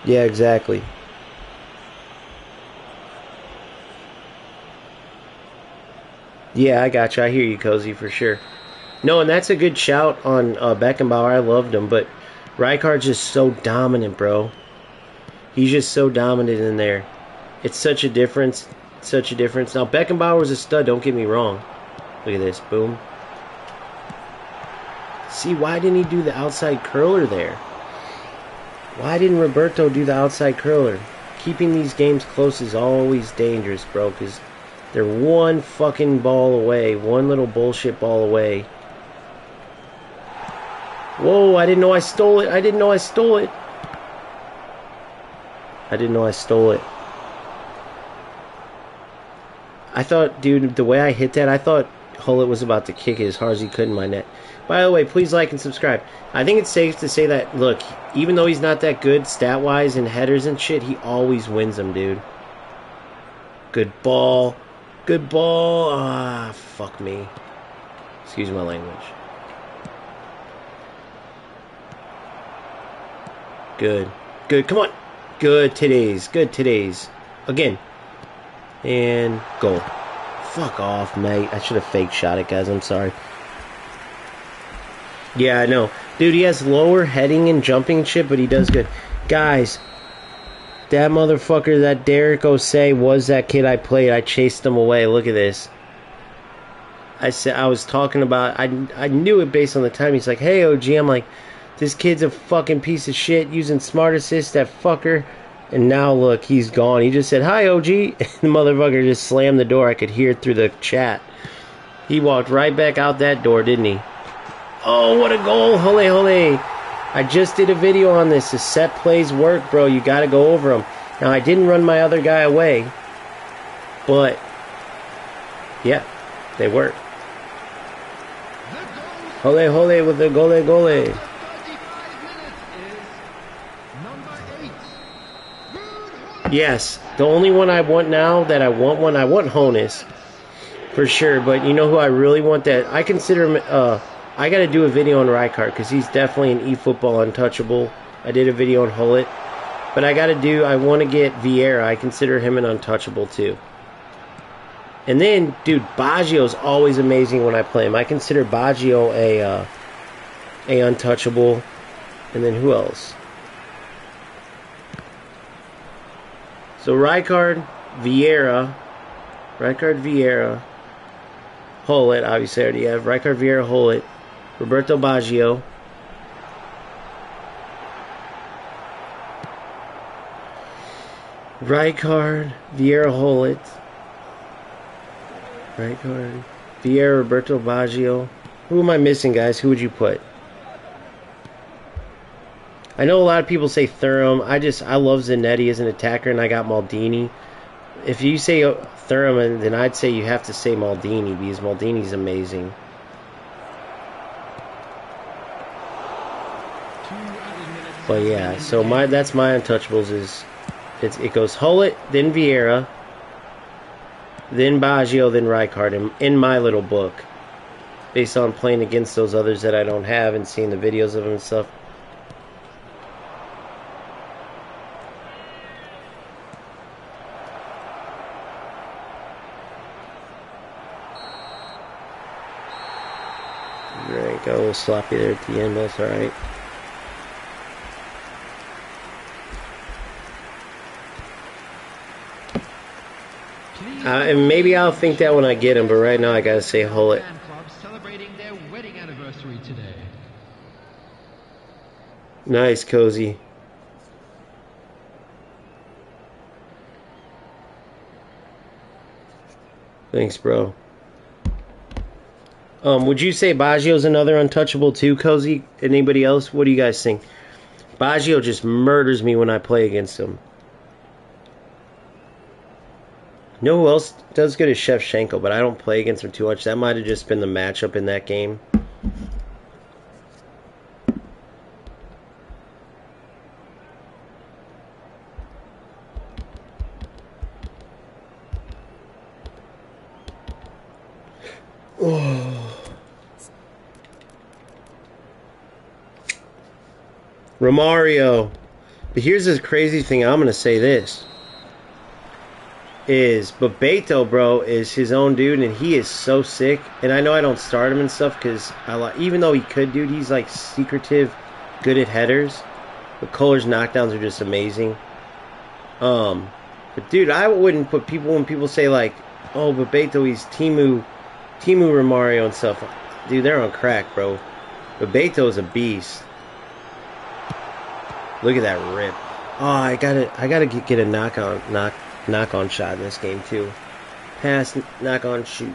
Yeah, exactly. Yeah, I got you. I hear you, Cozy, for sure. No, and that's a good shout on Beckenbauer. I loved him, but Rijkaard's just so dominant, bro. He's just so dominant in there. It's such a difference. Such a difference. Now, Beckenbauer was a stud, don't get me wrong. Look at this. Boom. See, why didn't he do the outside curler there? Why didn't Roberto do the outside curler? Keeping these games close is always dangerous, bro, because they're one fucking ball away. One little bullshit ball away. Whoa, I didn't know I stole it. I didn't know I stole it. I didn't know I stole it. I thought, dude, the way I hit that, I thought Hullet was about to kick it as hard as he could in my net. By the way, please like and subscribe. I think it's safe to say that, look, even though he's not that good stat-wise in headers and shit, he always wins them, dude. Good ball. Good ball. Ah, fuck me. Excuse my language. Good. Good. Come on. Good today's. Good today's. Again. And goal. Fuck off, mate. I should have fake shot it, guys. I'm sorry. Yeah, I know. Dude, he has lower heading and jumping and shit, but he does good. Guys, that motherfucker, that Derek Osei was that kid I played. I chased him away. Look at this. I was talking about, I knew it based on the time. He's like, hey, OG. I'm like, this kid's a fucking piece of shit using smart assist, that fucker. And now, look, he's gone. He just said, hi, OG. And the motherfucker just slammed the door. I could hear it through the chat. He walked right back out that door, didn't he? Oh, what a goal. Hole, hole. I just did a video on this. The set plays work, bro. You got to go over them. Now, I didn't run my other guy away. But, yeah, they work. Hole, hole with the gole, gole. Yes, the only one I want now that I want Honus. For sure, but you know who I really want that? I consider him, I got to do a video on Rijkaard because he's definitely an eFootball untouchable. I did a video on Hullet. But I want to get Vieira. I consider him an untouchable too. And then, dude, Baggio's always amazing when I play him. I consider Baggio a untouchable. And then who else? So Rijkaard, Vieira, Hullet, obviously I already have. Rijkaard, Vieira, Hullet, Roberto Baggio. Rijkaard, Vieira, Hullet. Rijkaard, Vieira, Roberto Baggio. Who am I missing, guys? Who would you put? I know a lot of people say Thuram. I love Zanetti as an attacker, and I got Maldini. If you say Thuram, then I'd say you have to say Maldini, because Maldini's amazing. But yeah, so that's my untouchables it goes Hullet, then Vieira, then Baggio, then Rijkaard in my little book, based on playing against those others that I don't have and seeing the videos of them and stuff. Right, got a little sloppy there at the end, but that's alright. And maybe I'll think that when I get him, but right now I gotta say Hullet. Celebrating their wedding anniversary today. Nice, Cozy. Thanks, bro. Would you say Baggio's another untouchable too, Cozy? Anybody else? What do you guys think? Baggio just murders me when I play against him. You know who else does good is Shevchenko, but I don't play against him too much. That might have just been the matchup in that game. Oh. Romario. But here's this crazy thing. I'm going to say this. But Beto, bro, is his own dude, and he is so sick. And I know I don't start him and stuff because even though he could, dude, he's like secretive, good at headers. But Kohler's knockdowns are just amazing. But dude, I wouldn't put people when people say like, oh, but Beto, he's Timu Romario and stuff. Dude, they're on crack, bro. But Beto is a beast. Look at that rip. Oh, I gotta get a knock-on shot in this game too. Pass, knock-on, shoot.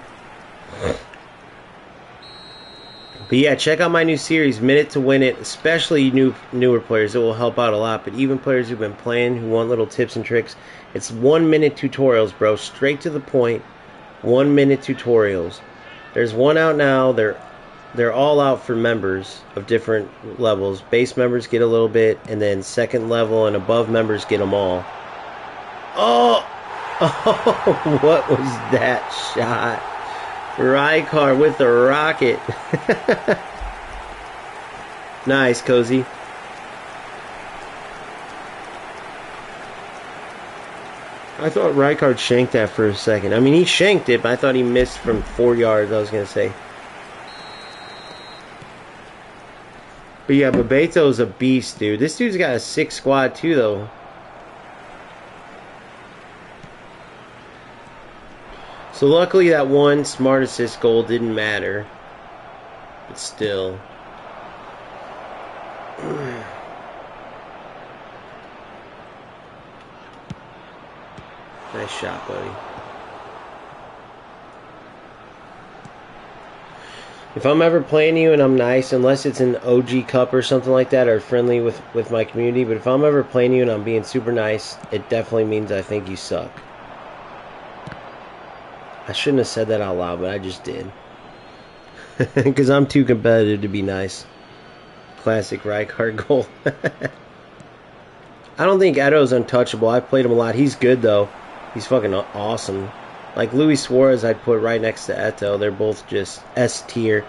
But yeah, check out my new series, Minute to Win It, especially newer players. It will help out a lot. But even players who've been playing, who want little tips and tricks, it's 1-minute tutorials, bro. Straight to the point. 1-minute tutorials. There's one out now. They're all out for members of different levels. Base members get a little bit, and then second level and above members get them all. Oh! Oh, what was that shot? Rijkaard with the rocket. Nice, Cozy. I thought Rijkaard shanked that for a second. I mean, he shanked it, but I thought he missed from 4 yards, I was going to say. But yeah, Bebeto's a beast, dude. This dude's got a sick squad, too, though. So luckily that one smart assist goal didn't matter. But still. Nice shot, buddy. If I'm ever playing you and I'm nice, unless it's an OG Cup or something like that, or friendly with my community, but if I'm ever playing you and I'm being super nice, it definitely means I think you suck. I shouldn't have said that out loud, but I just did. Because I'm too competitive to be nice. Classic Rijkaard goal. I don't think Eto's untouchable. I've played him a lot. He's good, though. He's fucking awesome. Like Luis Suarez, I'd put right next to Eto. They're both just S tier.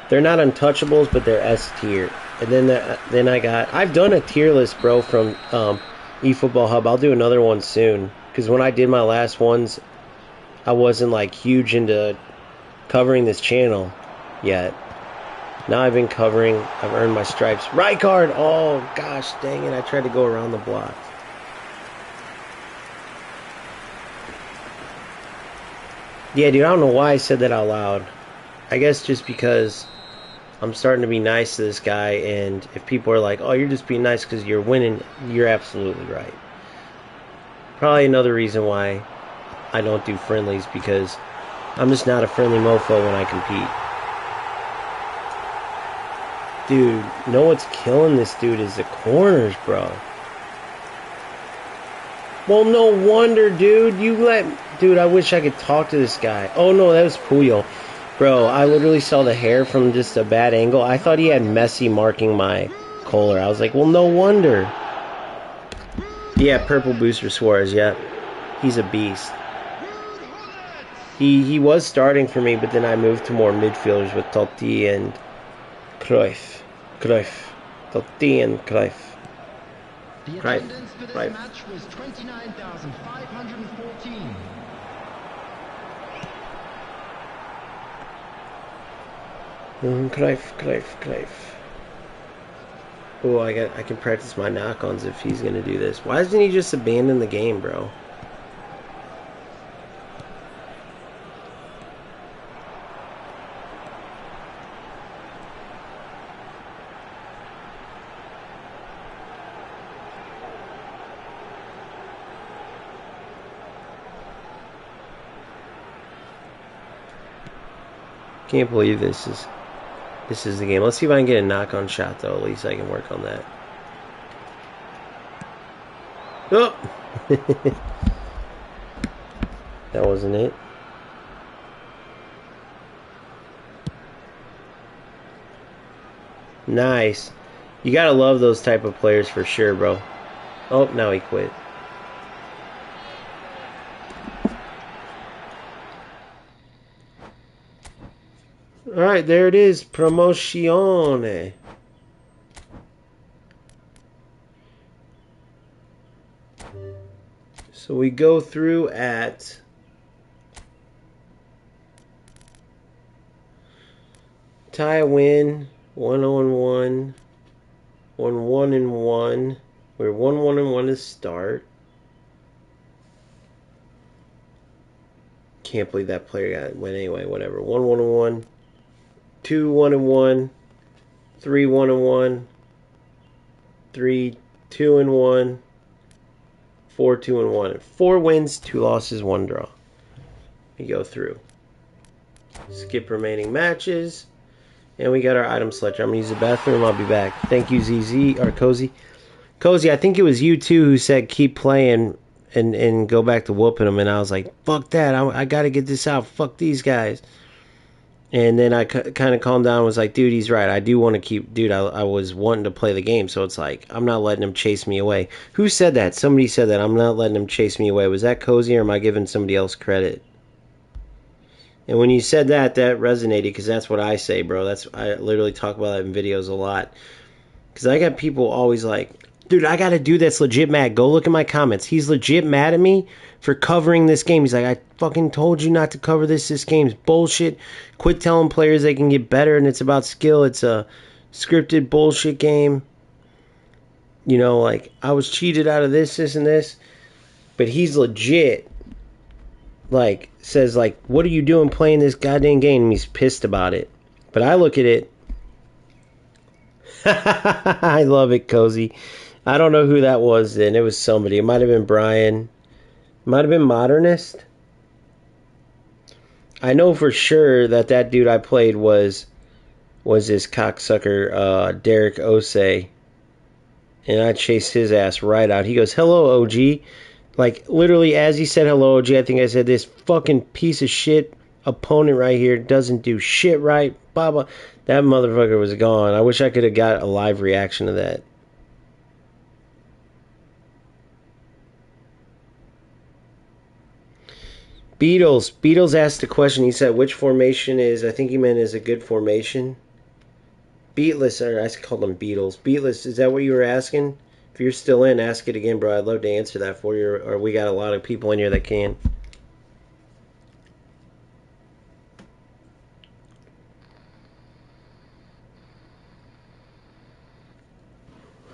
They're not untouchables, but they're S tier. And then I've done a tier list, bro, from eFootball Hub. I'll do another one soon. Because when I did my last ones, I wasn't like huge into covering this channel yet. Now I've been covering. I've earned my stripes. Rijkaard! Oh, gosh, dang it. I tried to go around the block. Yeah, dude, I don't know why I said that out loud. I guess just because I'm starting to be nice to this guy, and if people are like, oh, you're just being nice because you're winning, you're absolutely right. Probably another reason why I don't do friendlies, because I'm just not a friendly mofo when I compete. Dude, you know what's killing this dude is the corners, bro. Well, no wonder, dude. Dude, I wish I could talk to this guy. Oh, no, that was Puyo. Bro, I literally saw the hair from just a bad angle. I thought he had Messi marking my Kohler. I was like, well, no wonder. Yeah, purple booster Suarez, yeah. He's a beast. He was starting for me, but then I moved to more midfielders with Totti and Cruyff. Totti and Cruyff. The attendance for this match was 29,514. Cruyff. Oh, I can practice my knock-ons if he's gonna do this. Why doesn't he just abandon the game, bro? Can't believe this is the game. Let's see if I can get a knock-on shot, though. At least I can work on that. Oh! That wasn't it. Nice. You gotta love those type of players for sure, bro. Oh, now he quit. Alright, there it is. Promozione. So we go through at tie a win, 1-1, 1-1. We're 1-1 to start. Can't believe that player went anyway. Whatever. 1-1, 2-1, 3-1, 3-2-1, 4-2-1. 4 wins, 2 losses, 1 draw. We go through. Skip remaining matches. And we got our item selector. I'm going to use the bathroom. I'll be back. Thank you, ZZ, or Cozy. Cozy, I think it was you, too, who said keep playing and go back to whooping them. And I was like, fuck that. I got to get this out. Fuck these guys. And then I kind of calmed down and was like, dude, he's right. I do want to keep... Dude, I was wanting to play the game. So it's like, I'm not letting him chase me away. Who said that? Somebody said that. I'm not letting him chase me away. Was that Cozy, or am I giving somebody else credit? And when you said that resonated, because that's what I say, bro. I literally talk about that in videos a lot. Because I got people always like, dude, I got a dude that's legit mad. Go look at my comments. He's legit mad at me for covering this game. He's like, I fucking told you not to cover this. This game's bullshit. Quit telling players they can get better and it's about skill. It's a scripted bullshit game. You know, like, I was cheated out of this, and this. But he's legit. Like, says, like, what are you doing playing this goddamn game? And he's pissed about it. But I look at it. I love it, Cozy. I don't know who that was then. It was somebody. It might have been Brian. It might have been Modernist. I know for sure that dude I played was this cocksucker, Derek Osei. And I chased his ass right out. He goes, hello, OG. Like, literally, as he said hello, OG, I think I said, this fucking piece of shit opponent right here doesn't do shit right. Blah, blah. That motherfucker was gone. I wish I could have got a live reaction to that. Beatles asked a question. He said, which formation I think he meant is a good formation. Beatless, or I called them Beatles. Beatless, is that what you were asking? If you're still in, ask it again, bro. I'd love to answer that for you. Or we got a lot of people in here that can.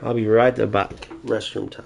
I'll be right about restroom time.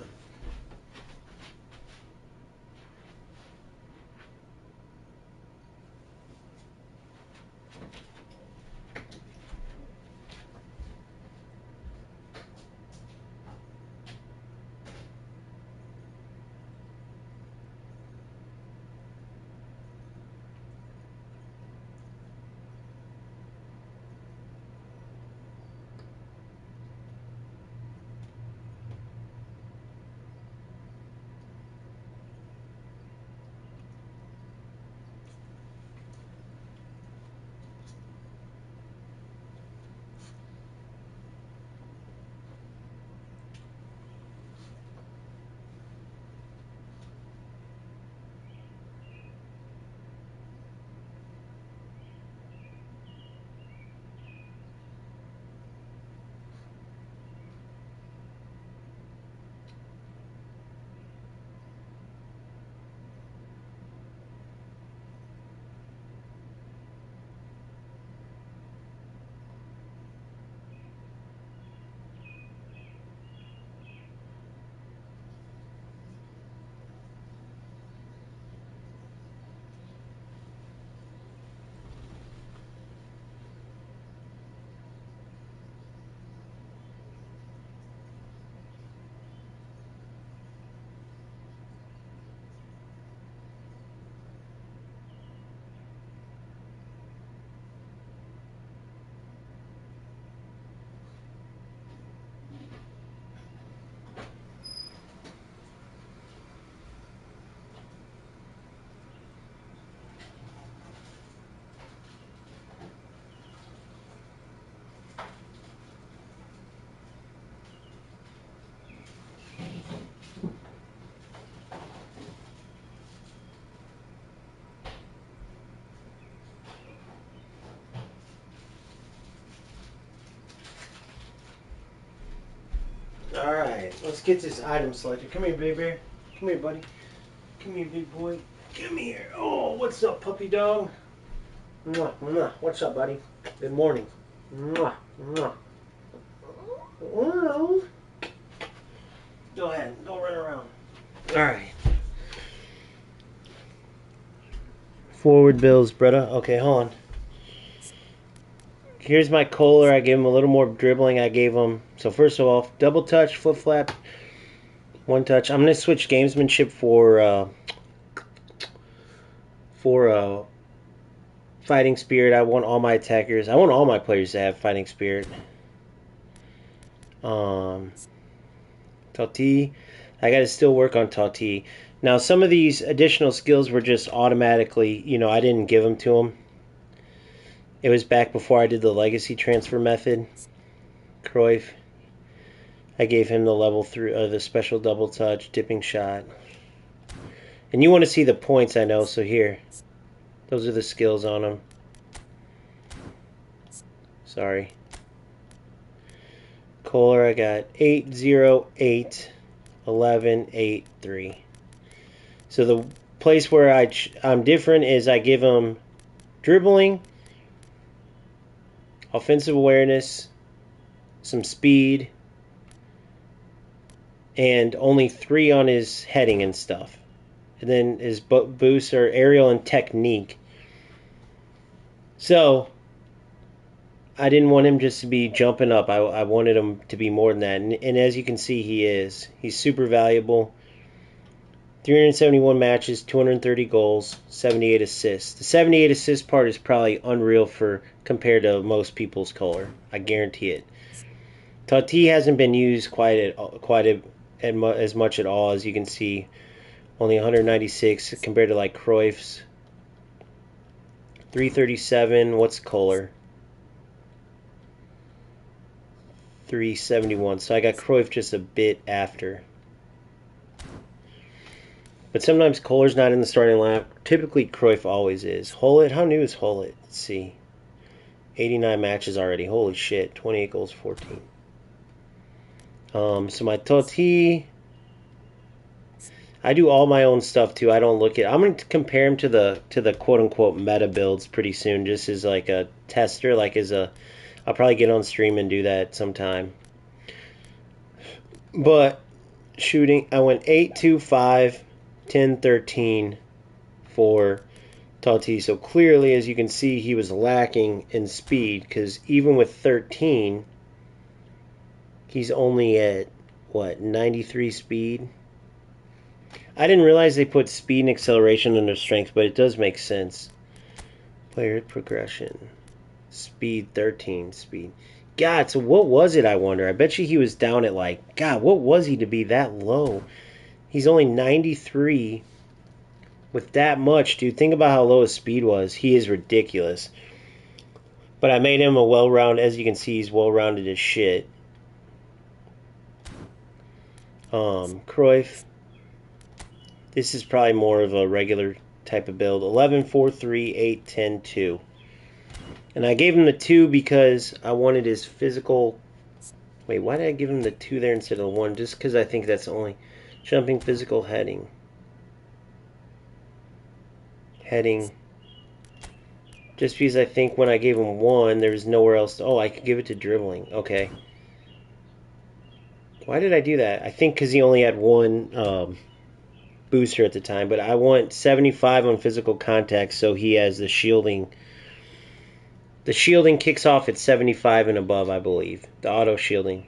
Let's get this item selected. Come here, baby bear. Come here, buddy. Come here, big boy. Come here. Oh, what's up, puppy dog? Mwah, mwah. What's up, buddy? Good morning. Mwah, mwah. Hello. Go ahead. Go run around. All right. Forward bills, brother. Okay, hold on. Here's my Kohler. I gave him a little more dribbling. I gave him, so first of all, double touch, flip flap, one touch. I'm going to switch gamesmanship for fighting spirit. I want all my attackers. I want all my players to have fighting spirit. Tati. I got to still work on Tati. Now, some of these additional skills were just automatically, I didn't give them to him. It was back before I did the legacy transfer method. Cruyff. I gave him the level 3, the special double touch, dipping shot. And you want to see the points, I know, so here. Those are the skills on him. Sorry. Kohler, I got 8, 0, 8, 11, 8, 3. So the place where I'm different is I give him dribbling, offensive awareness, some speed, and only 3 on his heading and stuff. And then his boosts are aerial and technique. So I didn't want him just to be jumping up. I wanted him to be more than that. And as you can see, he is. He's super valuable. 371 matches, 230 goals, 78 assists. The 78 assist part is probably unreal compared to most people's Kohler. I guarantee it. Tati hasn't been used as much at all, as you can see. Only 196 compared to like Cruyff's. 337. What's Kohler? 371. So I got Cruyff just a bit after. But sometimes Kohler's not in the starting lineup. Typically, Cruyff always is. Hullet, how new is Hullet? Let's see. 89 matches already. Holy shit. 28 goals, 14. So my Totti, I do all my own stuff too. I don't look at. I'm going to compare him to the quote unquote meta builds pretty soon, just as like a tester, I'll probably get on stream and do that sometime. But shooting, I went 8, 2, 5, 10, 13 for Totti. So clearly, as you can see, he was lacking in speed, because even with 13, he's only at, 93 speed? I didn't realize they put speed and acceleration under strength, but it does make sense. Player progression. Speed 13. Speed. God, so what was it, I wonder? I bet you he was down at God, what was he to be that low? He's only 93 with that much, dude. Think about how low his speed was. He is ridiculous. But I made him a well-rounded, as you can see, he's well-rounded as shit. Cruyff. This is probably more of a regular type of build. 11, 4, 3, 8, 10, 2. And I gave him the 2 because I wanted his physical... Wait, why did I give him the 2 there instead of the 1? Just because I think that's the only... Jumping, physical, heading. Heading. Just because I think when I gave him 1, there was nowhere else to... Oh, I could give it to dribbling. Okay. Why did I do that? I think because he only had 1... booster at the time, but I want 75 on physical contact, so he has the shielding. The shielding kicks off at 75 and above, I believe. The auto shielding.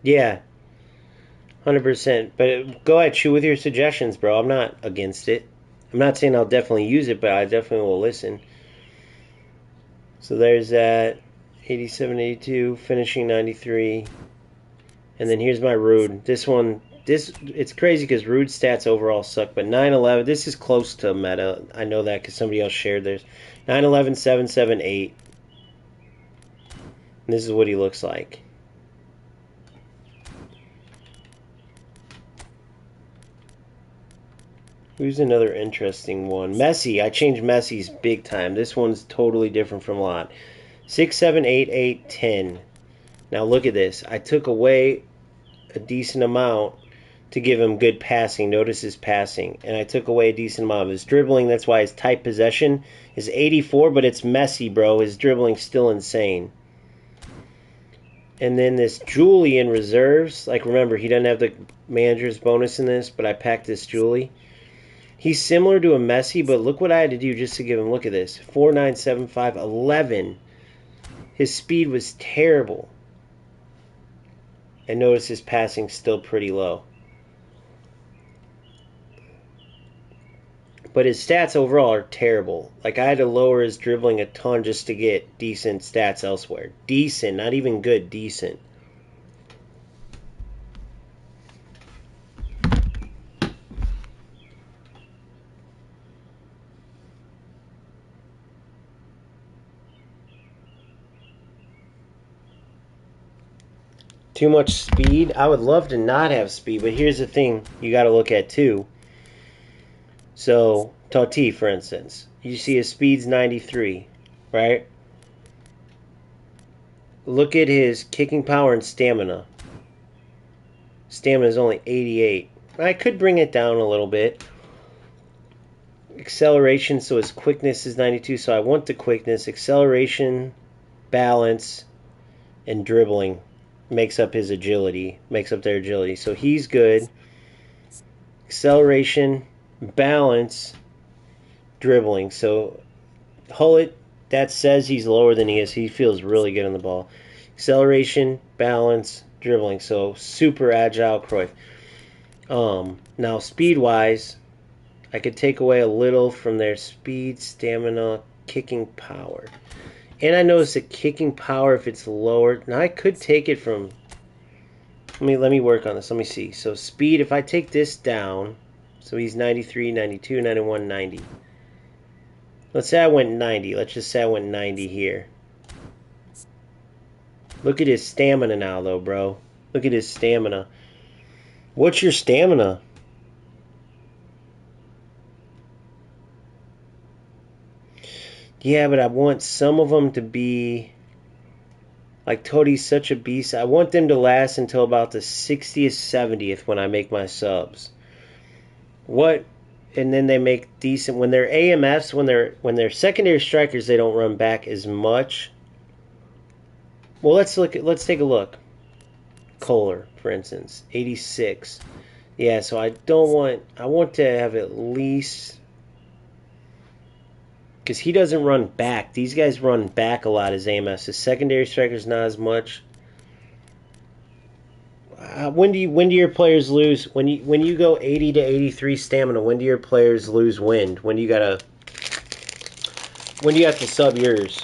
Yeah. 100%. But go ahead, shoot with your suggestions, bro. I'm not against it. I'm not saying I'll definitely use it, but I definitely will listen. So there's that. 87, 82, finishing 93. And then here's my Rude. This one... it's crazy because Rude stats overall suck, but 9-11, this is close to meta. I know that because somebody else shared theirs. 9-11, 7-7, 8. And this is what he looks like. Who's another interesting one? Messi. I changed Messi's big time. This one's totally different from a lot. 6, 7, 8, 8, 10. Now look at this. I took away a decent amount to give him good passing. Notice his passing. And I took away a decent amount of his dribbling. That's why his tight possession is 84, but it's messy, bro. His dribbling's still insane. And then this Julie in reserves. Like, remember, he doesn't have the manager's bonus in this, but I packed this Julie. He's similar to a Messi, but look what I had to do just to give him, look at this. 4.975, 11. His speed was terrible. And notice his passing's still pretty low. But his stats overall are terrible. Like, I had to lower his dribbling a ton just to get decent stats elsewhere. Decent, not even good, decent. Too much speed? I would love to not have speed, but here's the thing you got to look at too. So, Totti, for instance, you see his speed's 93, right? Look at his kicking power and stamina. Stamina is only 88. I could bring it down a little bit. Acceleration, so his quickness is 92, so I want the quickness. Acceleration, balance, and dribbling makes up his agility, makes up their agility. So he's good. Acceleration, balance, dribbling. So Hullet, that says he's lower than he is. He feels really good on the ball. Acceleration, balance, dribbling. So super agile Cruyff. Now speed-wise, I could take away a little from their speed, stamina, kicking power. And I notice that kicking power, if it's lower, now I could take it from, let me work on this. Let me see. So speed, if I take this down, so he's 93, 92, 91, 90. Let's say I went 90. Let's just say I went 90 here. Look at his stamina now, though, bro. Look at his stamina. What's your stamina? Yeah, but I want some of them to be... Like, Totti's such a beast. I want them to last until about the 60th, 70th when I make my subs. What... And then they make decent... When they're AMFs, when they're secondary strikers, they don't run back as much. Well, let's take a look. Kohler, for instance. 86. Yeah, so I want to have at least... Because he doesn't run back. These guys run back a lot as AMFs. His secondary strikers not as much. When do your players lose? When you go 80 to 83 stamina, when do your players lose wind? When do you have to sub yours?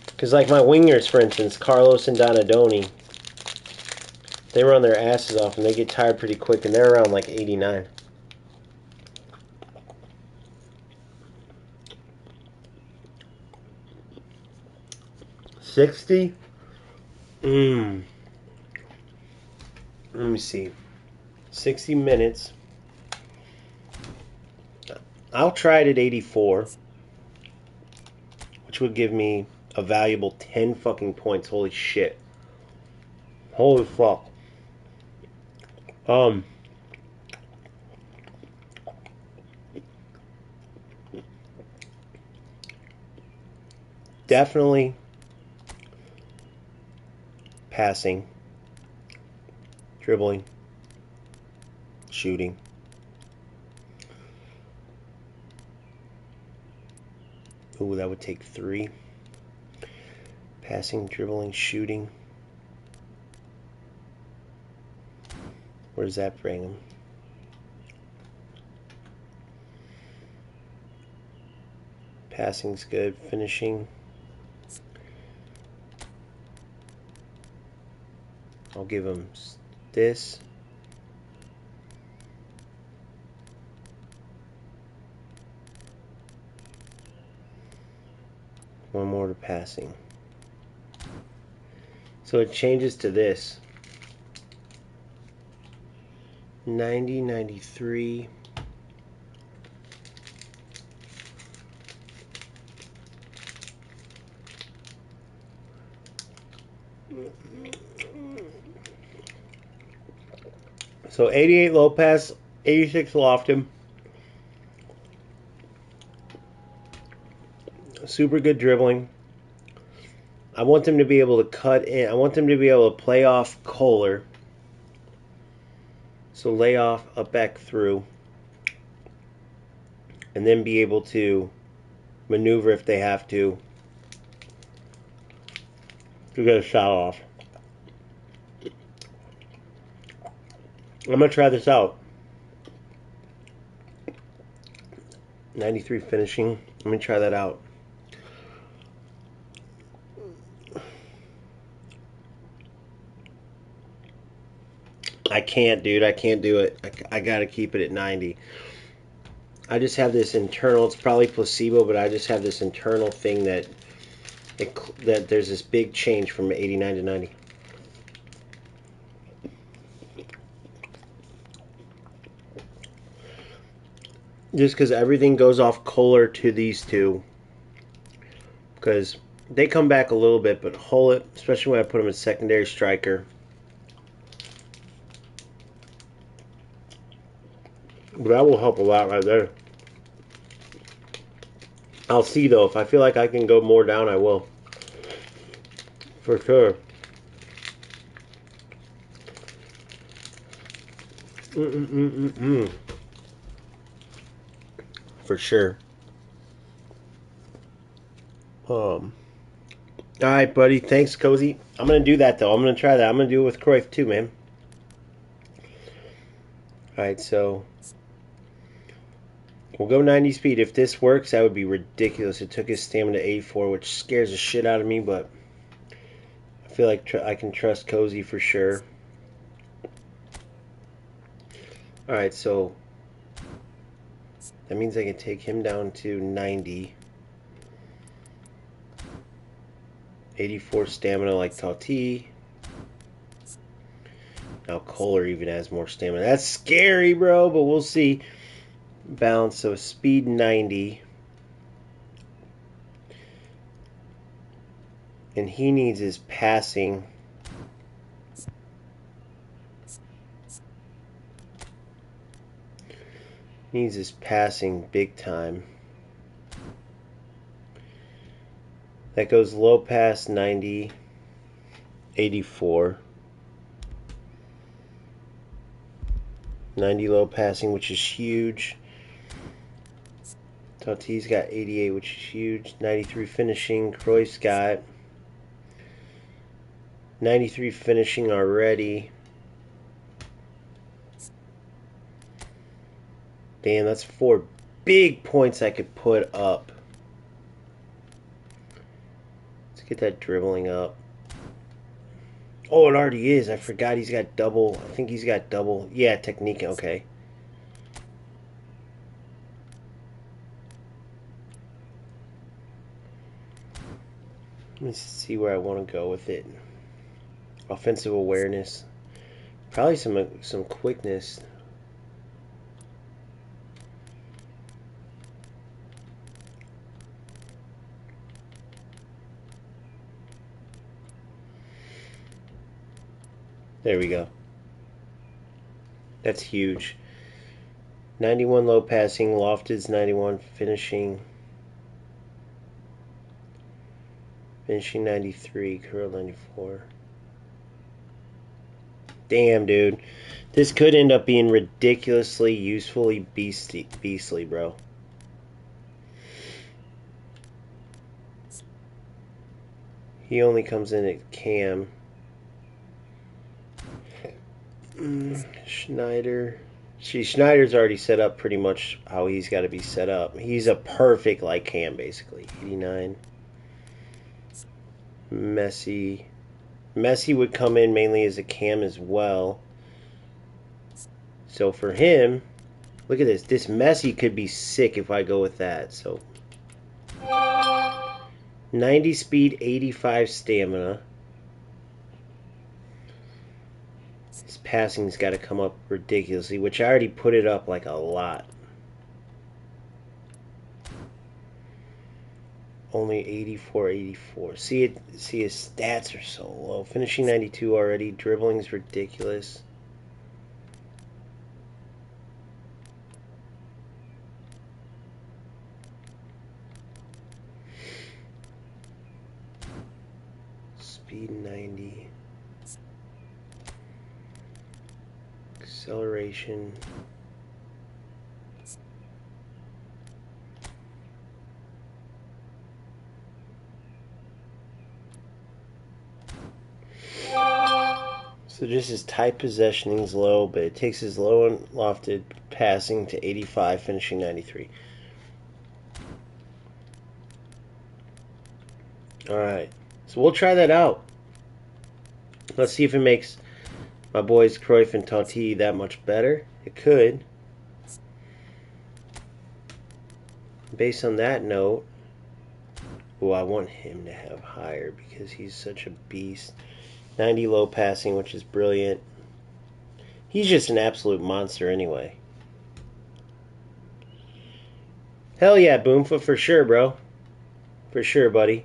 Because like my wingers, for instance, Carlos and Donadoni, they run their asses off and they get tired pretty quick, and they're around like 89. $60? Let me see. 60 minutes. I'll try it at 84, which would give me a valuable 10 fucking points. Holy shit. Holy fuck. Definitely passing, dribbling, shooting. Ooh, that would take 3. Passing, dribbling, shooting. Where does that bring him? Passing's good. Finishing. I'll give him this. One more to passing. So it changes to this. 90, 93. So 88 low pass, 86 loft him. Super good dribbling. I want them to be able to cut in. I want them to be able to play off Kohler. So lay off up back through. And then be able to maneuver if they have to get a shot off. I'm going to try this out. 93 finishing. Let me try that out. I can't, dude. I can't do it. I got to keep it at 90. I just have this internal, it's probably placebo, but I just have this internal thing that there's this big change from 89 to 90. Just because everything goes off Kohler to these two. Because they come back a little bit, but Hullet, especially when I put him as secondary striker. But that will help a lot right there. I'll see, though. If I feel like I can go more down, I will. For sure. For sure. Alright, buddy. Thanks, Cozy. I'm going to do that, though. I'm going to try that. I'm going to do it with Cruyff, too, man. Alright, so we'll go 90 speed. If this works, that would be ridiculous. It took his stamina to 84, which scares the shit out of me, but I feel like I can trust Cozy for sure. Alright, so that means I can take him down to 90. 84 stamina like Tati. Now Kohler even has more stamina. That's scary, bro, but we'll see. Balance, so speed 90. And he needs his passing. Needs his passing big time. That goes low pass 90, 84. 90 low passing, which is huge. Tati's got 88, which is huge. 93 finishing. Cruyff's got 93 finishing already. Damn, that's 4 big points I could put up. Let's get that dribbling up. Oh, it already is. I forgot he's got double. I think he's got double. Yeah, technique. Okay. Let me see where I want to go with it. Offensive awareness. Probably some quickness. There we go. That's huge. 91 low passing. Lofted's 91 finishing. Finishing 93. Curl 94. Damn, dude. This could end up being ridiculously, usefully beastly, bro. He only comes in at Cam. Schneider. See, Schneider's already set up pretty much how he's got to be set up. He's a perfect like Cam, basically. 89. Messi. Messi would come in mainly as a Cam as well. So for him, look at this. This Messi could be sick if I go with that. So 90 speed, 85 stamina. His passing's got to come up ridiculously, which I already put it up like a lot. Only 84, 84. See his stats are so low. Finishing 92 already. Dribbling's ridiculous. Speed 90. Acceleration. So just his tight possessioning's low, but it takes his low and lofted passing to 85, finishing 93. Alright, so we'll try that out. Let's see if it makes my boys Cruyff and Totti that much better. It could. Based on that note, I want him to have higher because he's such a beast. 90 low passing, which is brilliant. He's just an absolute monster anyway. Hell yeah, Boomfoot, for sure, bro. For sure, buddy.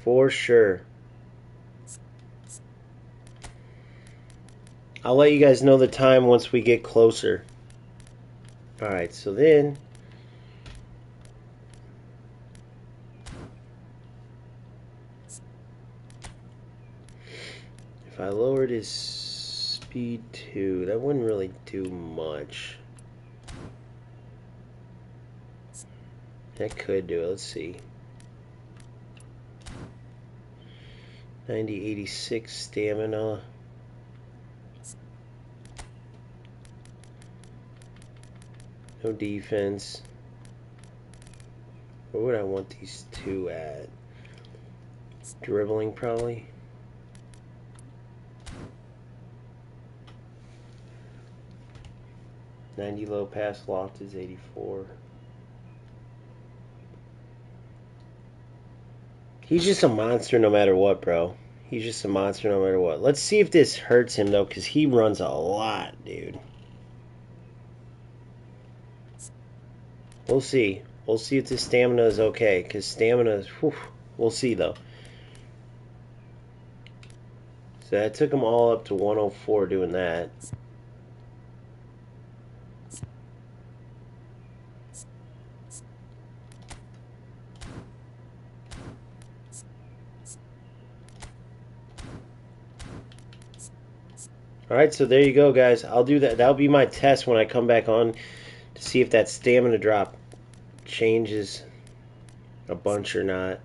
For sure. I'll let you guys know the time once we get closer. Alright, so then... if I lowered his speed 2, that wouldn't really do much. That could do it. Let's see. 90, 86 stamina. No defense. Where would I want these two at? Dribbling, probably. .90 low pass loft is 84. He's just a monster no matter what, bro. He's just a monster no matter what. Let's see if this hurts him, though, because he runs a lot, dude. We'll see. We'll see if the stamina is okay, because stamina is... whew, we'll see, though. So that took him all up to 104 doing that. Alright, so there you go, guys. I'll do that. That'll be my test when I come back on to see if that stamina drop changes a bunch or not.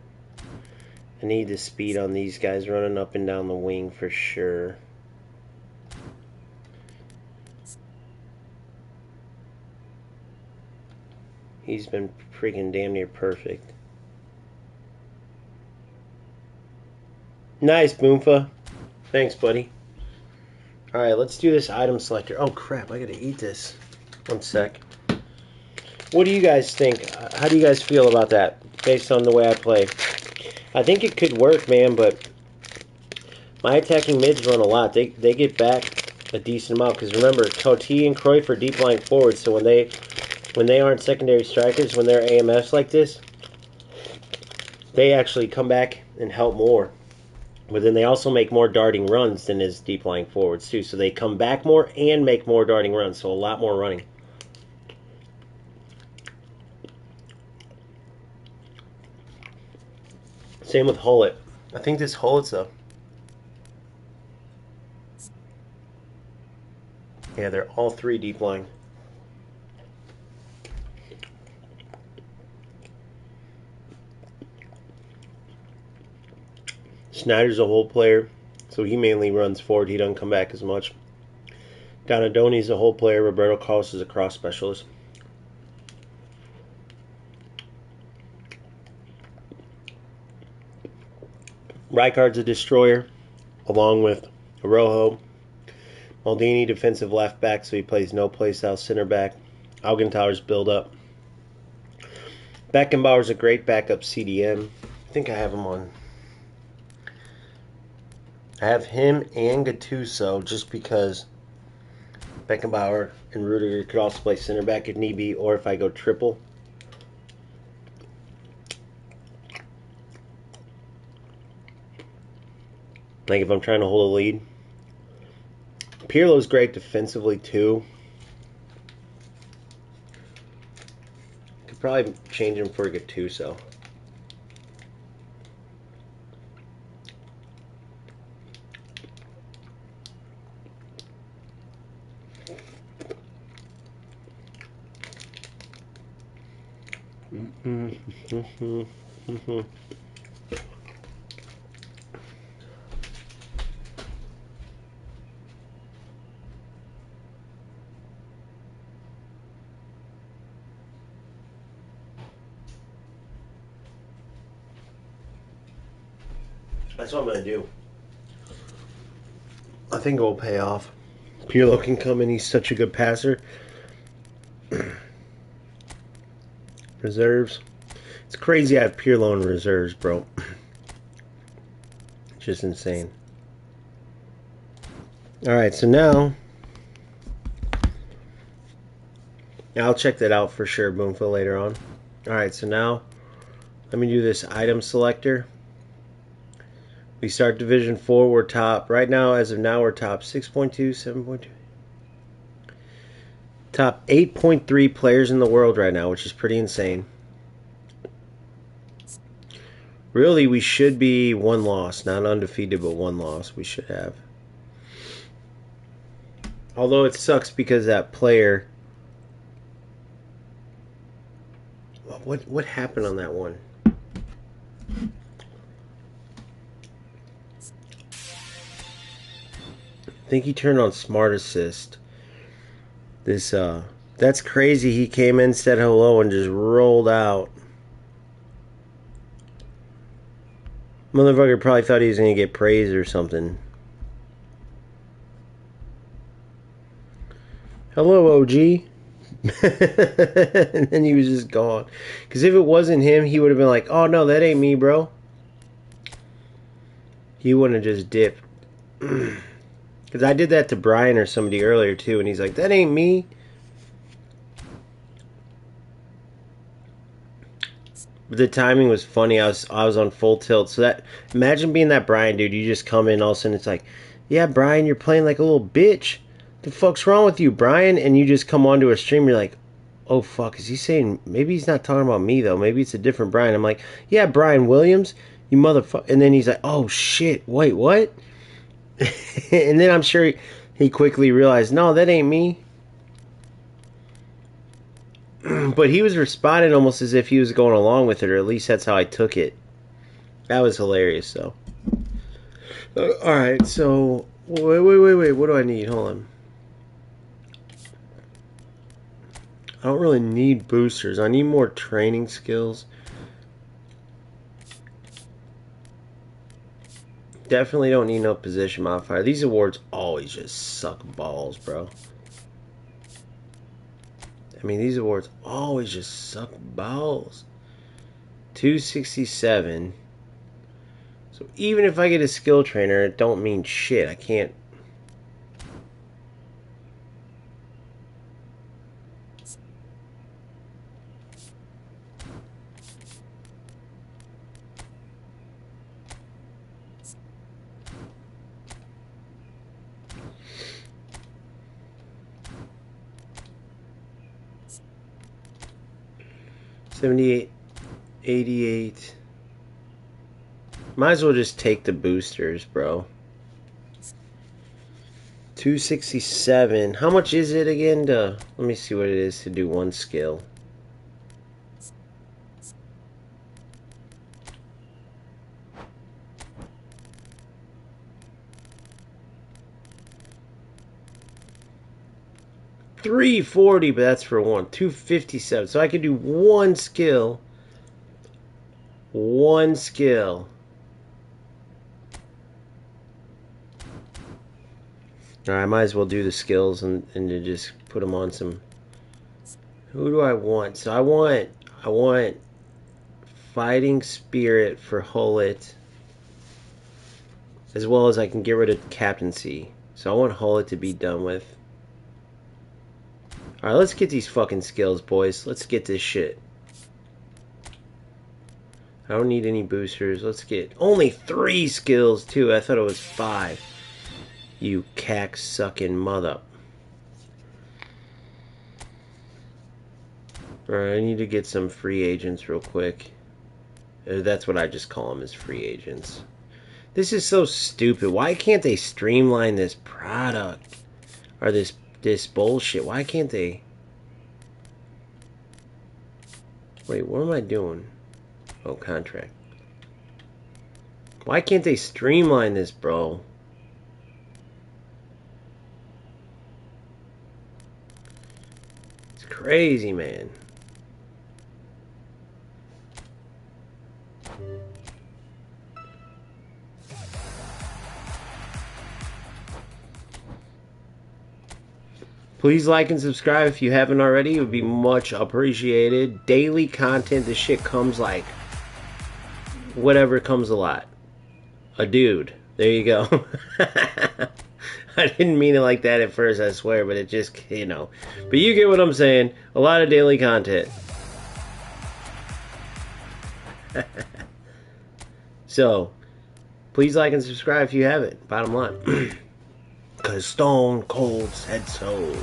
I need the speed on these guys running up and down the wing for sure. He's been freaking damn near perfect. Nice, Boomfa. Thanks, buddy. Alright, let's do this item selector. Oh, crap. I gotta eat this. One sec. What do you guys think? How do you guys feel about that based on the way I play? I think it could work, man, but my attacking mids run a lot. They get back a decent amount because remember, Totti and Cruyff are deep lying forwards, so when they aren't secondary strikers, when they're AMFs like this, they actually come back and help more. But then they also make more darting runs than his deep lying forwards too. So they come back more and make more darting runs, so a lot more running. Same with Hullet. I think this Hullet's though. Yeah, they're all three deep lying. Snyder's a hole player, so he mainly runs forward. He doesn't come back as much. Donadoni's a hole player. Roberto Carlos is a cross specialist. Rijkaard's a destroyer, along with Rojo. Maldini, defensive left back, so he plays no play style center back. Augenthaler's build up. Beckenbauer's a great backup CDM. I think I have him on. I have him and Gattuso just because Beckenbauer and Rudiger could also play center back if need be, or if I go triple. Like if I'm trying to hold a lead. Pirlo's great defensively too. Could probably change him for a Gattuso. That's what I'm going to do. I think it will pay off. Pirlo can come in. He's such a good passer. Reserves. It's crazy I have Pirlo in reserves, bro. Just insane. Alright, so now I'll check that out for sure, Boomful, later on. Alright, so now let me do this item selector. We start Division 4, we're top. Right now, as of now, we're top 6.2, 7.2. Top 8.3 players in the world right now, which is pretty insane. Really, we should be one loss. Not undefeated, but one loss we should have. Although it sucks because that player... What happened on that one? I think he turned on Smart Assist. That's crazy. He came in, said hello, and just rolled out. Motherfucker probably thought he was going to get praise or something. Hello, OG. And then he was just gone. Because if it wasn't him, he would have been like, oh, no, that ain't me, bro. He wouldn't have just dipped. Because I did that to Brian or somebody earlier, too, and he's like, that ain't me. But the timing was funny. I was on full tilt. So that, imagine being that Brian dude. You just come in, all of a sudden it's like, yeah, Brian, you're playing like a little bitch. The fuck's wrong with you, Brian? And you just come onto a stream, you're like, oh fuck, is he saying, maybe he's not talking about me though, maybe it's a different Brian. I'm like, yeah, Brian Williams, you motherfucker. And then he's like, oh shit, wait, what? And then I'm sure he quickly realized, no, that ain't me. But he was responding almost as if he was going along with it, or at least that's how I took it. That was hilarious, though. Alright, so... Wait. What do I need? Hold on. I don't really need boosters. I need more training skills. Definitely don't need no position modifier. These awards always just suck balls, bro. I mean, these awards always just suck balls. 267. So even if I get a skill trainer, it don't mean shit. I can't. $78, $88. Might as well just take the boosters, bro. 267. How much is it again to... Let me see what it is to do one skill. $340, but that's for one. 257. So I could do one skill. One skill. Alright, I might as well do the skills and to just put them on some... Who do I want? So I want Fighting Spirit for Hullet. As well as I can get rid of Captaincy. So I want Hullet to be done with. Alright, let's get these fucking skills, boys. Let's get this shit. I don't need any boosters. Let's get only 3 skills too. I thought it was 5. You cack sucking mother. Alright, I need to get some free agents real quick. That's what I just call them, is free agents. This is so stupid. Why can't they streamline this product? Or this bullshit? Why can't they? Wait, what am I doing? Oh, contract. Why can't they streamline this, bro? It's crazy, man. Please like and subscribe if you haven't already. It would be much appreciated. Daily content. This shit comes like whatever comes a lot. A dude. There you go. I didn't mean it like that at first, I swear, but it just, you know. But you get what I'm saying. A lot of daily content. So, please like and subscribe if you haven't. Bottom line. Because Stone Cold said so.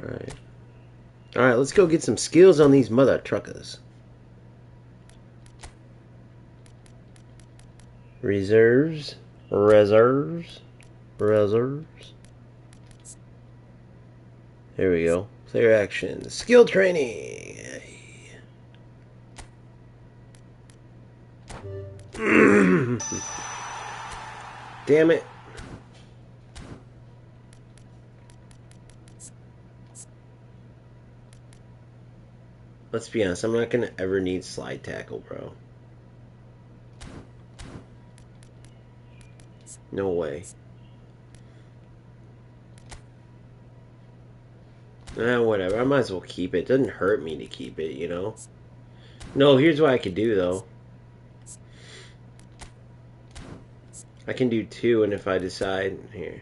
Alright. Alright, let's go get some skills on these mother truckers. Reserves. Reserves. Reserves. There we go. Player action. Skill training. Damn it. Let's be honest, I'm not going to ever need slide tackle, bro. No way. Whatever. I might as well keep it. It doesn't hurt me to keep it, you know? No, here's what I could do, though. I can do 2, and if I decide... Here.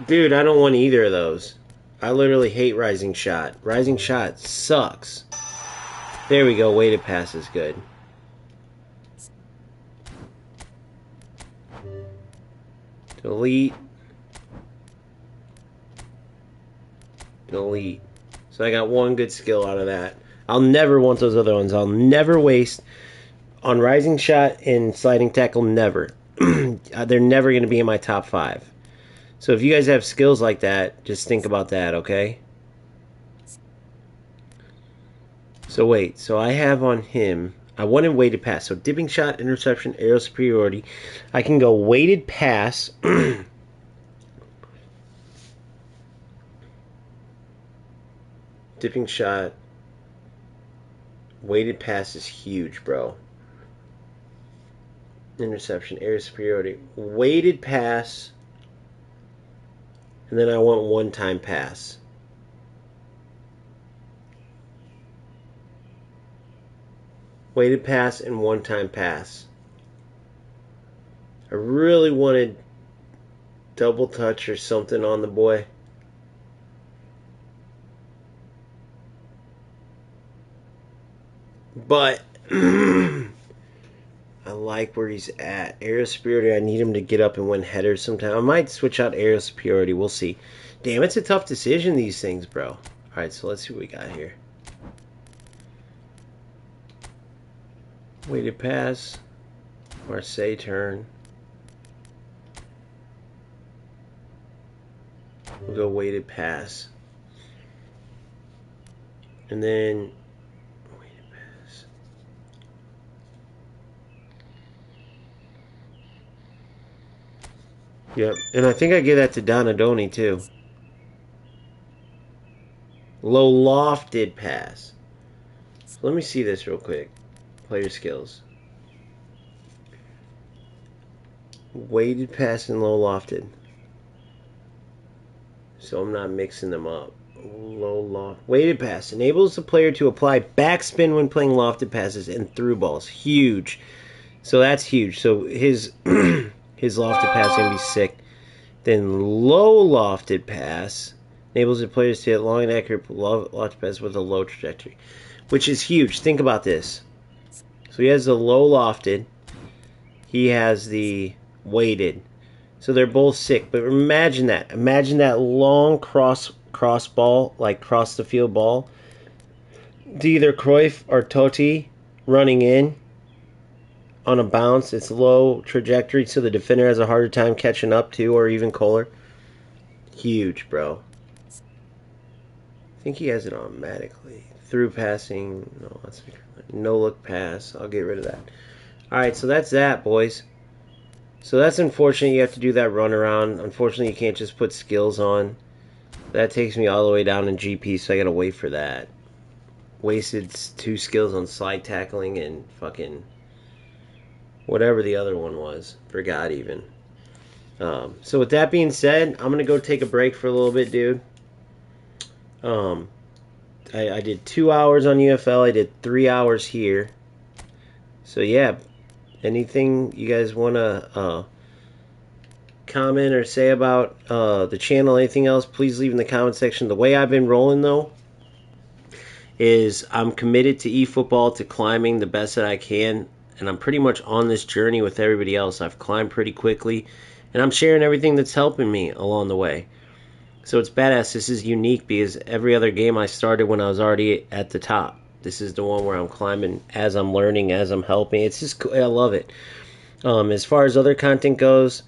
Dude, I don't want either of those. I literally hate Rising Shot. Rising Shot sucks. There we go. Weighted pass is good. Delete. Delete. So I got 1 good skill out of that. I'll never want those other ones. I'll never waste on Rising Shot and Sliding Tackle. Never. They're never going to be in my top 5. So if you guys have skills like that, just think about that, okay? So wait. So I have on him... I wanted weighted pass. So dipping shot, interception, aerial superiority. I can go weighted pass. Dipping shot. Weighted pass is huge, bro. Interception, aerial superiority. Weighted pass. And then I want one-time pass. Weighted pass and one-time pass. I really wanted double touch or something on the boy. But I like where he's at. Aerial superiority, I need him to get up and win headers sometime. I might switch out aerial superiority. We'll see. Damn, it's a tough decision, these things, bro. Alright, so let's see what we got here. Weighted pass. Marseille turn. We'll go weighted pass. And then weighted pass. Yep. And I think I give that to Donadoni too. Low lofted pass. So let me see this real quick. Player skills. Weighted pass and low lofted. So I'm not mixing them up. low loft. Weighted pass. Enables the player to apply backspin when playing lofted passes and through balls. Huge. So that's huge. So his his lofted pass is going to be sick. Then low lofted pass enables the players to hit long and accurate lofted pass with a low trajectory, which is huge. Think about this. So he has the low lofted. He has the weighted. So they're both sick. But imagine that. Imagine that long cross ball, like cross the field ball, to either Cruyff or Totti running in on a bounce. It's low trajectory, so the defender has a harder time catching up to, or even Kohler. Huge, bro. I think he has it automatically. Through passing. No, that's no look pass. I'll get rid of that. Alright, so that's that, boys. So that's unfortunate. You have to do that run around. Unfortunately, you can't just put skills on. That takes me all the way down in GP, so I gotta wait for that. Wasted 2 skills on slide tackling and fucking whatever the other one was. Forgot even. So with that being said, I'm gonna go take a break for a little bit, dude. I did 2 hours on UFL. I did 3 hours here. So yeah, anything you guys wanna comment or say about the channel, anything else, please leave in the comment section. The way I've been rolling though is I'm committed to eFootball, to climbing the best that I can, and I'm pretty much on this journey with everybody else. I've climbed pretty quickly, and I'm sharing everything that's helping me along the way. So it's badass. This is unique because every other game I started when I was already at the top. This is the one where I'm climbing as I'm learning, as I'm helping. It's just cool. I love it. As far as other content goes,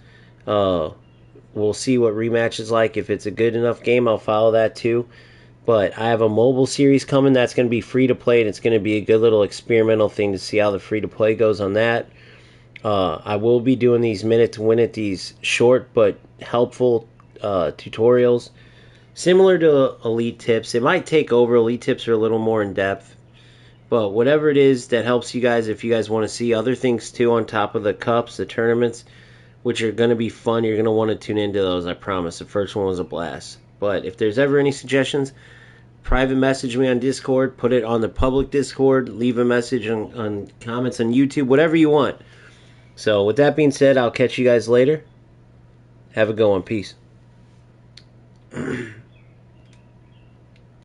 we'll see what rematch is like. If it's a good enough game, I'll follow that too. But I have a mobile series coming that's going to be free to play, and it's going to be a good little experimental thing to see how the free to play goes on that. I will be doing these minute to win it, these short but helpful tutorials, similar to Elite Tips. It might take over. Elite Tips are a little more in depth, but whatever it is that helps you guys, if you guys want to see other things too on top of the cups, the tournaments, which are going to be fun, you're going to want to tune into those, I promise. The first one was a blast. But if there's ever any suggestions, private message me on Discord, put it on the public Discord, leave a message on comments on YouTube, whatever you want. So with that being said, I'll catch you guys later. Have a good one. Peace.